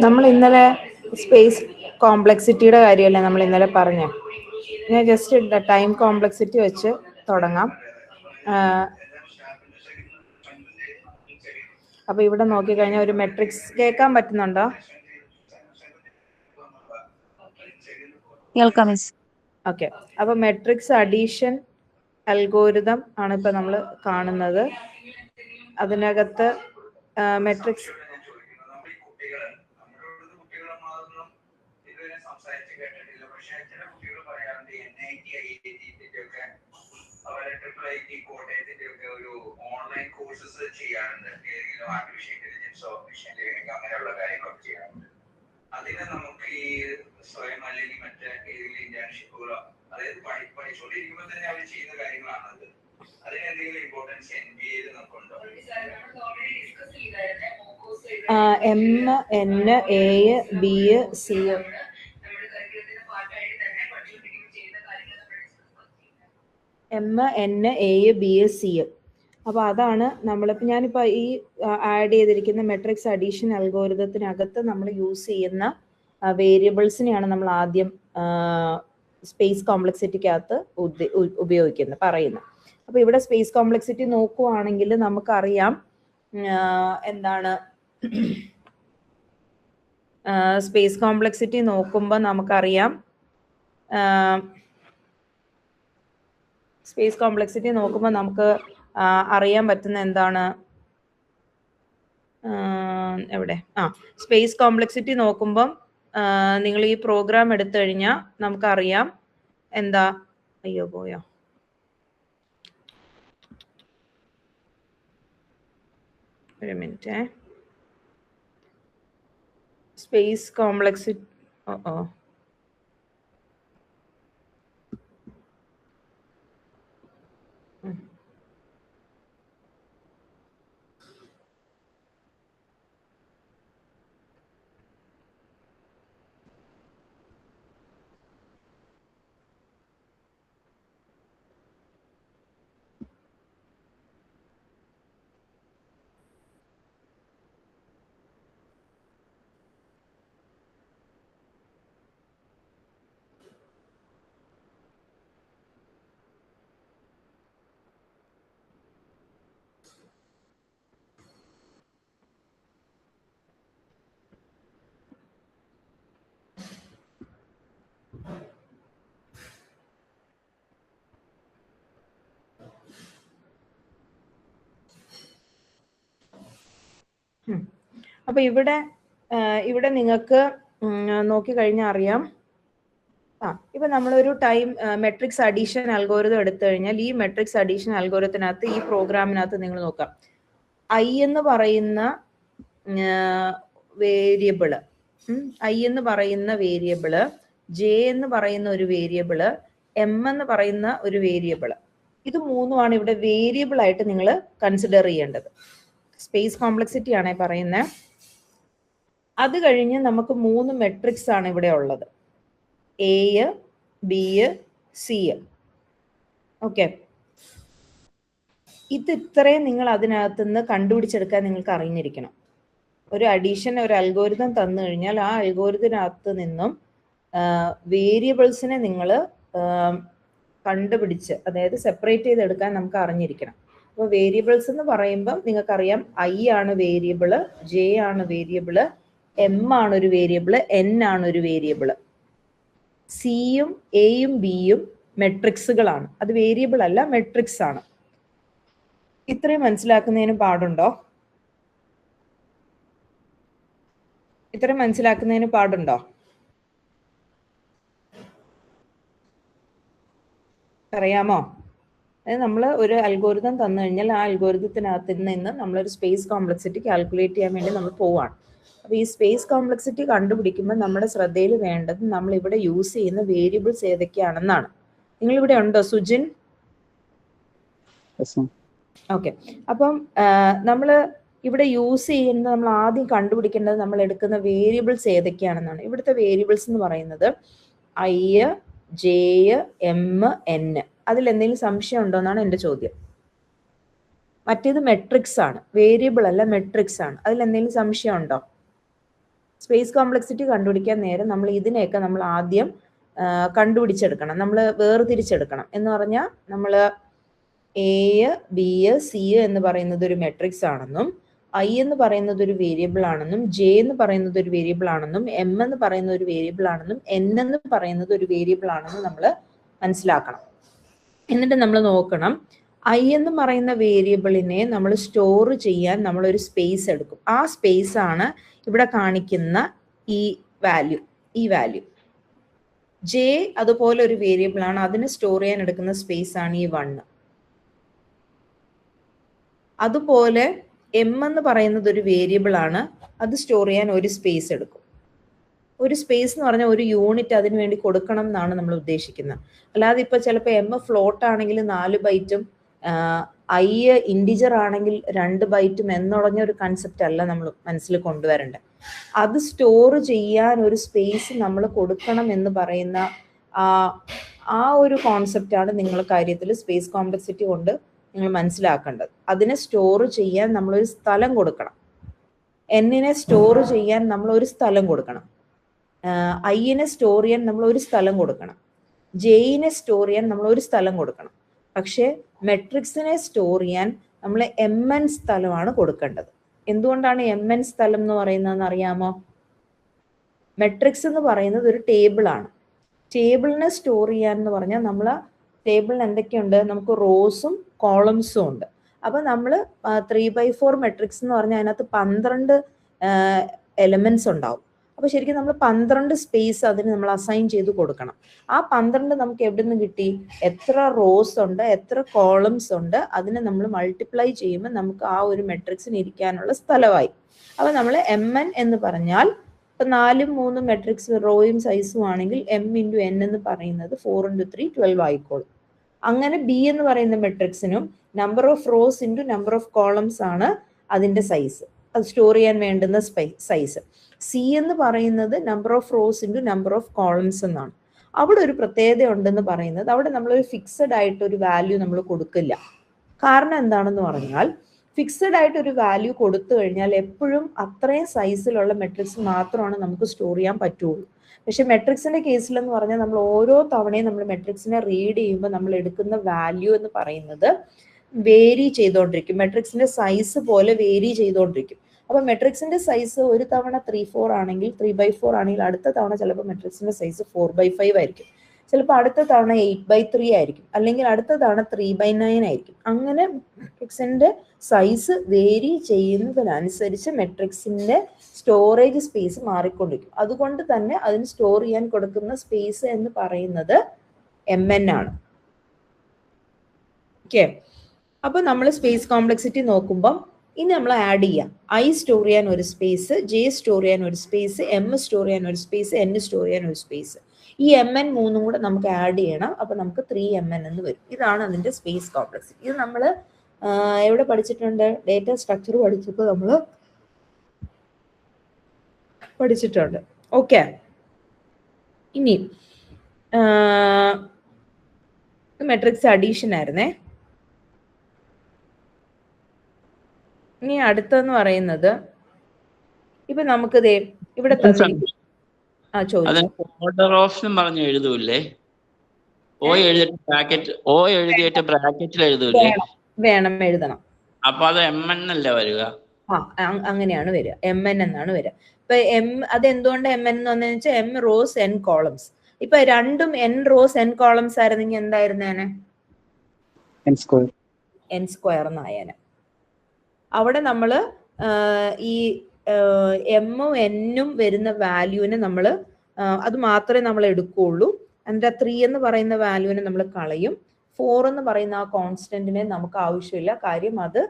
നമ്മൾ ഇന്നലെ സ്പേസ് കോംപ്ലക്സിറ്റിയുടെ കാര്യമല്ലേ നമ്മൾ ഇന്നലെ പറഞ്ഞേ. ഞാൻ ജസ്റ്റ് ടൈം കോംപ്ലക്സിറ്റി വെച്ച് തുടങ്ങാം. അപ്പൊ ഇവിടെ നോക്കിക്കഴിഞ്ഞാൽ ഒരു മെട്രിക്സ് കേൾക്കാൻ പറ്റുന്നുണ്ടോ? കേൾക്കാം മിസ്. ഓക്കെ, അപ്പൊ മെട്രിക്സ് അഡീഷൻ അൽഗോരിതം ആണ് ഇപ്പൊ നമ്മൾ കാണുന്നത്. അതിനകത്ത് മെട്രിക്സ് അതിന് നമുക്ക് ഈ സ്വയം അല്ലെങ്കിൽ മറ്റേ ഏതെങ്കിലും ഇന്റേൺഷിപ്പുകളോ, അതായത് പഠിച്ചുകൊണ്ടിരിക്കുമ്പോൾ തന്നെ അവർ ചെയ്യുന്ന കാര്യങ്ങളാണത്. അതിന് എന്തെങ്കിലും ഇമ്പോർട്ടൻസ് MBA നമുക്കുണ്ടോ? MNA-BC MNA-BC. അപ്പോൾ അതാണ് നമ്മളിപ്പോൾ ഞാനിപ്പോൾ ഈ ആഡ് ചെയ്തിരിക്കുന്ന മെട്രിക്സ് അഡീഷൻ അൽഗോരിതത്തിനകത്ത് നമ്മൾ യൂസ് ചെയ്യുന്ന വേരിയബിൾസിനെയാണ് നമ്മൾ ആദ്യം സ്പേസ് കോംപ്ലക്സിറ്റിക്കകത്ത് പറയുന്നത്. അപ്പൊ ഇവിടെ സ്പേസ് കോംപ്ലക്സിറ്റി നോക്കുവാണെങ്കിൽ നമുക്കറിയാം എന്താണ് സ്പേസ് കോംപ്ലക്സിറ്റി നോക്കുമ്പോൾ നമുക്കറിയാം സ്പേസ് കോംപ്ലക്സിറ്റി നോക്കുമ്പോൾ നമുക്ക് അറിയാൻ പറ്റുന്ന എന്താണ് എവിടെ സ്പേസ് കോംപ്ലക്സിറ്റി നോക്കുമ്പം നിങ്ങൾ ഈ പ്രോഗ്രാം എടുത്തു കഴിഞ്ഞാൽ നമുക്കറിയാം എന്താ അയ്യോ പോയോ ഒരു മിനിറ്റ് സ്പേസ് കോംപ്ലക്സിറ്റി അപ്പൊ ഇവിടെ നിങ്ങൾക്ക് നോക്കിക്കഴിഞ്ഞാൽ അറിയാം ഇപ്പൊ നമ്മളൊരു ടൈം മെട്രിക്സ് അഡീഷൻ അൽഗോരിതം എടുത്തു കഴിഞ്ഞാൽ ഈ മെട്രിക്സ് അഡീഷൻ അൽഗോരിതത്തിനകത്ത് ഈ പ്രോഗ്രാമിനകത്ത് നിങ്ങൾ നോക്കാം ഐ എന്ന് പറയുന്ന വേരിയബിള് ജെ എന്ന് പറയുന്ന ഒരു വേരിയബിള് എം എന്ന് പറയുന്ന ഒരു വേരിയബിള് ഇത് മൂന്നുമാണ് ഇവിടെ വേരിയബിൾ ആയിട്ട് നിങ്ങൾ കൺസിഡർ ചെയ്യേണ്ടത്. സ്പേസ് കോംപ്ലക്സിറ്റി ആണ് പറയുന്നത്. അത് കഴിഞ്ഞ് നമുക്ക് 3 മെട്രിക്സ് ആണ് ഇവിടെ ഉള്ളത്, എ, ബി, സി. ഓക്കെ, ഇത് ഇത്രയും നിങ്ങൾ അതിനകത്ത് നിന്ന് കണ്ടുപിടിച്ചെടുക്കാൻ നിങ്ങൾക്ക് അറിഞ്ഞിരിക്കണം. ഒരു അഡീഷൻ ഒരു അൽഗോരിതം തന്നു കഴിഞ്ഞാൽ ആ അൽഗോരിതത്തിനകത്ത് നിന്നും വേരിയബിൾസിനെ നിങ്ങൾ കണ്ടുപിടിച്ച്, അതായത് സെപ്പറേറ്റ് ചെയ്തെടുക്കാൻ നമുക്ക് അറിഞ്ഞിരിക്കണം. അപ്പോൾ വേരിയബിൾസ് എന്ന് പറയുമ്പോൾ നിങ്ങൾക്കറിയാം ഐ ആണ് വേരിയബിള്, ജെ ആണ് വേരിയബിള്, എം ആണ് ഒരു വേരിയബിള്, എൻ ആണ് ഒരു വേരിയബിള്. സിയും എയും ബിയും മെട്രിക്സുകളാണ്, അത് വേരിയബിൾ അല്ല, മെട്രിക്സ് ആണ്. ഇത്രയും മനസ്സിലാക്കുന്നതിന് പാടുണ്ടോ? അറിയാമോ? അതായത് നമ്മൾ ഒരു അൽഗോരിതം തന്നു കഴിഞ്ഞാൽ ആ അൽഗോരിതത്തിനകത്ത് നിന്ന് നമ്മളൊരു സ്പേസ് കോംപ്ലക്സിറ്റി കാൽക്കുലേറ്റ് ചെയ്യാൻ വേണ്ടി നമ്മൾ പോവാണ്. അപ്പോൾ ഈ സ്പേസ് കോംപ്ലക്സിറ്റി കണ്ടുപിടിക്കുമ്പോൾ നമ്മുടെ ശ്രദ്ധയിൽ വേണ്ടത് നമ്മൾ ഇവിടെ യൂസ് ചെയ്യുന്ന വേരിയബിൾസ് ഏതൊക്കെയാണെന്നാണ്. നിങ്ങളിവിടെ ഉണ്ടോ സുജിൻ? ഓക്കെ, അപ്പം നമ്മൾ ഇവിടെ യൂസ് ചെയ്യുന്ന, നമ്മൾ ആദ്യം കണ്ടുപിടിക്കേണ്ടത് നമ്മൾ എടുക്കുന്ന വേരിയബിൾസ് ഏതൊക്കെയാണെന്നാണ്. ഇവിടുത്തെ വേരിയബിൾസ് എന്ന് പറയുന്നത് ഐ, ജെ, എം, എൻ. അതിൽ എന്തെങ്കിലും സംശയം ഉണ്ടോ എന്നാണ് എൻ്റെ ചോദ്യം. മറ്റേത് മെട്രിക്സ് ആണ്, വേരിയബിൾ അല്ല, മെട്രിക്സ് ആണ്. അതിൽ എന്തെങ്കിലും സംശയം ഉണ്ടോ? സ്പേസ് കോംപ്ലക്സിറ്റി കണ്ടുപിടിക്കാൻ നേരം നമ്മൾ ഇതിനെയൊക്കെ നമ്മൾ ആദ്യം കണ്ടുപിടിച്ചെടുക്കണം, നമ്മൾ വേർതിരിച്ചെടുക്കണം. എന്ന് പറഞ്ഞാൽ നമ്മൾ എ, ബി, സി എന്ന് പറയുന്നത് ഒരു മെട്രിക്സ് ആണെന്നും, ഐ എന്ന് പറയുന്നത് ഒരു വേരിയബിൾ ആണെന്നും, ജെ എന്ന് പറയുന്നത് ഒരു വേരിയബിൾ ആണെന്നും, എം എന്ന് പറയുന്ന ഒരു വേരിയബിൾ ആണെന്നും, എൻ എന്ന് പറയുന്നത് ഒരു വേരിയബിൾ ആണെന്നും നമ്മൾ മനസ്സിലാക്കണം. എന്നിട്ട് നമ്മൾ നോക്കണം, ഐ എന്ന് പറയുന്ന വേരിയബിളിനെ നമ്മൾ സ്റ്റോർ ചെയ്യാൻ നമ്മളൊരു സ്പേസ് എടുക്കും. ആ സ്പേസ് ആണ് ഇവിടെ കാണിക്കുന്ന ഈ വാല്യൂ. ജെ അതുപോലെ ഒരു വേരിയബിൾ ആണ്, അതിന് സ്റ്റോർ ചെയ്യാൻ എടുക്കുന്ന സ്പേസ് ആണ് ഈ 1. അതുപോലെ എം എന്ന് പറയുന്നത് ഒരു വേരിയബിൾ ആണ്, അത് സ്റ്റോർ ചെയ്യാൻ ഒരു സ്പേസ് എടുക്കും. ഒരു സ്പേസ് എന്ന് പറഞ്ഞാൽ ഒരു യൂണിറ്റ് അതിന് വേണ്ടി കൊടുക്കണം എന്നാണ് നമ്മൾ ഉദ്ദേശിക്കുന്നത്. അല്ലാതെ ഇപ്പൊ ചിലപ്പോൾ എം ഫ്ലോട്ട് ആണെങ്കിൽ 4 ബൈറ്റും ഐ ഇൻഡിജർ ആണെങ്കിൽ 2 ബൈറ്റും എന്നുടഞ്ഞ ഒരു കൺസെപ്റ്റ് അല്ല നമ്മൾ മനസ്സിൽ കൊണ്ടുവരേണ്ടത്. അത് സ്റ്റോർ ചെയ്യാൻ ഒരു സ്പേസ് നമ്മൾ കൊടുക്കണം എന്ന് പറയുന്ന ആ ഒരു കോൺസെപ്റ്റാണ് നിങ്ങൾ കാര്യത്തിൽ സ്പേസ് കോംപ്ലക്സിറ്റി കൊണ്ട് നിങ്ങൾ മനസ്സിലാക്കേണ്ടത്. അതിനെ സ്റ്റോർ ചെയ്യാൻ നമ്മളൊരു സ്ഥലം കൊടുക്കണം. എന്നിനെ സ്റ്റോർ ചെയ്യാൻ നമ്മൾ ഒരു സ്ഥലം കൊടുക്കണം. ഐനെ സ്റ്റോർ ചെയ്യാൻ നമ്മൾ ഒരു സ്ഥലം കൊടുക്കണം. ജെയിനെ സ്റ്റോർ ചെയ്യാൻ നമ്മൾ ഒരു സ്ഥലം കൊടുക്കണം. പക്ഷേ മെട്രിക്സിനെ സ്റ്റോർ ചെയ്യാൻ നമ്മൾ mn സ്ഥലമാണ് കൊടുക്കേണ്ടത്. എന്തുകൊണ്ടാണ് mn സ്ഥലം എന്ന് പറയുന്നതെന്ന് അറിയാമോ? മെട്രിക്സ് എന്ന് പറയുന്നത് ഒരു ടേബിൾ ആണ്. ടേബിളിനെ സ്റ്റോർ ചെയ്യാൻ എന്ന് പറഞ്ഞാൽ നമ്മൾ ടേബിളിന് എന്തൊക്കെയുണ്ട്? നമുക്ക് റോസും കോളംസും ഉണ്ട്. അപ്പൊ നമ്മൾ 3/4 മെട്രിക്സ് എന്ന് പറഞ്ഞാൽ അതിനകത്ത് 12 എലമെന്റ്സ് ഉണ്ടാവും. അപ്പൊ ശരിക്കും നമ്മൾ 12 സ്പേസ് അതിന് നമ്മൾ അസൈൻ ചെയ്ത് കൊടുക്കണം. ആ 12 നമുക്ക് എവിടെ നിന്ന് കിട്ടി? എത്ര റോസ് ഉണ്ട്, എത്ര കോളംസ് ഉണ്ട്, അതിനെ നമ്മൾ മൾട്ടിപ്ലൈ ചെയ്യുമ്പോൾ നമുക്ക് ആ ഒരു മെട്രിക്സിന് ഇരിക്കാനുള്ള സ്ഥലമായി. അപ്പൊ നമ്മൾ mn എന്ന് പറഞ്ഞാൽ ഇപ്പൊ 4ഉം 3ഉം മെട്രിക്സ് റോയും സൈസും ആണെങ്കിൽ m × n എന്ന് പറയുന്നത് 4 × 3 12 ആയിക്കോളും. അങ്ങനെ b എന്ന് പറയുന്ന മെട്രിക്സിനും number of rows into number of columns ആണ് അതിന്റെ സൈസ്, അത് സ്റ്റോർ ചെയ്യാൻ വേണ്ടുന്ന സൈസ്. സി എന്ന് പറയുന്നത് number of rows into number of columns എന്നാണ്. അവിടെ ഒരു പ്രത്യേകത ഉണ്ടെന്ന് പറയുന്നത്, അവിടെ നമ്മളൊരു ഫിക്സഡ് ആയിട്ട് ഒരു വാല്യൂ നമ്മൾ കൊടുക്കില്ല. കാരണം എന്താണെന്ന് പറഞ്ഞാൽ ഫിക്സഡ് ആയിട്ട് ഒരു വാല്യൂ കൊടുത്തു കഴിഞ്ഞാൽ എപ്പോഴും അത്രയും സൈസിലുള്ള മെട്രിക്സ് മാത്രമാണ് നമുക്ക് സ്റ്റോർ ചെയ്യാൻ പറ്റുള്ളൂ. പക്ഷെ മെട്രിക്സിന്റെ കേസിൽ എന്ന് പറഞ്ഞാൽ നമ്മൾ ഓരോ തവണയും നമ്മൾ മെട്രിക്സിനെ റീഡ് ചെയ്യുമ്പോൾ നമ്മൾ എടുക്കുന്ന വാല്യൂ എന്ന് പറയുന്നത് വേരി ചെയ്തുകൊണ്ടിരിക്കും. മെട്രിക്സിന്റെ സൈസ് പോലെ വേരി ചെയ്തുകൊണ്ടിരിക്കും. അപ്പൊ മെട്രിക്സിന്റെ സൈസ് ഒരു തവണ 3/4 ആണെങ്കിൽ 3/4 ആണെങ്കിൽ അടുത്ത തവണ ചിലപ്പോൾ മെട്രിക്സിന്റെ സൈസ് 4/5 ആയിരിക്കും, ചിലപ്പോൾ അടുത്ത തവണ 8/3 ആയിരിക്കും, അല്ലെങ്കിൽ അടുത്ത തവണ 3/9 ആയിരിക്കും. അങ്ങനെ മെട്രിക്സിന്റെ സൈസ് വേരി ചെയ്യുന്നതിനനുസരിച്ച് മെട്രിക്സിന്റെ സ്റ്റോറേജ് സ്പേസ് മാറിക്കൊണ്ടിരിക്കും. അതുകൊണ്ട് തന്നെ അതിന് സ്റ്റോർ ചെയ്യാൻ കൊടുക്കുന്ന സ്പേസ് എന്ന് പറയുന്നത് mn ആണ്. ഓക്കെ, അപ്പൊ നമ്മൾ സ്പേസ് കോംപ്ലക്സിറ്റി നോക്കുമ്പോൾ ഇനി നമ്മൾ ആഡ് ചെയ്യാം. i സ്റ്റോർ ചെയ്യാൻ ഒരു സ്പേസ്, j സ്റ്റോർ ചെയ്യാൻ ഒരു സ്പേസ്, m സ്റ്റോർ ചെയ്യാൻ ഒരു സ്പേസ്, n സ്റ്റോർ ചെയ്യാൻ ഒരു സ്പേസ്. ഈ mn മൂന്നും കൂടെ നമുക്ക് ആഡ് ചെയ്യണം. അപ്പൊ നമുക്ക് 3mn എന്ന് വരും. ഇതാണ് അതിന്റെ സ്പേസ് കോംപ്ലക്സിറ്റി. ഇത് നമ്മൾ എവിടെ പഠിച്ചിട്ടുണ്ട്? ഡേറ്റ സ്ട്രക്ചർ പഠിച്ചപ്പോൾ നമ്മൾ പഠിച്ചിട്ടുണ്ട്. ഓക്കെ, ഇനി മെട്രിക്സ് അഡീഷൻ ആയിരുന്നേ. ഇനി അടുത്തെന്ന് പറയുന്നത് ഇപ്പൊ നമുക്ക് ഇവിടെ ഓർഡർ ഓഫ് പറഞ്ഞു എഴുതൂല്ലേ? ഓ എഴുതിയിട്ട് ബ്രാക്കറ്റിൽ എഴുതൂല്ലേ? വേണം, എഴുതണം. അപ്പൊ അത് mn അല്ലേ വരിക? അങ്ങനെയാണ് വരിക, mn എന്നാണ് വരിക. ഇപ്പൊ അത് എന്തുകൊണ്ട് mn എന്ന് പറഞ്ഞാൽ വെച്ചാൽ m റോസ് n കോളംസ്. ഇപ്പൊ രണ്ടും n റോസ് n കോളംസ് ആയിരുന്നെങ്കിൽ എന്തായിരുന്നേനെ? n square എന്നായേനെ. അവിടെ നമ്മൾ ഈ എമ്മും എന്നും വരുന്ന വാല്യൂവിനെ നമ്മൾ അത് മാത്രമേ നമ്മൾ എടുക്കുകയുള്ളൂ. എന്നിട്ട് 3 എന്ന് പറയുന്ന വാല്യൂവിനെ നമ്മൾ കളയും. 4 എന്ന് പറയുന്ന ആ കോൺസ്റ്റന്റിനെ നമുക്ക് ആവശ്യമില്ല, കാര്യം അത്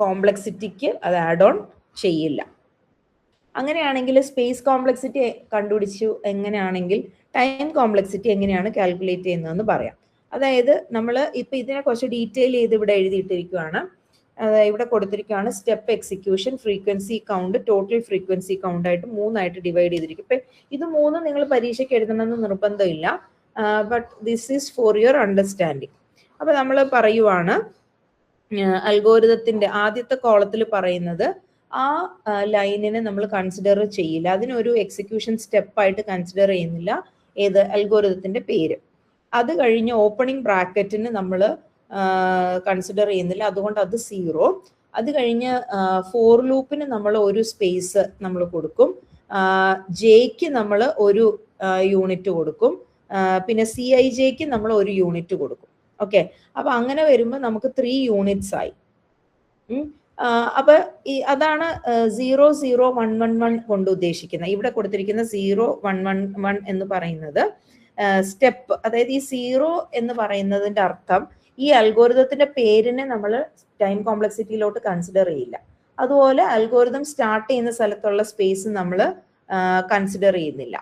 കോംപ്ലക്സിറ്റിക്ക് അത് ആഡ് ഓൺ ചെയ്യില്ല. അങ്ങനെയാണെങ്കിൽ സ്പേസ് കോംപ്ലക്സിറ്റി കണ്ടുപിടിച്ചു എങ്ങനെയാണെങ്കിൽ ടൈം കോംപ്ലക്സിറ്റി എങ്ങനെയാണ് കാൽക്കുലേറ്റ് ചെയ്യുന്നതെന്ന് പറയാം. അതായത് നമ്മൾ ഇപ്പൊ ഇതിനെ കുറച്ച് ഡീറ്റെയിൽ ചെയ്ത് ഇവിടെ എഴുതിയിട്ടിരിക്കുകയാണ്. ഇവിടെ കൊടുത്തിരിക്കുകയാണ് step execution, frequency count, total frequency count ആയിട്ട് 3 ആയിട്ട് ഡിവൈഡ് ചെയ്തിരിക്കും. ഇപ്പൊ ഇത് 3 നിങ്ങൾ പരീക്ഷയ്ക്ക് എഴുതണമെന്ന് നിർബന്ധമില്ല, but this is for your understanding. അപ്പൊ നമ്മൾ പറയുവാണ് അൽഗോരിതത്തിന്റെ ആദ്യത്തെ കോളത്തിൽ പറയുന്നത് ആ ലൈനിനെ നമ്മൾ കൺസിഡർ ചെയ്യില്ല, അതിനൊരു എക്സിക്യൂഷൻ സ്റ്റെപ്പായിട്ട് കൺസിഡർ ചെയ്യുന്നില്ല. ഏത്? അൽഗോരിതത്തിന്റെ പേര്. അത് കഴിഞ്ഞ് ഓപ്പണിംഗ് ബ്രാക്കറ്റിന് നമ്മൾ കൺസിഡർ ചെയ്യുന്നില്ല, അതുകൊണ്ട് അത് 0. അത് കഴിഞ്ഞ് ഫോർ ലൂപ്പിന് നമ്മൾ ഒരു സ്പേസ് നമ്മൾ കൊടുക്കും, ജെക്ക് നമ്മൾ ഒരു യൂണിറ്റ് കൊടുക്കും, പിന്നെ CIJക്ക് നമ്മൾ ഒരു യൂണിറ്റ് കൊടുക്കും. ഓക്കെ, അപ്പൊ അങ്ങനെ വരുമ്പോൾ നമുക്ക് 3 യൂണിറ്റ്സ് ആയി. അപ്പൊ അതാണ് 0 0 1 1 1 കൊണ്ട് ഉദ്ദേശിക്കുന്നത്. ഇവിടെ കൊടുത്തിരിക്കുന്ന 0 1 1 1 എന്ന് പറയുന്നത് സ്റ്റെപ്പ്, അതായത് ഈ 0 എന്ന് പറയുന്നതിന്റെ അർത്ഥം ഈ അൽഗോരിതത്തിന്റെ പേരിനെ നമ്മൾ ടൈം കോംപ്ലക്സിറ്റിയിലോട്ട് കൺസിഡർ ചെയ്യില്ല. അതുപോലെ അൽഗോരിതം സ്റ്റാർട്ട് ചെയ്യുന്ന സ്ഥലത്തുള്ള സ്പേസ് നമ്മൾ കൺസിഡർ ചെയ്യുന്നില്ല.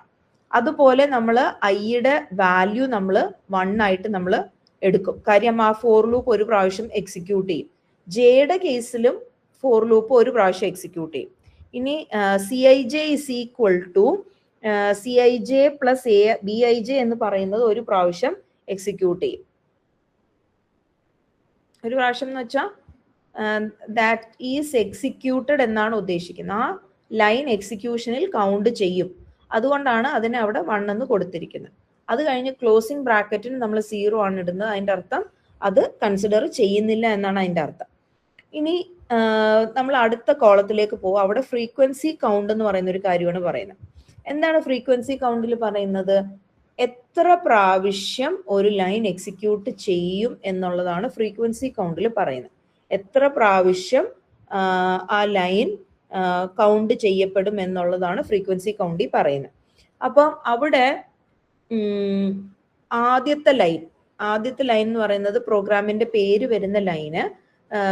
അതുപോലെ നമ്മൾ ഐയുടെ വാല്യൂ നമ്മൾ 1 ആയിട്ട് നമ്മൾ എടുക്കും, കാര്യം ആ ഫോർ ലൂപ്പ് ഒരു പ്രാവശ്യം എക്സിക്യൂട്ട് ചെയ്യും. ജെയുടെ കേസിലും ഫോർ ലൂപ്പ് ഒരു പ്രാവശ്യം എക്സിക്യൂട്ട് ചെയ്യും. ഇനി CIJ is equal to CIJ plus BIJ എന്ന് പറയുന്നത് ഒരു പ്രാവശ്യം എക്സിക്യൂട്ട് ചെയ്യും. ഒരു പ്രാവശ്യം എന്ന് വെച്ചാൽ ദാറ്റ് ഈസ് എക്സിക്യൂട്ടഡ് എന്നാണ് ഉദ്ദേശിക്കുന്നത്. ആ ലൈൻ എക്സിക്യൂഷനിൽ കൗണ്ട് ചെയ്യും, അതുകൊണ്ടാണ് അതിനെ അവിടെ 1 എന്ന് കൊടുത്തിരിക്കുന്നത്. അത് കഴിഞ്ഞ് ക്ലോസിംഗ് ബ്രാക്കറ്റിന് നമ്മൾ 0 ആണ് ഇടുന്നത്. അതിൻ്റെ അർത്ഥം അത് കൺസിഡർ ചെയ്യുന്നില്ല എന്നാണ് അതിൻ്റെ അർത്ഥം. ഇനി നമ്മൾ അടുത്ത കോളത്തിലേക്ക് പോകും. അവിടെ ഫ്രീക്വൻസി കൗണ്ട് എന്ന് പറയുന്ന ഒരു കാര്യമാണ് പറയുന്നത്. എന്താണ് ഫ്രീക്വൻസി കൗണ്ടിൽ പറയുന്നത്? എത്ര പ്രാവശ്യം ഒരു ലൈൻ എക്സിക്യൂട്ട് ചെയ്യും എന്നുള്ളതാണ് ഫ്രീക്വൻസി കൗണ്ടിൽ പറയുന്നത്. എത്ര പ്രാവശ്യം ആ ലൈൻ കൗണ്ട് ചെയ്യപ്പെടും എന്നുള്ളതാണ് ഫ്രീക്വൻസി കൗണ്ടിൽ പറയുന്നത്. അപ്പം അവിടെ ആദ്യത്തെ ലൈൻ എന്ന് പറയുന്നത് പ്രോഗ്രാമിന്റെ പേര് വരുന്ന ലൈന്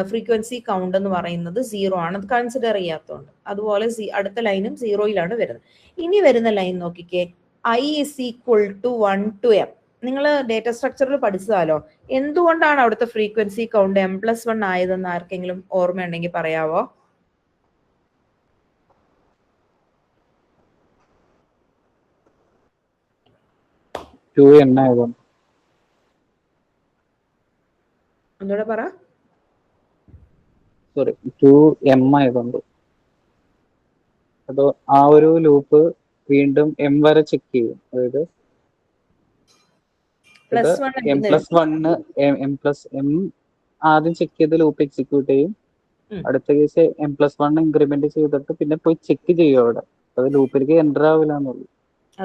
ഫ്രീക്വൻസി കൗണ്ട് എന്ന് പറയുന്നത് 0 ആണ്. അത് കൺസിഡർ ചെയ്യാത്തതുകൊണ്ട്. അതുപോലെ അടുത്ത ലൈനും 0-യിലാണ് വരുന്നത്. ഇനി വരുന്ന ലൈൻ നോക്കിക്കേ, I = 1 to m. നിങ്ങൾ ഡേറ്റ സ്ട്രക്ചറിൽ പഠിച്ചതാലോ. എന്തുകൊണ്ടാണ് അവിടുത്തെ ഫ്രീക്വൻസി കൗണ്ട് m+1 ആയതെന്ന് ആർക്കെങ്കിലും ഓർമ്മയുണ്ടെങ്കിൽ പറയാവോ? ഒന്നുകൂടെ പറ. 2m ആയതുകൊണ്ട്. അതോ ആ ഒരു ലൂപ്പ് വീണ്ടും m വരെ ചെക്ക് ചെയ്യും. അതായത് m+1 ആദ്യം ചെക്ക് ചെയ്ത് ലൂപ്പ് എക്സിക്യൂട്ട് ചെയ്യും. അടുത്ത കേസ് m+1 ഇൻക്രിമെന്റ് ചെയ്തിട്ട് പിന്നെ പോയി ചെക്ക് ചെയ്യും അവിടെ. അത് ലൂപ്പിലേക്ക് എൻ്റർ ആവില്ല എന്നുള്ളൂ.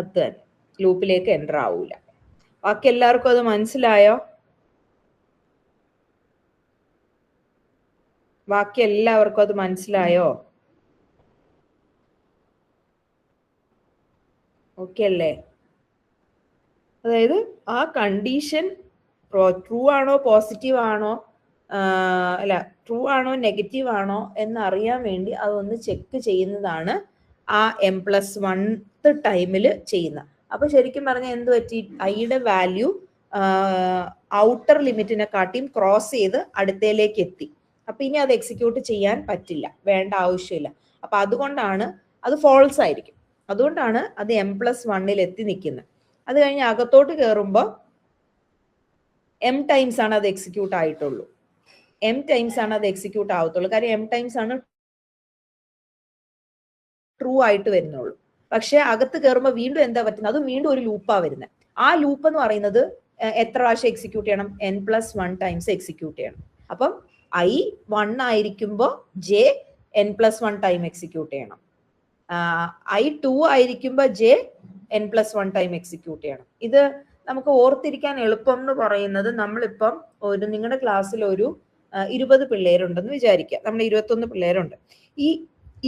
അത് ലൂപ്പിലേക്ക് എൻ്റർ ആവൂല. ബാക്കി എല്ലാവർക്കും അത് മനസ്സിലായോ? ബാക്കി എല്ലാവർക്കും അത് മനസ്സിലായോ? ഓക്കെ അല്ലേ? അതായത് ആ കണ്ടീഷൻ ട്രൂ ആണോ പോസിറ്റീവ് ആണോ അല്ല ട്രൂ ആണോ നെഗറ്റീവ് ആണോ എന്നറിയാൻ വേണ്ടി അതൊന്ന് ചെക്ക് ചെയ്യുന്നതാണ് ആ m+1 ടൈമിൽ ചെയ്യുന്ന. അപ്പൊ ശരിക്കും പറഞ്ഞാൽ എന്ത് പറ്റി? ഐയുടെ വാല്യൂ ഔട്ടർ ലിമിറ്റിനെ കാട്ടിയും ക്രോസ് ചെയ്ത് അടുത്തേലേക്ക് എത്തി. അപ്പൊ ഇനി അത് എക്സിക്യൂട്ട് ചെയ്യാൻ പറ്റില്ല, വേണ്ട ആവശ്യമില്ല. അപ്പൊ അതുകൊണ്ടാണ് അത് ഫോൾസ് ആയിരിക്കും. അതുകൊണ്ടാണ് അത് m+1 എത്തി നിൽക്കുന്നത്. അത് കഴിഞ്ഞ് അകത്തോട്ട് കയറുമ്പോൾ m ടൈംസ് ആണ് അത് എക്സിക്യൂട്ട് ആയിട്ടുള്ളൂ. m ടൈംസ് ആണ് അത് എക്സിക്യൂട്ട് ആവത്തുള്ളൂ. കാര്യം m ടൈംസ് ആണ് ട്രൂ ആയിട്ട് വരുന്നുള്ളൂ. പക്ഷെ അകത്ത് കയറുമ്പോൾ വീണ്ടും എന്താ പറ്റുന്നത്? അത് വീണ്ടും ഒരു ലൂപ്പാ വരുന്നത്. ആ ലൂപ്പ് എന്ന് പറയുന്നത് എത്ര പ്രാവശ്യം എക്സിക്യൂട്ട് ചെയ്യണം? n+1 ടൈംസ് എക്സിക്യൂട്ട് ചെയ്യണം. അപ്പം i 1 ആയിരിക്കുമ്പോൾ j n+1 ടൈം എക്സിക്യൂട്ട് ചെയ്യണം. i 2 ആയിരിക്കുമ്പോൾ j n+1 ടൈം എക്സിക്യൂട്ട് ചെയ്യണം. ഇത് നമുക്ക് ഓർത്തിരിക്കാൻ എളുപ്പം എന്ന് പറയുന്നത്, നമ്മളിപ്പം നിങ്ങളുടെ ക്ലാസ്സിൽ ഒരു 20 പിള്ളേരുണ്ടെന്ന് വിചാരിക്കുക. നമ്മൾ 21 പിള്ളേരുണ്ട്. ഈ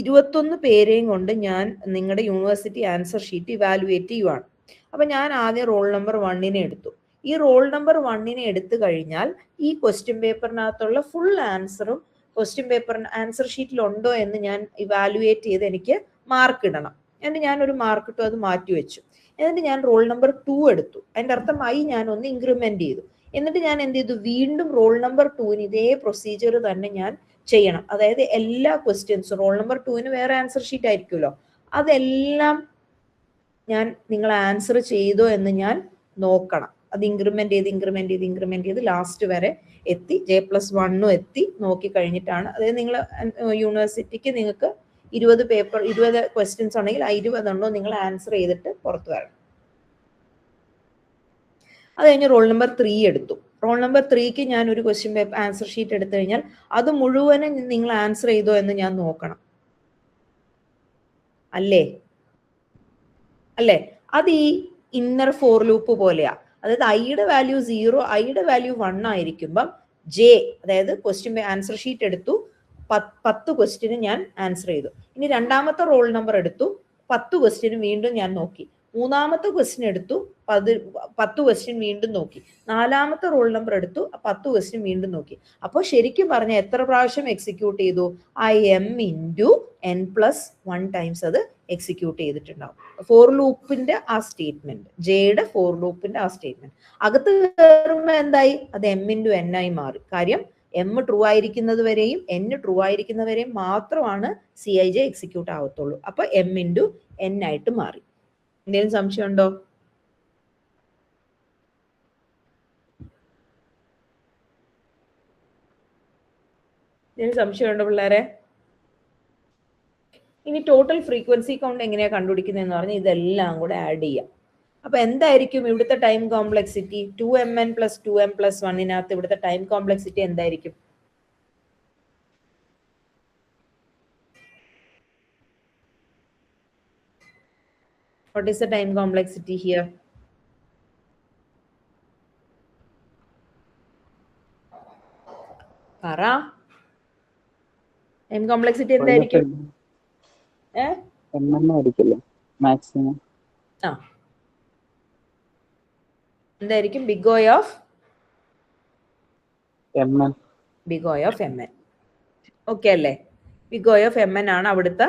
21 പേരെയും കൊണ്ട് ഞാൻ നിങ്ങളുടെ യൂണിവേഴ്സിറ്റി ആൻസർ ഷീറ്റ് ഇവാലുവേറ്റ് ചെയ്യുവാണ്. അപ്പൊ ഞാൻ ആദ്യം റോൾ നമ്പർ 1 എടുത്തു. ഈ റോൾ നമ്പർ 1 എടുത്തു കഴിഞ്ഞാൽ ഈ ക്വസ്റ്റ്യൻ പേപ്പറിനകത്തുള്ള ഫുൾ ആൻസറും ക്വസ്റ്റ്യൻ പേപ്പറിന് ആൻസർ ഷീറ്റിൽ ഉണ്ടോ എന്ന് ഞാൻ ഇവാലുവേറ്റ് ചെയ്ത് എനിക്ക് മാർക്ക് ഇടണം. എന്നിട്ട് ഞാൻ ഒരു മാർക്ക് ഇട്ടു, അത് മാറ്റി വെച്ചു. എന്നിട്ട് ഞാൻ റോൾ നമ്പർ 2 എടുത്തു. അതിന്റെ അർത്ഥം ഞാൻ ഒന്ന് ഇൻക്രിമെന്റ് ചെയ്തു. എന്നിട്ട് ഞാൻ എന്ത് ചെയ്തു? വീണ്ടും റോൾ നമ്പർ 2 ഇതേ പ്രൊസീജിയർ തന്നെ ഞാൻ ചെയ്യണം. അതായത് എല്ലാ ക്വസ്റ്റ്യൻസും റോൾ നമ്പർ 2 വേറെ ആൻസർ ഷീറ്റ് ആയിരിക്കുമല്ലോ, അതെല്ലാം നിങ്ങൾ ആൻസർ ചെയ്തോ എന്ന് ഞാൻ നോക്കണം. അത് ഇൻക്രിമെന്റ് ചെയ്ത് ലാസ്റ്റ് വരെ എത്തി j+1 എത്തി നോക്കി കഴിഞ്ഞിട്ടാണ്. അതായത് നിങ്ങൾ യൂണിവേഴ്സിറ്റിക്ക് നിങ്ങൾക്ക് 20 ക്വസ്റ്റ്യൻസ് ഉണ്ടെങ്കിൽ 20 നിങ്ങൾ ആൻസർ ചെയ്തിട്ട് പുറത്തു വരണം. അത് കഴിഞ്ഞ് റോൾ നമ്പർ 3 എടുത്തു. റോൾ നമ്പർ 3ക്ക് ഞാൻ ഒരു ക്വസ്റ്റ്യൻ പേപ്പർ ആൻസർ ഷീറ്റ് എടുത്തു കഴിഞ്ഞാൽ അത് മുഴുവനും നിങ്ങൾ ആൻസർ ചെയ്തോ എന്ന് ഞാൻ നോക്കണം. അല്ലേ? അത് ഈ ഇന്നർ ഫോർ ലൂപ്പ് പോലെയാ. അതായത് ഐയുടെ വാല്യൂ 0, ഐയുടെ വാല്യൂ 1 ആയിരിക്കുമ്പം ജെ, അതായത് ക്വസ്റ്റ്യൻ ആൻസർ ഷീറ്റ് എടുത്തു, 10 ക്വസ്റ്റ്യന് ഞാൻ ആൻസർ ചെയ്തു. ഇനി രണ്ടാമത്തെ റോൾ നമ്പർ എടുത്തു, 10 ക്വസ്റ്റ്യന് വീണ്ടും ഞാൻ നോക്കി. മൂന്നാമത്തെ ക്വസ്റ്റ്യൻ എടുത്തു, 10 ക്വസ്റ്റ്യൻ വീണ്ടും നോക്കി. നാലാമത്തെ റോൾ നമ്പർ എടുത്തു, 10 ക്വസ്റ്റ്യൻ വീണ്ടും നോക്കി. അപ്പോൾ ശരിക്കും പറഞ്ഞാൽ എത്ര പ്രാവശ്യം എക്സിക്യൂട്ട് ചെയ്തു? m × n+1 ടൈംസ് അത് എക്സിക്യൂട്ട് ചെയ്തിട്ടുണ്ടാവും. ഫോർ ലൂപ്പിന്റെ ആ സ്റ്റേറ്റ്മെന്റ്, ജെയുടെ ഫോർ ലൂപ്പിന്റെ ആ സ്റ്റേറ്റ്മെന്റ് അകത്ത് കയറുമ്പോൾ എന്തായി? അത് m × n ആയി മാറി. കാര്യം m ട്രൂ ആയിരിക്കുന്നത് വരെയും n ട്രൂ ആയിരിക്കുന്നവരെയും മാത്രമാണ് Cij എക്സിക്യൂട്ട് ആവത്തുള്ളൂ. അപ്പൊ m × n ആയിട്ട് മാറി. എന്തെങ്കിലും സംശയമുണ്ടോ? എന്തെങ്കിലും സംശയമുണ്ടോ പിള്ളേരെ? ഇനി ടോട്ടൽ ഫ്രീക്വൻസി കൗണ്ട് എങ്ങനെയാ കണ്ടുപിടിക്കുന്നതെന്ന് പറഞ്ഞാൽ ഇതെല്ലാം കൂടെ ആഡ് ചെയ്യാം. അപ്പൊ എന്തായിരിക്കും ഇവിടുത്തെ time complexity? 2mn plus 2m plus 1 ഇവിടുത്തെ ടൈം കോംപ്ലക്സിറ്റി എന്തായിരിക്കും? What is the time complexity here? പറ. ടൈം കോംപ്ലക്സിറ്റി എന്തായിരിക്കും? ആയിരിക്കില്ലേ മാക്സിമം? ആ, എന്തായിരിക്കും? Big O of mn. Big O of mn. Okay അല്ലേ? ബിഗ് O ഓഫ് mn ആണ് അവിടുത്തെ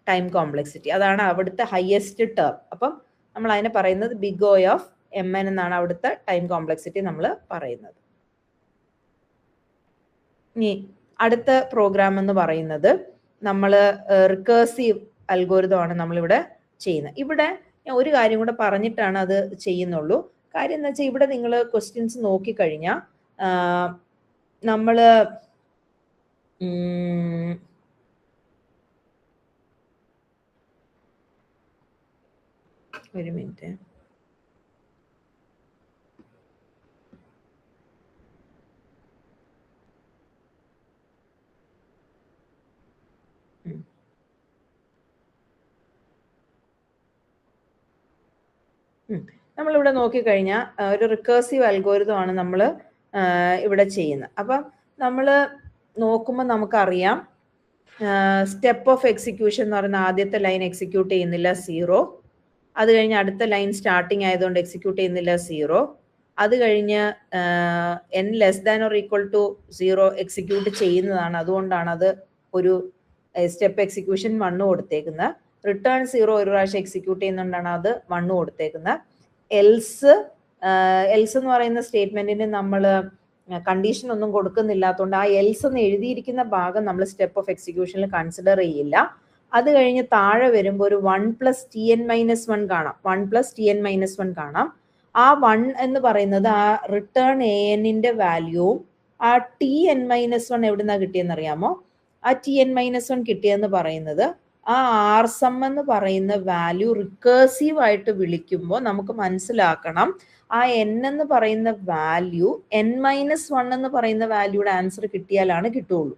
ടൈം കോംപ്ലക്സിറ്റി. അതാണ് അവിടുത്തെ ഹയസ്റ്റ് ടേം. അപ്പം നമ്മൾ അതിനെ പറയുന്നത് ബിഗ് O ഓഫ് mn എന്നാണ് അവിടുത്തെ ടൈം കോംപ്ലക്സിറ്റി നമ്മൾ പറയുന്നത്. ഇനി അടുത്ത പ്രോഗ്രാം എന്ന് പറയുന്നത് നമ്മൾ റിക്കേഴ്സീവ് അൽഗോരിതം ആണ് നമ്മളിവിടെ ചെയ്യുന്നത്. ഇവിടെ ഞാൻ ഒരു കാര്യം കൂടെ പറഞ്ഞിട്ടാണ് അത് ചെയ്യുന്നുള്ളൂ. കാര്യം എന്ന് വെച്ചാൽ ഇവിടെ നിങ്ങൾ ക്വസ്റ്റ്യൻസ് നോക്കിക്കഴിഞ്ഞാൽ നമ്മൾ ഒരു മിനിറ്റ്, നമ്മളിവിടെ നോക്കിക്കഴിഞ്ഞാൽ ഒരു റിക്കേഴ്സീവ് അൽഗോരിതം ആണ് നമ്മൾ ഇവിടെ ചെയ്യുന്നത്. അപ്പം നമ്മൾ നോക്കുമ്പോൾ നമുക്കറിയാം സ്റ്റെപ്പ് ഓഫ് എക്സിക്യൂഷൻ എന്ന് പറയുന്ന ആദ്യത്തെ ലൈൻ എക്സിക്യൂട്ട് ചെയ്യുന്നില്ല 0. അത് കഴിഞ്ഞ് അടുത്ത ലൈൻ സ്റ്റാർട്ടിങ് ആയതുകൊണ്ട് എക്സിക്യൂട്ട് ചെയ്യുന്നില്ല 0. അത് കഴിഞ്ഞ് n less than or equal to 0 execute ചെയ്യുന്നതാണ്. അതുകൊണ്ടാണ് അത് ഒരു സ്റ്റെപ്പ് എക്സിക്യൂഷൻ 1 കൊടുത്തേക്കുന്നത്. റിട്ടേൺ 0 ഒരു പ്രാവശ്യം എക്സിക്യൂട്ട് ചെയ്യുന്നതുകൊണ്ടാണ് അത് 1 കൊടുത്തേക്കുന്നത്. എൽസ് എന്ന് പറയുന്ന സ്റ്റേറ്റ്മെന്റിന് നമ്മൾ കണ്ടീഷൻ ഒന്നും കൊടുക്കുന്നില്ലാത്തതുകൊണ്ട് ആ എൽസ് എന്ന് എഴുതിയിരിക്കുന്ന ഭാഗം നമ്മൾ സ്റ്റെപ്പ് ഓഫ് എക്സിക്യൂഷനിൽ കൺസിഡർ ചെയ്യില്ല. അത് കഴിഞ്ഞ് താഴെ വരുമ്പോൾ ഒരു 1 + Tn-1 കാണാം. 1 + Tn-1 കാണാം. ആ 1 എന്ന് പറയുന്നത് ആ റിട്ടേൺ an-ന്റെ വാല്യൂവും ആ Tn-1 എവിടുന്നാ കിട്ടിയെന്ന് അറിയാമോ? ആ Tn-1 കിട്ടിയെന്ന് പറയുന്നത് ആ ആർസം എന്ന് പറയുന്ന വാല്യൂ റിക്കേഴ്സീവ് ആയിട്ട് വിളിക്കുമ്പോൾ നമുക്ക് മനസ്സിലാക്കണം ആ n എന്ന് പറയുന്ന വാല്യൂ n-1 എന്ന് പറയുന്ന വാല്യൂയുടെ ആൻസർ കിട്ടിയാലാണ് കിട്ടുള്ളൂ.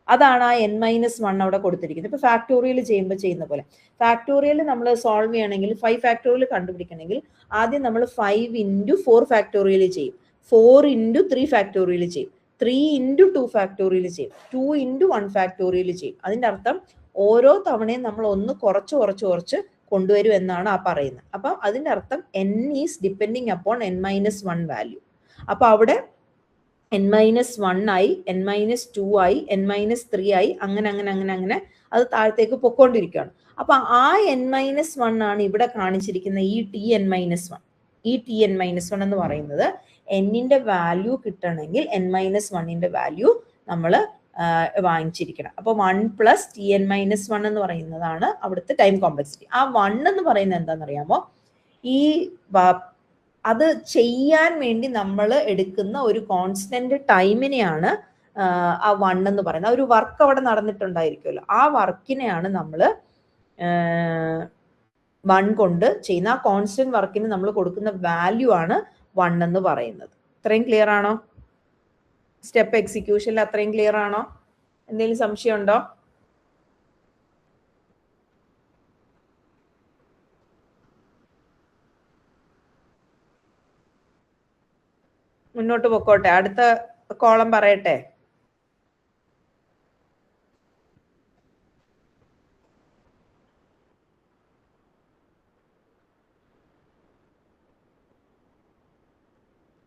അതാണ് ആ n-1 അവിടെ കൊടുത്തിരിക്കുന്നത്. ഇപ്പൊ ഫാക്ടോറിയൽ ചെയ്യുമ്പോൾ ചെയ്യുന്ന പോലെ ഫാക്ടോറിയൽ നമ്മൾ സോൾവ് ചെയ്യണമെങ്കിൽ 5 ഫാക്ടോറിയൽ കണ്ടുപിടിക്കണമെങ്കിൽ ആദ്യം നമ്മൾ 5 × 4 ഫാക്ടോറിയൽ ചെയ്യും, 4 × 3 ഫാക്ടോറിയൽ ചെയ്യും, 3 × 2 ഫാക്ടോറിയൽ ചെയ്യും, 2 × 1 ഫാക്ടോറിയൽ ചെയ്യും. അതിന്റെ അർത്ഥം ഓരോ തവണയും നമ്മൾ ഒന്ന് കുറച്ച് കൊണ്ടുവരും എന്നാണ് ആ പറയുന്നത്. അപ്പം അതിന്റെ അർത്ഥം n is depending upon n-1 value. അപ്പൊ അവിടെ n-1 ആയി, n-2 ആയി, n-3 ആയി, അങ്ങനെ അത് താഴത്തേക്ക് പൊക്കോണ്ടിരിക്കുകയാണ്. അപ്പൊ ആ n-1 ആണ് ഇവിടെ കാണിച്ചിരിക്കുന്ന ഈ Tn-1. ഈ Tn-1 എന്ന് പറയുന്നത് n-ന്റെ വാല്യൂ കിട്ടണമെങ്കിൽ n-1ന്റെ വാല്യൂ നമ്മൾ വാങ്ങിച്ചിരിക്കണം. അപ്പൊ 1 + Tn-1 എന്ന് പറയുന്നതാണ് അവിടുത്തെ ടൈം കോംപ്ലക്സിറ്റി. ആ 1 എന്ന് പറയുന്നത് എന്താണെന്നറിയാമോ? ഈ അത് ചെയ്യാൻ വേണ്ടി നമ്മൾ എടുക്കുന്ന ഒരു കോൺസ്റ്റന്റ് ടൈമിനെയാണ് ആ 1 എന്ന് പറയുന്നത്. ഒരു വർക്ക് അവിടെ നടന്നിട്ടുണ്ടായിരിക്കുമല്ലോ, ആ വർക്കിനെയാണ് നമ്മൾ 1 കൊണ്ട് ചെയ്യുന്ന. ആ കോൺസ്റ്റന്റ് വർക്കിന് നമ്മൾ കൊടുക്കുന്ന വാല്യൂ ആണ് 1 എന്ന് പറയുന്നത്. ഇത്രയും ക്ലിയർ ആണോ? സ്റ്റെപ്പ് എക്സിക്യൂഷനിൽ അത്രയും ക്ലിയർ ആണോ? എന്തെങ്കിലും സംശയം ഉണ്ടോ? മുന്നോട്ട് പൊക്കോട്ടെ, അടുത്ത കോളം പറയട്ടെ.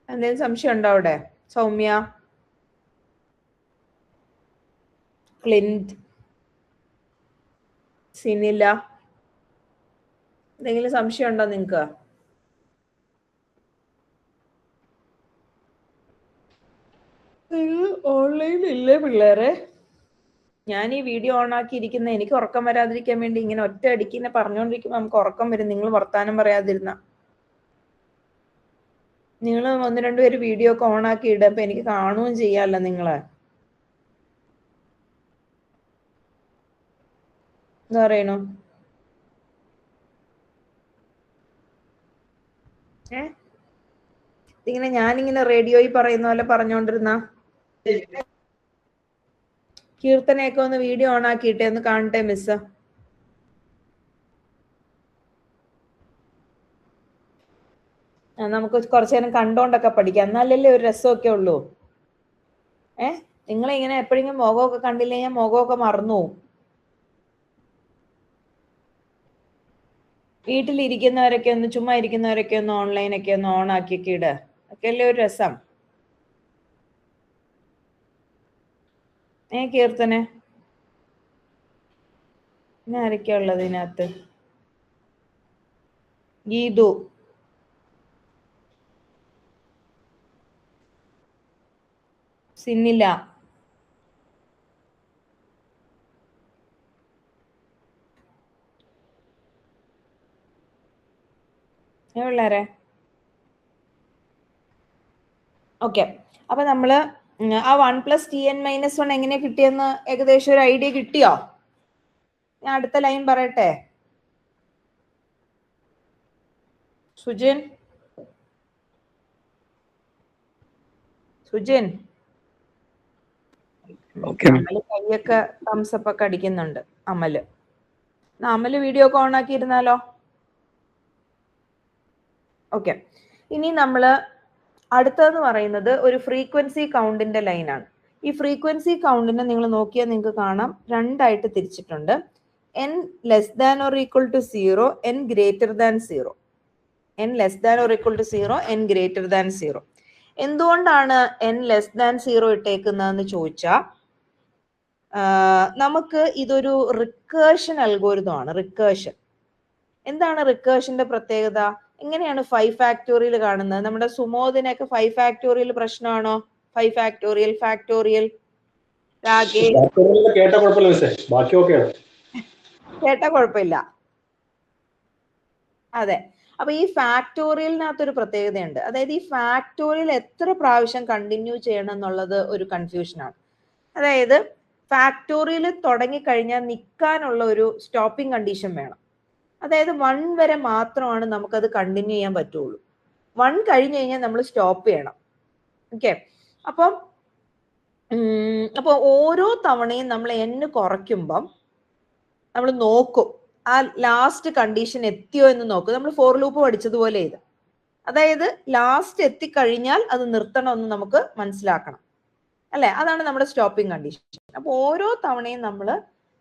എന്തെങ്കിലും സംശയം ഉണ്ടോ അവിടെ? സൗമ്യ, ക്ലിൻറ്റ്, സിനില, എന്തെങ്കിലും സംശയം ഉണ്ടോ നിങ്ങക്ക്? ഓൺലൈനിൽ ഇല്ലേ പിള്ളേരെ? ഞാൻ ഈ വീഡിയോ ഓൺ ആക്കിയിരിക്കുന്ന എനിക്ക് ഉറക്കം വരാതിരിക്കാൻ വേണ്ടി ഇങ്ങനെ ഒറ്റ അടിക്കിനെ പറഞ്ഞുകൊണ്ടിരിക്കുമ്പോൾ നമുക്ക് ഉറക്കം വരും. നിങ്ങൾ വർത്താനം പറയാതിരുന്ന നിങ്ങൾ 1-2 പേര് വീഡിയോ ഒക്കെ ഓൺ ആക്കി ഇടുക. അപ്പൊ എനിക്ക് കാണുകയും ചെയ്യാമല്ലോ നിങ്ങളെ. എന്താ പറയണു? ഇങ്ങനെ ഞാനിങ്ങനെ റേഡിയോയിൽ പറയുന്ന പോലെ പറഞ്ഞോണ്ടിരുന്ന കീർത്തനയൊക്കെ ഒന്ന് വീഡിയോ ഓൺ ആക്കിയിട്ടെ ഒന്ന് കാണട്ടെ മിസ്. നമുക്ക് കുറച്ചു നേരം കണ്ടോണ്ടൊക്കെ പഠിക്കാം, എന്നാലല്ലേ ഒരു രസമൊക്കെ ഉള്ളൂ. നിങ്ങളിങ്ങനെ എപ്പോഴെങ്കിലും മുഖമൊക്കെ കണ്ടില്ലേ ഞാൻ മുഖമൊക്കെ മറന്നു പോകും. വീട്ടിലിരിക്കുന്നവരൊക്കെ ഒന്ന് ചുമ്മാ ഇരിക്കുന്നവരൊക്കെ ഒന്ന് ഓൺലൈനൊക്കെ ഒന്ന് ഓൺ ആക്കിയൊക്കെ ഇടുക, ഒക്കെ അല്ലേ ഒരു രസം. കീർത്തനെ പിന്നെ ആരൊക്കെയാ ഉള്ളത് ഇതിനകത്ത്? ഗീതു, സിന്നില, പിള്ളേരെ. ഓക്കെ, അപ്പൊ നമ്മള് ആ 1+Tn-1 എങ്ങനെ കിട്ടിയെന്ന് ഏകദേശം ഒരു ഐഡിയ കിട്ടിയോ? ഞാൻ അടുത്ത ലൈൻ പറയട്ടെ. സുജിൻ, അമല് കൈയൊക്കെ തംസപ്പ് ഒക്കെ അടിക്കുന്നുണ്ട്. അമല് വീഡിയോ ഒക്കെ ഓൺ ആക്കിയിരുന്നാലോ? ഓക്കെ, ഇനി നമ്മള് അടുത്തതെന്ന് പറയുന്നത് ഒരു ഫ്രീക്വൻസി കൗണ്ടിന്റെ ലൈനാണ്. ഈ ഫ്രീക്വൻസി കൗണ്ടിനെ നിങ്ങൾ നോക്കിയാൽ നിങ്ങൾക്ക് കാണാം രണ്ടായിട്ട് തിരിച്ചിട്ടുണ്ട്. n<0 n greater than 0. n<0 n greater than 0. എന്തുകൊണ്ടാണ് n<0 ഇട്ടേക്കുന്നതെന്ന് ചോദിച്ചാൽ നമുക്ക് ഇതൊരു റിക്കേർഷൻ അൽഗോരിതം ആണ്. റിക്കേർഷൻ എന്താണ്? റിക്കേർഷന്റെ പ്രത്യേകത എങ്ങനെയാണ് 5 ഫാക്ടോറിയൽ കാണുന്നത്? നമ്മുടെ സുമോദിനൊക്കെ 5 ഫാക്ടോറിയൽ പ്രശ്നമാണോ? 5 ഫാക്ടോറിയൽ ഫാക്ടോറിയൽ കേട്ട കുഴപ്പമില്ല. അതെ, അപ്പൊ ഈ ഫാക്ടോറിയലിനകത്തൊരു പ്രത്യേകതയുണ്ട്. അതായത് ഈ ഫാക്ടോറിയൽ എത്ര പ്രാവശ്യം കണ്ടിന്യൂ ചെയ്യണം എന്നുള്ളത് ഒരു കൺഫ്യൂഷനാണ്. അതായത് ഫാക്ടോറിയൽ തുടങ്ങിക്കഴിഞ്ഞാൽ നിൽക്കാനുള്ള ഒരു സ്റ്റോപ്പിംഗ് കണ്ടീഷൻ വേണം. അതായത് 1 വരെ മാത്രമാണ് നമുക്കത് കണ്ടിന്യൂ ചെയ്യാൻ പറ്റുള്ളൂ. 1 കഴിഞ്ഞ് കഴിഞ്ഞാൽ നമ്മൾ സ്റ്റോപ്പ് ചെയ്യണം. ഓക്കെ, അപ്പോൾ ഓരോ തവണയും നമ്മൾ n കുറയ്ക്കുമ്പം നമ്മൾ നോക്കും ആ ലാസ്റ്റ് കണ്ടീഷൻ എത്തിയോ എന്ന് നോക്കും. നമ്മൾ ഫോർ ലൂപ്പ് പഠിച്ചതുപോലെ ഇത്. അതായത് ലാസ്റ്റ് എത്തിക്കഴിഞ്ഞാൽ അത് നിർത്തണമെന്ന് നമുക്ക് മനസ്സിലാക്കണം, അല്ലെ? അതാണ് നമ്മുടെ സ്റ്റോപ്പിംഗ് കണ്ടീഷൻ. അപ്പൊ ഓരോ തവണയും നമ്മൾ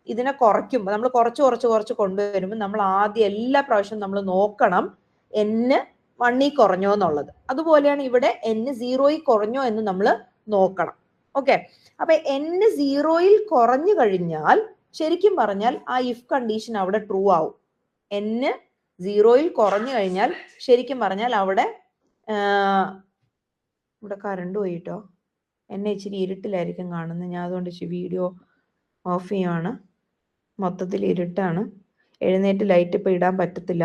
ഇതിനെ കുറയ്ക്കുമ്പോൾ, നമ്മൾ കുറച്ച് കൊണ്ടുവരുമ്പോൾ നമ്മൾ ആദ്യം എല്ലാ പ്രാവശ്യവും നമ്മൾ നോക്കണം n1 കുറഞ്ഞോ എന്നുള്ളത്. അതുപോലെയാണ് ഇവിടെ n0 കുറഞ്ഞോ എന്ന് നമ്മൾ നോക്കണം. ഓക്കെ, അപ്പൊ n0 കുറഞ്ഞു കഴിഞ്ഞാൽ ശരിക്കും പറഞ്ഞാൽ ആ ഇഫ് കണ്ടീഷൻ അവിടെ ട്രൂ ആവും. n0 കുറഞ്ഞു കഴിഞ്ഞാൽ ശരിക്കും പറഞ്ഞാൽ അവിടെ ഇവിടെ കറണ്ട് പോയിട്ടോ, എന്നെ ഇച്ചിരി ഇരുട്ടിലായിരിക്കും കാണുന്നത്. ഞാൻ അതുകൊണ്ട് വീഡിയോ ഓഫ് ചെയ്യാണ്. മൊത്തത്തിൽ ഇരുട്ടാണ്, എഴുന്നേറ്റ് ലൈറ്റ് ഇപ്പം ഇടാൻ പറ്റത്തില്ല.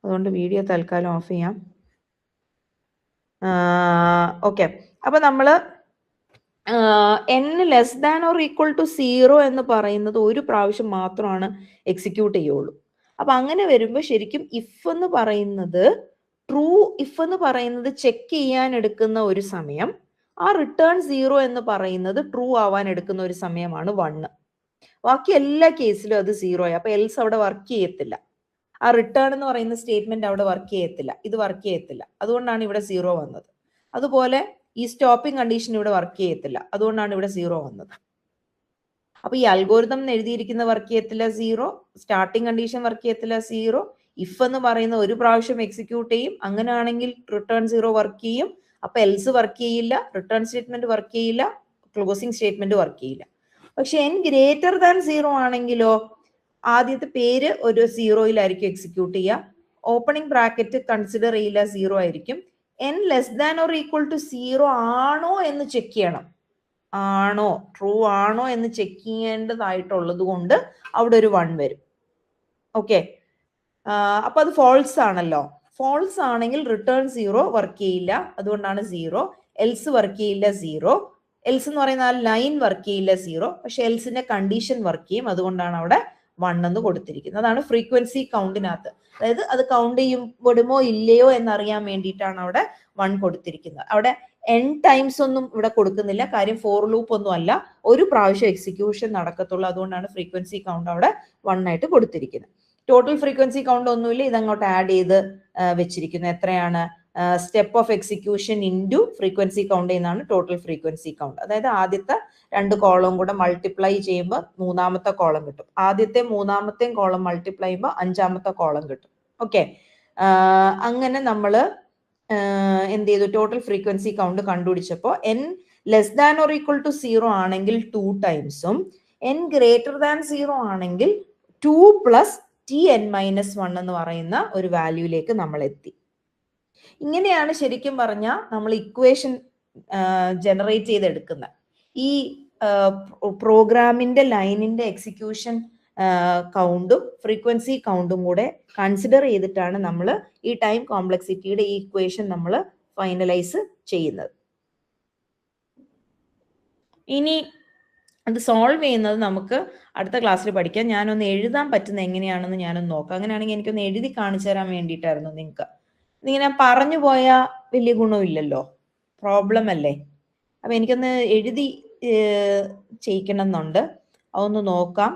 അതുകൊണ്ട് വീഡിയോ തൽക്കാലം ഓഫ് ചെയ്യാം. ഓക്കെ, അപ്പൊ നമ്മള് n<0 എന്ന് പറയുന്നത് ഒരു പ്രാവശ്യം മാത്രമാണ് എക്സിക്യൂട്ട് ചെയ്യുള്ളൂ. അപ്പൊ അങ്ങനെ വരുമ്പോൾ ശരിക്കും ഇഫ് എന്ന് പറയുന്നത് ട്രൂ, ഇഫ് എന്ന് പറയുന്നത് ചെക്ക് ചെയ്യാൻ എടുക്കുന്ന ഒരു സമയം, ആ റിട്ടേൺ 0 എന്ന് പറയുന്നത് ട്രൂ ആവാൻ എടുക്കുന്ന ഒരു സമയമാണ് 1. ബാക്കി എല്ലാ കേസിലും അത് 0 ആയി. അപ്പൊ എൽസ് അവിടെ വർക്ക് ചെയ്യത്തില്ല. ആ റിട്ടേൺ എന്ന് പറയുന്ന സ്റ്റേറ്റ്മെന്റ് അവിടെ വർക്ക് ചെയ്യത്തില്ല, ഇത് വർക്ക് ചെയ്യത്തില്ല. അതുകൊണ്ടാണ് ഇവിടെ 0 വന്നത്. അതുപോലെ ഈ സ്റ്റോപ്പിംഗ് കണ്ടീഷൻ ഇവിടെ വർക്ക് ചെയ്യത്തില്ല, അതുകൊണ്ടാണ് ഇവിടെ 0 വന്നത്. അപ്പൊ ഈ അൽഗോരിതം എഴുതിയിരിക്കുന്ന വർക്ക് ചെയ്യത്തില്ല 0, സ്റ്റാർട്ടിംഗ് കണ്ടീഷൻ വർക്ക് ചെയ്യത്തില്ല 0, ഇഫ് എന്ന് പറയുന്ന ഒരു പ്രാവശ്യം എക്സിക്യൂട്ട് ചെയ്യും, അങ്ങനെയാണെങ്കിൽ റിട്ടേൺ 0 വർക്ക് ചെയ്യും. അപ്പൊ എൽസ് വർക്ക് ചെയ്യില്ല, റിട്ടേൺ സ്റ്റേറ്റ്മെന്റ് വർക്ക് ചെയ്യില്ല, ക്ലോസിംഗ് സ്റ്റേറ്റ്മെന്റ് വർക്ക് ചെയ്യില്ല. പക്ഷെ n>0 ആണെങ്കിലോ ആദ്യത്തെ പേര് ഒരു 0 എക്സിക്യൂട്ട് ചെയ്യുക, ഓപ്പണിംഗ് ബ്രാക്കറ്റ് കൺസിഡർ ചെയ്യില്ല, 0 ആയിരിക്കും. n<0 ആണോ എന്ന് ചെക്ക് ചെയ്യണം. ആണോ, ട്രൂ ആണോ എന്ന് ചെക്ക് ചെയ്യേണ്ടതായിട്ടുള്ളത് കൊണ്ട് അവിടെ ഒരു 1 വരും. ഓക്കെ, അപ്പൊ അത് ഫോൾസ് ആണല്ലോ. ഫോൾസ് ആണെങ്കിൽ റിട്ടേൺ 0 വർക്ക് ചെയ്യില്ല, അതുകൊണ്ടാണ് 0. എൽസ് വർക്ക് ചെയ്യില്ല 0. എൽസ് എന്ന് പറയുന്ന ആ ലൈൻ വർക്ക് ചെയ്യില്ല 0. പക്ഷെ എൽസിന്റെ കണ്ടീഷൻ വർക്ക് ചെയ്യും, അതുകൊണ്ടാണ് അവിടെ 1 എന്ന് കൊടുത്തിരിക്കുന്നത്. അതാണ് ഫ്രീക്വൻസി കൗണ്ടിനകത്ത്. അതായത് അത് കൗണ്ട് ചെയ്യുമ്പോഴുമോ ഇല്ലയോ എന്നറിയാൻ വേണ്ടിയിട്ടാണ് അവിടെ 1 കൊടുത്തിരിക്കുന്നത്. അവിടെ n ടൈംസ് ഒന്നും ഇവിടെ കൊടുക്കുന്നില്ല, കാര്യം ഫോർ ലൂപ്പ് ഒന്നും അല്ല, ഒരു പ്രാവശ്യം എക്സിക്യൂഷൻ നടക്കത്തുള്ളൂ. അതുകൊണ്ടാണ് ഫ്രീക്വൻസി കൗണ്ട് അവിടെ 1 ആയിട്ട് കൊടുത്തിരിക്കുന്നത്. ടോട്ടൽ ഫ്രീക്വൻസി കൗണ്ട് ഒന്നുമില്ല, ഇതങ്ങോട്ട് ആഡ് ചെയ്ത് വെച്ചിരിക്കുന്നത്. എത്രയാണ്? Step of execution into frequency count എന്നാണ് ടോട്ടൽ ഫ്രീക്വൻസി കൗണ്ട്. അതായത് ആദ്യത്തെ 2 കോളം കൂടെ മൾട്ടിപ്ലൈ ചെയ്യുമ്പോൾ 3ാമത്തെ കോളം കിട്ടും, ആദ്യത്തെ 3ാമത്തെയും കോളം മൾട്ടിപ്ലൈ ചെയ്യുമ്പോൾ 5ാമത്തെ കോളം കിട്ടും. ഓക്കെ, അങ്ങനെ നമ്മൾ എന്ത് ചെയ്തു? ടോട്ടൽ ഫ്രീക്വൻസി കൗണ്ട് കണ്ടുപിടിച്ചപ്പോൾ n less than or equal to 0 ആണെങ്കിൽ 2 ടൈംസും n ഗ്രേറ്റർ ദാൻ 0 ആണെങ്കിൽ 2 പ്ലസ് Tn-1 എന്ന് പറയുന്ന ഒരു വാല്യൂയിലേക്ക് നമ്മൾ എത്തി. ഇങ്ങനെയാണ് ശരിക്കും പറഞ്ഞാൽ നമ്മൾ ഇക്വേഷൻ ജനറേറ്റ് ചെയ്തെടുക്കുന്നത്. ഈ പ്രോഗ്രാമിന്റെ ലൈനിന്റെ എക്സിക്യൂഷൻ കൗണ്ടും ഫ്രീക്വൻസി കൗണ്ടും കൂടെ കൺസിഡർ ചെയ്തിട്ടാണ് നമ്മൾ ഈ ടൈം കോംപ്ലക്സിറ്റിയുടെ ഈ ഇക്വേഷൻ നമ്മൾ ഫൈനലൈസ് ചെയ്യുന്നത്. ഇനി അത് സോൾവ് ചെയ്യുന്നത് നമുക്ക് അടുത്ത ക്ലാസ്സിൽ പഠിക്കാം. ഞാനൊന്ന് എഴുതാൻ പറ്റുന്ന എങ്ങനെയാണെന്ന് ഞാനൊന്ന് നോക്കാം. അങ്ങനെയാണെങ്കിൽ എനിക്കൊന്ന് എഴുതി കാണിച്ചു തരാൻ വേണ്ടിയിട്ടായിരുന്നു നിങ്ങൾക്ക്. ഇതിങ്ങനെ പറഞ്ഞു പോയാൽ വലിയ ഗുണമില്ലല്ലോ, പ്രോബ്ലം അല്ലേ. അപ്പം എനിക്കൊന്ന് എഴുതി ചെയ്യിക്കണം എന്നുണ്ട്, അതൊന്ന് നോക്കാം.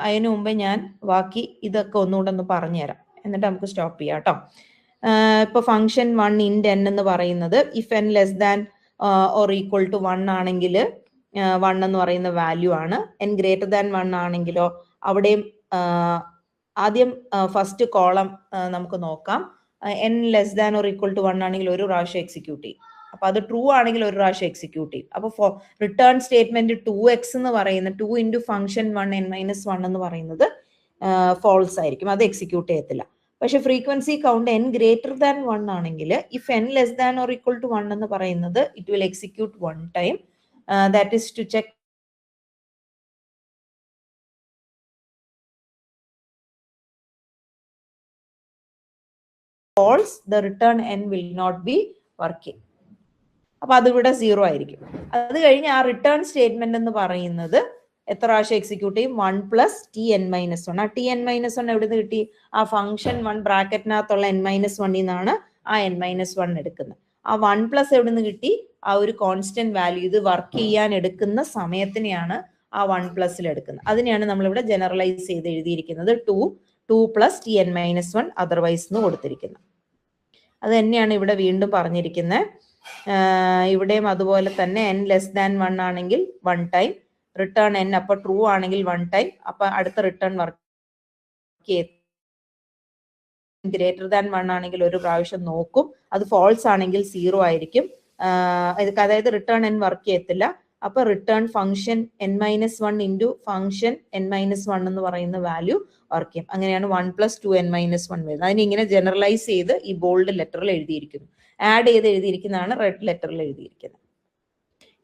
അതിനു മുമ്പേ ഞാൻ ബാക്കി ഇതൊക്കെ ഒന്നുകൂടെ ഒന്ന് പറഞ്ഞുതരാം, എന്നിട്ട് നമുക്ക് സ്റ്റോപ്പ് ചെയ്യാം കേട്ടോ. ഇപ്പോൾ ഫംഗ്ഷൻ 1 ഇൻറ്റ് n എന്ന് പറയുന്നത് if n less than or equal to 1 ആണെങ്കിൽ 1 എന്ന് പറയുന്ന വാല്യൂ ആണ്. n ഗ്രേറ്റർ ദാൻ 1 ആണെങ്കിലോ അവിടെയും ആദ്യം ഫസ്റ്റ് കോളം നമുക്ക് നോക്കാം. n less than or equal to 1 ആണെങ്കിൽ ഒരു പ്രാവശ്യം എക്സിക്യൂട്ട് ചെയ്യും, അപ്പൊ അത് ട്രൂ ആണെങ്കിൽ ഒരു പ്രാവശ്യം എക്സിക്യൂട്ട് ചെയ്യും. അപ്പൊ റിട്ടേൺ സ്റ്റേറ്റ്മെന്റ് 2x എന്ന് പറയുന്ന 2 ഇൻറ്റു ഫംഗ്ഷൻ 1 n-1 എന്ന് പറയുന്നത് ഫോൾസ് ആയിരിക്കും, അത് എക്സിക്യൂട്ട് ചെയ്യത്തില്ല. പക്ഷെ frequency count n greater than 1 ആണെങ്കിൽ if n less than or equal to 1 എന്ന് പറയുന്നത് it will execute 1 time, that is to check false, the return n will not be working. അപ്പൊ അതിവിടെ 0 ആയിരിക്കും. അത് കഴിഞ്ഞ് ആ റിട്ടേൺ സ്റ്റേറ്റ്മെന്റ് എന്ന് പറയുന്നത് എത്ര പ്രാവശ്യം എക്സിക്യൂട്ട് ചെയ്യും? 1 പ്ലസ് Tn-1. ആ Tn-1 എവിടെ നിന്ന് കിട്ടി? ആ ഫംഗ്ഷൻ 1 ബ്രാക്കറ്റിനകത്തുള്ള n-1 നിന്നാണ് ആ n-1 എടുക്കുന്നത്. ആ 1 പ്ലസ് എവിടെ നിന്ന് കിട്ടി? ആ ഒരു കോൺസ്റ്റന്റ് വാല്യൂ, ഇത് വർക്ക് ചെയ്യാൻ എടുക്കുന്ന സമയത്തിനെയാണ് ആ 1 പ്ലസിൽ എടുക്കുന്നത്. അതിനെയാണ് നമ്മളിവിടെ ജനറലൈസ് ചെയ്ത് എഴുതിയിരിക്കുന്നത് 2 പ്ലസ് Tn-1 അതർവൈസ് എന്ന് കൊടുത്തിരിക്കുന്നത്. അത് തന്നെയാണ് ഇവിടെ വീണ്ടും പറഞ്ഞിരിക്കുന്നത്. ഇവിടെയും അതുപോലെ തന്നെ n ലെസ് ദാൻ 1 ആണെങ്കിൽ 1 ടൈം റിട്ടേൺ n, അപ്പൊ ട്രൂ ആണെങ്കിൽ 1 ടൈം, അപ്പൊ അടുത്ത റിട്ടേൺ വർക്ക് ഗ്രേറ്റർ ദാൻ 1 ആണെങ്കിൽ ഒരു പ്രാവശ്യം നോക്കും, അത് ഫോൾസ് ആണെങ്കിൽ 0 ആയിരിക്കും. അതായത് റിട്ടേൺ n വർക്ക് ചെയ്യത്തില്ല. അപ്പൊ return function n-1 into function n-1 എന്ന് പറയുന്ന വാല്യൂ വർക്ക് ചെയ്യും. അങ്ങനെയാണ് 1 പ്ലസ് 2n-1 വരുന്നത്. അതിന് ഇങ്ങനെ ജനറലൈസ് ചെയ്ത് ഈ ബോൾഡ് ലെറ്ററിൽ എഴുതിയിരിക്കുന്നു, ആഡ് ചെയ്ത് എഴുതിയിരിക്കുന്നതാണ് റെഡ് ലെറ്ററിൽ എഴുതിയിരിക്കുന്നത്.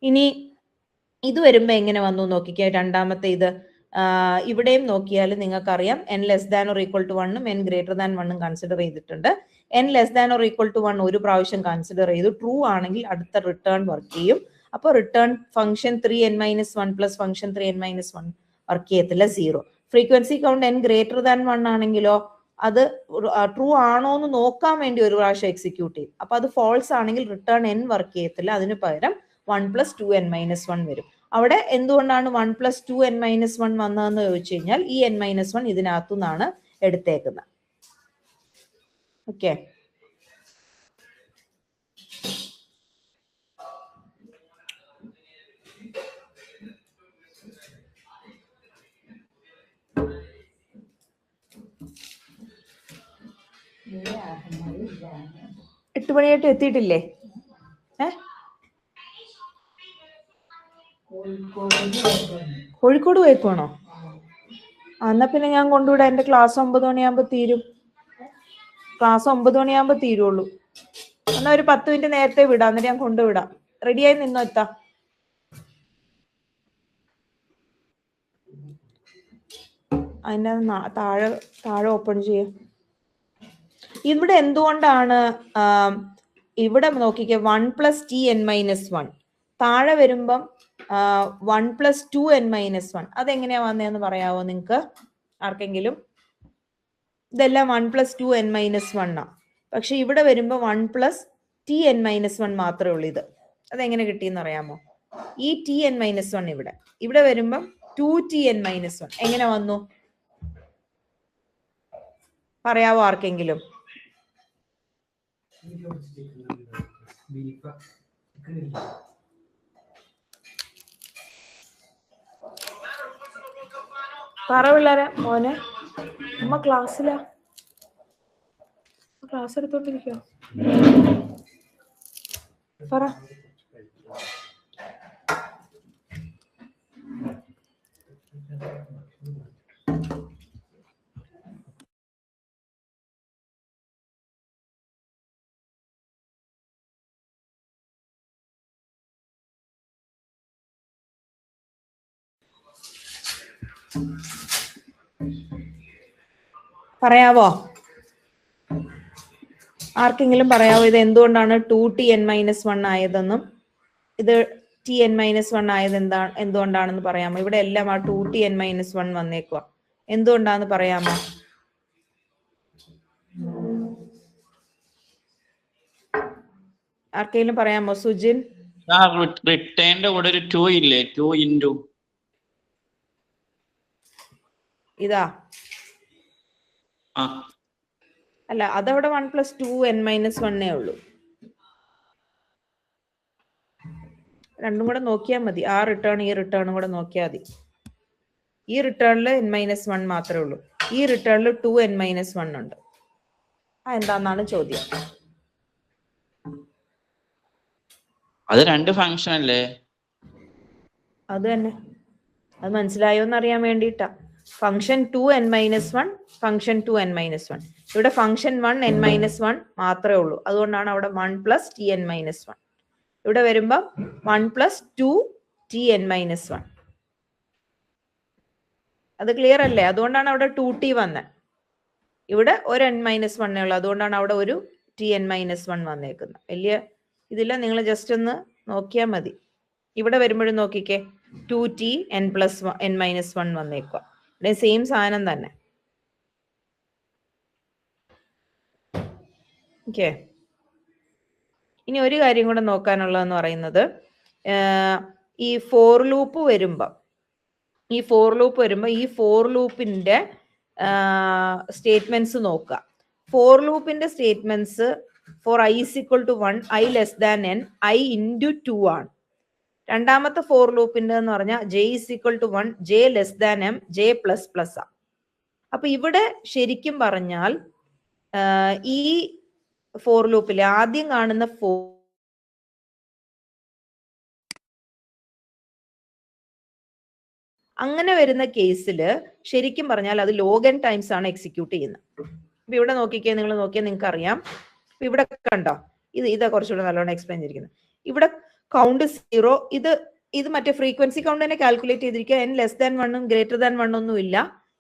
ഇനി ഇത് വരുമ്പോ എങ്ങനെ വന്നു നോക്കിക്കുക. രണ്ടാമത്തെ ഇത് ഇവിടെയും നോക്കിയാൽ നിങ്ങൾക്കറിയാം n less than or equal to 1ഉം n ഗ്രേറ്റർ ദാൻ 1ഉം കൺസിഡർ ചെയ്തിട്ടുണ്ട്. n less than or equal to 1 ഒരു പ്രാവശ്യം കൺസിഡർ ചെയ്തു, ട്രൂ ആണെങ്കിൽ അടുത്ത റിട്ടേൺ വർക്ക് ചെയ്യും. അപ്പോൾ return function 3n-1 plus function 3n-1 work ചെയ്യത്തില്ല, 0. Frequency count n greater than 1 ആണെങ്കിലോ അത് ട്രൂ ആണോ എന്ന് നോക്കാൻ വേണ്ടി ഒരു പ്രാവശ്യം എക്സിക്യൂട്ട് ചെയ്യും. അപ്പൊ അത് ഫോൾസ് ആണെങ്കിൽ റിട്ടേൺ n വർക്ക് ചെയ്യത്തില്ല, അതിന് പകരം 1 പ്ലസ് 2n-1 വരും. അവിടെ എന്തുകൊണ്ടാണ് 1 പ്ലസ് 2n-1 വന്നതെന്ന് ചോദിച്ചു കഴിഞ്ഞാൽ ഈ n-1 ഇതിനകത്തു നിന്നാണ് എടുത്തേക്കുന്നത്. ഓക്കെ, എട്ട് മണിയായിട്ട് എത്തിയിട്ടില്ലേ? കോഴിക്കോട് പോയിക്കോണോ? എന്നാ പിന്നെ ഞാൻ കൊണ്ടുവിടാം. എന്റെ ക്ലാസ് 9 മണിയാകുമ്പോ തീരും. ക്ലാസ് 9 മണിയാകുമ്പോ തീരുള്ളൂ. എന്നാ ഒരു 10 മിനിറ്റ് നേരത്തെ വിടാം, എന്നിട്ട് ഞാൻ കൊണ്ടുവിടാം. റെഡിയായി നിന്നോ എത്താം. അതിന്റെ താഴെ ഓപ്പൺ ചെയ്യാം. ഇവിടെ എന്തുകൊണ്ടാണ് ഇവിടെ നോക്കിക്കേ 1 പ്ലസ് Tn-1 താഴെ വരുമ്പം 1 പ്ലസ് 2n-1 അതെങ്ങനെയാ വന്നതെന്ന് പറയാവോ നിങ്ങൾക്ക്? ആർക്കെങ്കിലും? ഇതെല്ലാം 1+2n-1 ആ. പക്ഷെ ഇവിടെ വരുമ്പോ 1+Tn-1 മാത്രമേ ഉള്ളൂ. ഇത് അതെങ്ങനെ കിട്ടിയെന്ന് അറിയാമോ? ഈ Tn-1 ഇവിടെ വരുമ്പം 2Tn-1 എങ്ങനെ വന്നു പറയാവോ ആർക്കെങ്കിലും? പറ പിള്ളേരെ. മോനെ അമ്മ ക്ലാസ് എടുത്തോണ്ടിരിക്കോ? പറ. പറയാവോ? ആർക്കെങ്കിലും പറയാവോ ഇത് എന്തുകൊണ്ടാണ് 2Tn-1 ആയതെന്നും ഇത് Tn-1 ആയത് എന്തുകൊണ്ടാണെന്ന് പറയാമോ? ഇവിടെ എല്ലാം ആ 2Tn-1 വന്നേക്കുക. എന്തുകൊണ്ടാന്ന് പറയാമോ? ആർക്കെങ്കിലും പറയാമോ? സുജിൻ. റിട്ടേണിന്റെ കൂടെ ഒരു 2 ഇല്ലേ? 2 ഇൻറ്റു ഇതാ അല്ല, അതവിടെ 1+2n-1 ഉള്ളൂ. രണ്ടും കൂടെ നോക്കിയാൽ മതി. ആ റിട്ടേൺ ഈ റിട്ടേണും കൂടെ നോക്കിയാൽ മതി. ഈ റിട്ടേണിൽ n-1 മാത്രമേ ഉള്ളൂ. ഈ റിട്ടേണിൽ 2n-1 ഉണ്ട്. എന്താന്നാണ് ചോദ്യം. അത് രണ്ട് ഫംഗ്ഷൻ അല്ലേ? അത് തന്നെ. അത് മനസ്സിലായോ എന്ന് അറിയാൻ വേണ്ടിയിട്ടാ. Function 2n-1, function 2n-1. ഇവിടെ ഫംഗ്ഷൻ 1n-1 മാത്രമേ ഉള്ളൂ. അതുകൊണ്ടാണ് അവിടെ 1+Tn-1. ഇവിടെ വരുമ്പോ 1+2Tn-1. അത് ക്ലിയർ അല്ലേ? അതുകൊണ്ടാണ് അവിടെ 2T വന്നത്. ഇവിടെ ഒരു n-1 ഉള്ളു. അതുകൊണ്ടാണ് അവിടെ ഒരു Tn-1 വന്നേക്കുന്നത്. വലിയ ഇതില്ല, നിങ്ങൾ ജസ്റ്റ് ഒന്ന് നോക്കിയാൽ മതി. ഇവിടെ വരുമ്പോഴും നോക്കിക്കേ, 2Tn+n-1 വന്നേക്കുക. ഇവിടെ സെയിം സാധനം തന്നെ. ഓക്കെ. ഇനി ഒരു കാര്യം കൂടെ നോക്കാനുള്ളതെന്ന് പറയുന്നത്, ഈ ഫോർ ലൂപ്പ് വരുമ്പോൾ ഈ ഫോർ ലൂപ്പിന്റെ സ്റ്റേറ്റ്മെന്റ്സ് നോക്കുക. ഫോർ ലൂപ്പിന്റെ statements four i = 1, i n, i × 2 ആണ്. രണ്ടാമത്തെ ഫോർ ലൂപ്പിന്റെ എന്ന് പറഞ്ഞാൽ j = 1, j m, j++ ആ. അപ്പൊ ഇവിടെ ശരിക്കും പറഞ്ഞാൽ ഈ ഫോർ ലൂപ്പിൽ ആദ്യം കാണുന്ന അങ്ങനെ വരുന്ന കേസിൽ ശരിക്കും പറഞ്ഞാൽ അത് log n ടൈംസ് ആണ് എക്സിക്യൂട്ട് ചെയ്യുന്നത്. അപ്പൊ ഇവിടെ നോക്കിക്കേ, നിങ്ങൾ നോക്കിയാൽ നിങ്ങൾക്ക് അറിയാം. ഇവിടെ കണ്ടോ, ഇതാ കുറച്ചുകൂടെ നല്ലോണം എക്സ്പ്ലെയിൻ ചെയ്തിരിക്കുന്നത്. ഇവിടെ കൗണ്ട് 0, ഇത് മറ്റേ ഫ്രീക്വൻസി കൗണ്ട് തന്നെ കാൽക്കുലേറ്റ് ചെയ്തിരിക്കുക. n < 1 > 1 ഒന്നും ഇല്ല.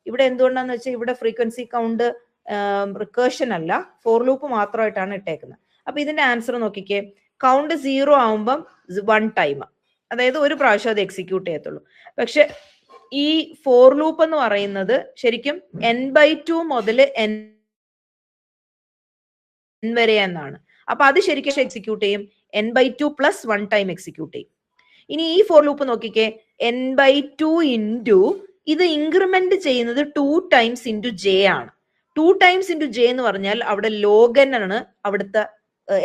ഇവിടെ എന്തുകൊണ്ടാന്ന് വെച്ചാൽ ഇവിടെ ഫ്രീക്വൻസി കൗണ്ട് റിക്കേർഷൻ അല്ല, ഫോർ ലൂപ്പ് മാത്രമായിട്ടാണ് ഇട്ടേക്കുന്നത്. അപ്പൊ ഇതിന്റെ ആൻസർ നോക്കിക്കേ, കൗണ്ട് 0 ആവുമ്പം 1 ടൈം, അതായത് ഒരു പ്രാവശ്യം അത് എക്സിക്യൂട്ട് ചെയ്യത്തുള്ളൂ. പക്ഷെ ഈ ഫോർ ലൂപ്പ് എന്ന് പറയുന്നത് ശരിക്കും n/2 മുതൽ n വരെ എന്നാണ്. അപ്പൊ അത് ശരിക്കും എക്സിക്യൂട്ട് ചെയ്യും n/2 + 1 ടൈം എക്സിക്യൂട്ട് ചെയ്യും. ഇനി ഈ ഫോർ ലൂപ്പ് നോക്കിക്കേ, n/2 ഇൻറ്റു ഇത് ഇൻക്രിമെന്റ് ചെയ്യുന്നത് 2 ടൈംസ് ഇൻറ്റു j ആണ്. 2 ടൈംസ് ഇൻറ്റു j എന്ന് പറഞ്ഞാൽ അവിടെ log n ആണ് അവിടുത്തെ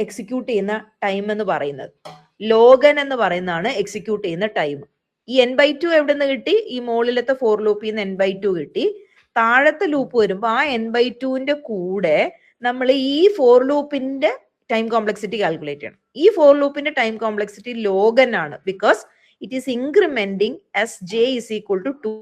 എക്സിക്യൂട്ട് ചെയ്യുന്ന ടൈം എന്ന് പറയുന്നത്. log n എന്ന് പറയുന്നതാണ് എക്സിക്യൂട്ട് ചെയ്യുന്ന ടൈം. ഈ n/2 എവിടെ നിന്ന് കിട്ടി? ഈ മുകളിലത്തെ ഫോർ ലൂപ്പിൽ നിന്ന് n/2 കിട്ടി. താഴത്തെ ലൂപ്പ് വരുമ്പോൾ ആ n/2ന്റെ കൂടെ നമ്മൾ ഈ ഫോർ ലൂപ്പിന്റെ ടൈം കോംപ്ലക്സിറ്റി കാൽക്കുലേറ്റ് ചെയ്യണം. ഈ ഫോർ ലൂപ്പിന്റെ ടൈം കോംപ്ലക്സിറ്റി log n ആണ്, because it is incrementing as j = 2.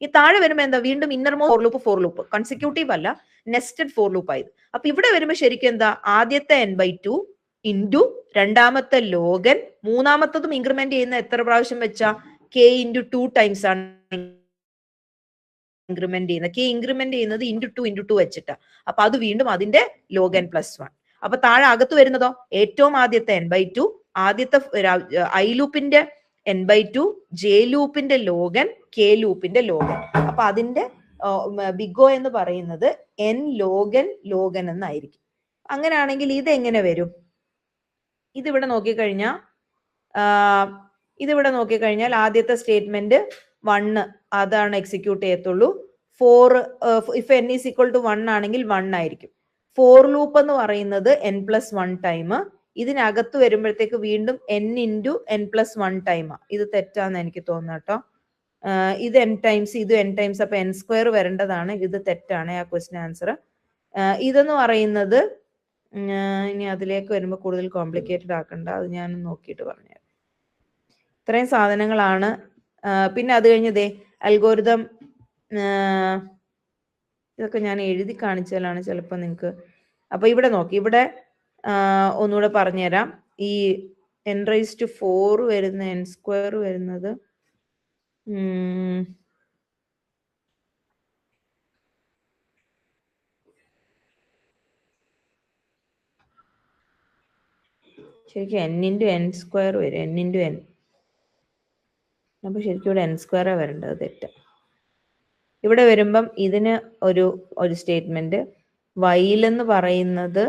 ഈ താഴെ വരുമ്പോൾ എന്താ, വീണ്ടും ഇന്നർമോസ്റ്റ് ഫോർ ലൂപ്പ് കൺസിക്യൂട്ടീവ് അല്ല, നെസ്റ്റഡ് ഫോർ ലൂപ്പ് ആയത്. അപ്പൊ ഇവിടെ വരുമ്പോൾ ശരിക്കും എന്താ, ആദ്യത്തെ n/2 ഇൻറ്റു രണ്ടാമത്തെ log n, മൂന്നാമത്തതും ഇൻക്രിമെന്റ് ചെയ്യുന്ന എത്ര പ്രാവശ്യം വെച്ചാ k × 2 ടൈംസ് ആണ് ഇൻക്രിമെന്റ് ചെയ്യുന്നത്. k ഇൻക്രിമെന്റ് ചെയ്യുന്നത് × 2 വെച്ചിട്ടാ. അപ്പൊ അത് വീണ്ടും അതിന്റെ log n + 1. അപ്പൊ താഴെ അകത്ത് വരുന്നതോ ഏറ്റവും ആദ്യത്തെ n/2 ആദ്യത്തെ ഐ ലൂപ്പിന്റെ n/2, ജെ ലൂപ്പിന്റെ ലോഗൻ, കെ ലൂപ്പിന്റെ ലോഗൻ. അപ്പൊ അതിന്റെ ബിഗ് O എന്ന് പറയുന്നത് n ലോഗൻ ലോഗൻ എന്നായിരിക്കും. അങ്ങനെയാണെങ്കിൽ ഇത് എങ്ങനെ വരും? ഇതിവിടെ നോക്കിക്കഴിഞ്ഞാൽ ആദ്യത്തെ സ്റ്റേറ്റ്മെന്റ് 1 അതാണ് എക്സിക്യൂട്ട് ചെയ്യത്തുള്ളൂ. 4 if n is equal to 1 ആണെങ്കിൽ 1 ആയിരിക്കും. ഫോർ ലൂപ്പ് എന്ന് പറയുന്നത് n+1 ടൈം. ഇതിനകത്ത് വരുമ്പോഴത്തേക്ക് വീണ്ടും n ഇൻറ്റു n+1 ടൈം. ഇത് തെറ്റാന്ന് എനിക്ക് തോന്നുന്നു കേട്ടോ. ഇത് n ടൈംസ്, ഇത് n ടൈംസ്, അപ്പൊ n² വരേണ്ടതാണ്. ഇത് തെറ്റാണ് ആ ക്വസ്റ്റ്യൻ ആൻസർ. ഇതെന്ന് പറയുന്നത് ഇനി അതിലേക്ക് വരുമ്പോൾ കൂടുതൽ കോംപ്ലിക്കേറ്റഡ് ആക്കണ്ട, അത് ഞാൻ നോക്കിയിട്ട് പറഞ്ഞുതരാം. ഇത്രയും സാധനങ്ങളാണ്. പിന്നെ അത് കഴിഞ്ഞ് അൽഗോരിതം, ഇതൊക്കെ ഞാൻ എഴുതി കാണിച്ചാലാണ് ചിലപ്പോൾ നിങ്ങൾക്ക്. അപ്പൊ ഇവിടെ നോക്കി, ഇവിടെ ഒന്നുകൂടെ പറഞ്ഞുതരാം. ഈ n⁴ വരുന്ന n² വരുന്നത് ശരിക്കും n×n² വരും, n×n. അപ്പൊ ശരിക്കും ഇവിടെ n² വരേണ്ടത്, തെറ്റ. ഇവിടെ വരുമ്പം ഇതിന് ഒരു സ്റ്റേറ്റ്മെന്റ് വൈൽ എന്ന് പറയുന്നത്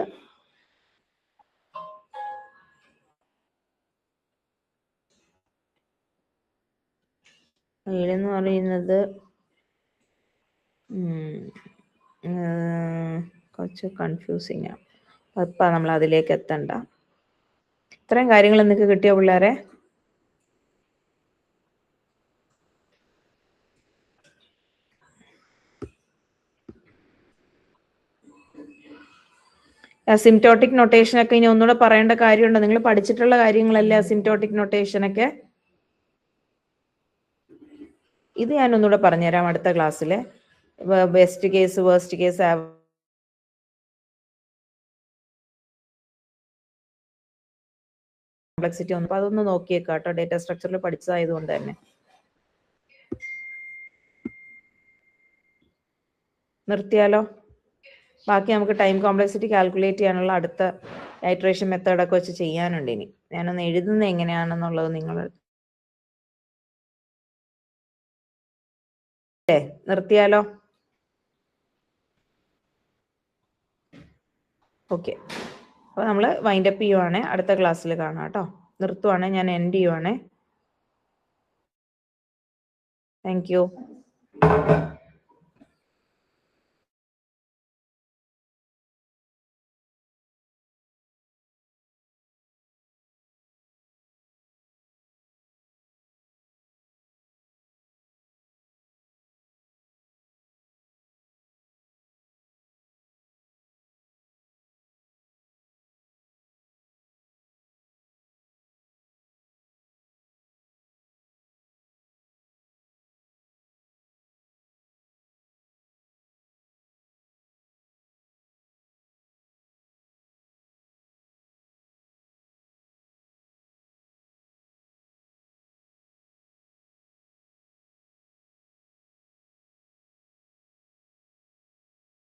കുറച്ച് കൺഫ്യൂസിങ് ആണ്. അപ്പൊ നമ്മൾ അതിലേക്ക് എത്തണ്ട. ഇത്രയും കാര്യങ്ങൾ നിങ്ങൾക്ക് കിട്ടിയോ പിള്ളേരെ? അസിംപ്റ്റോട്ടിക് നൊട്ടേഷൻ ഒക്കെ ഇനി ഒന്നുകൂടെ പറയേണ്ട കാര്യമുണ്ടോ? നിങ്ങൾ പഠിച്ചിട്ടുള്ള കാര്യങ്ങളല്ലേ അസിംപ്റ്റോട്ടിക് നൊട്ടേഷൻ ഒക്കെ? ഇത് ഞാൻ ഒന്നുകൂടെ പറഞ്ഞുതരാം അടുത്ത ക്ലാസ്സിൽ. Best case, worst case, complexity ഒന്നും. അപ്പൊ അതൊന്ന് നോക്കിയേക്കാം കേട്ടോ, ഡേറ്റ സ്ട്രക്ചറിൽ പഠിച്ചതായതുകൊണ്ട് തന്നെ. നിർത്തിയാലോ? ബാക്കി നമുക്ക് ടൈം കോംപ്ലക്സിറ്റി കാൽക്കുലേറ്റ് ചെയ്യാനുള്ള അടുത്ത ഐറ്ററേഷൻ മെത്തേഡൊക്കെ വെച്ച് ചെയ്യാനുണ്ട്. ഇനി ഞാനൊന്ന് എഴുതുന്നത് എങ്ങനെയാണെന്നുള്ളത് നിങ്ങൾ നിർത്തിയാലോ? ഓക്കെ, അപ്പൊ നമ്മൾ വൈൻഡപ്പ് ചെയ്യുവാണേ. അടുത്ത ക്ലാസ്സിൽ കാണാം കേട്ടോ. നിർത്തുവാണേ, ഞാൻ എൻഡ് ചെയ്യുവാണേ. Thank you.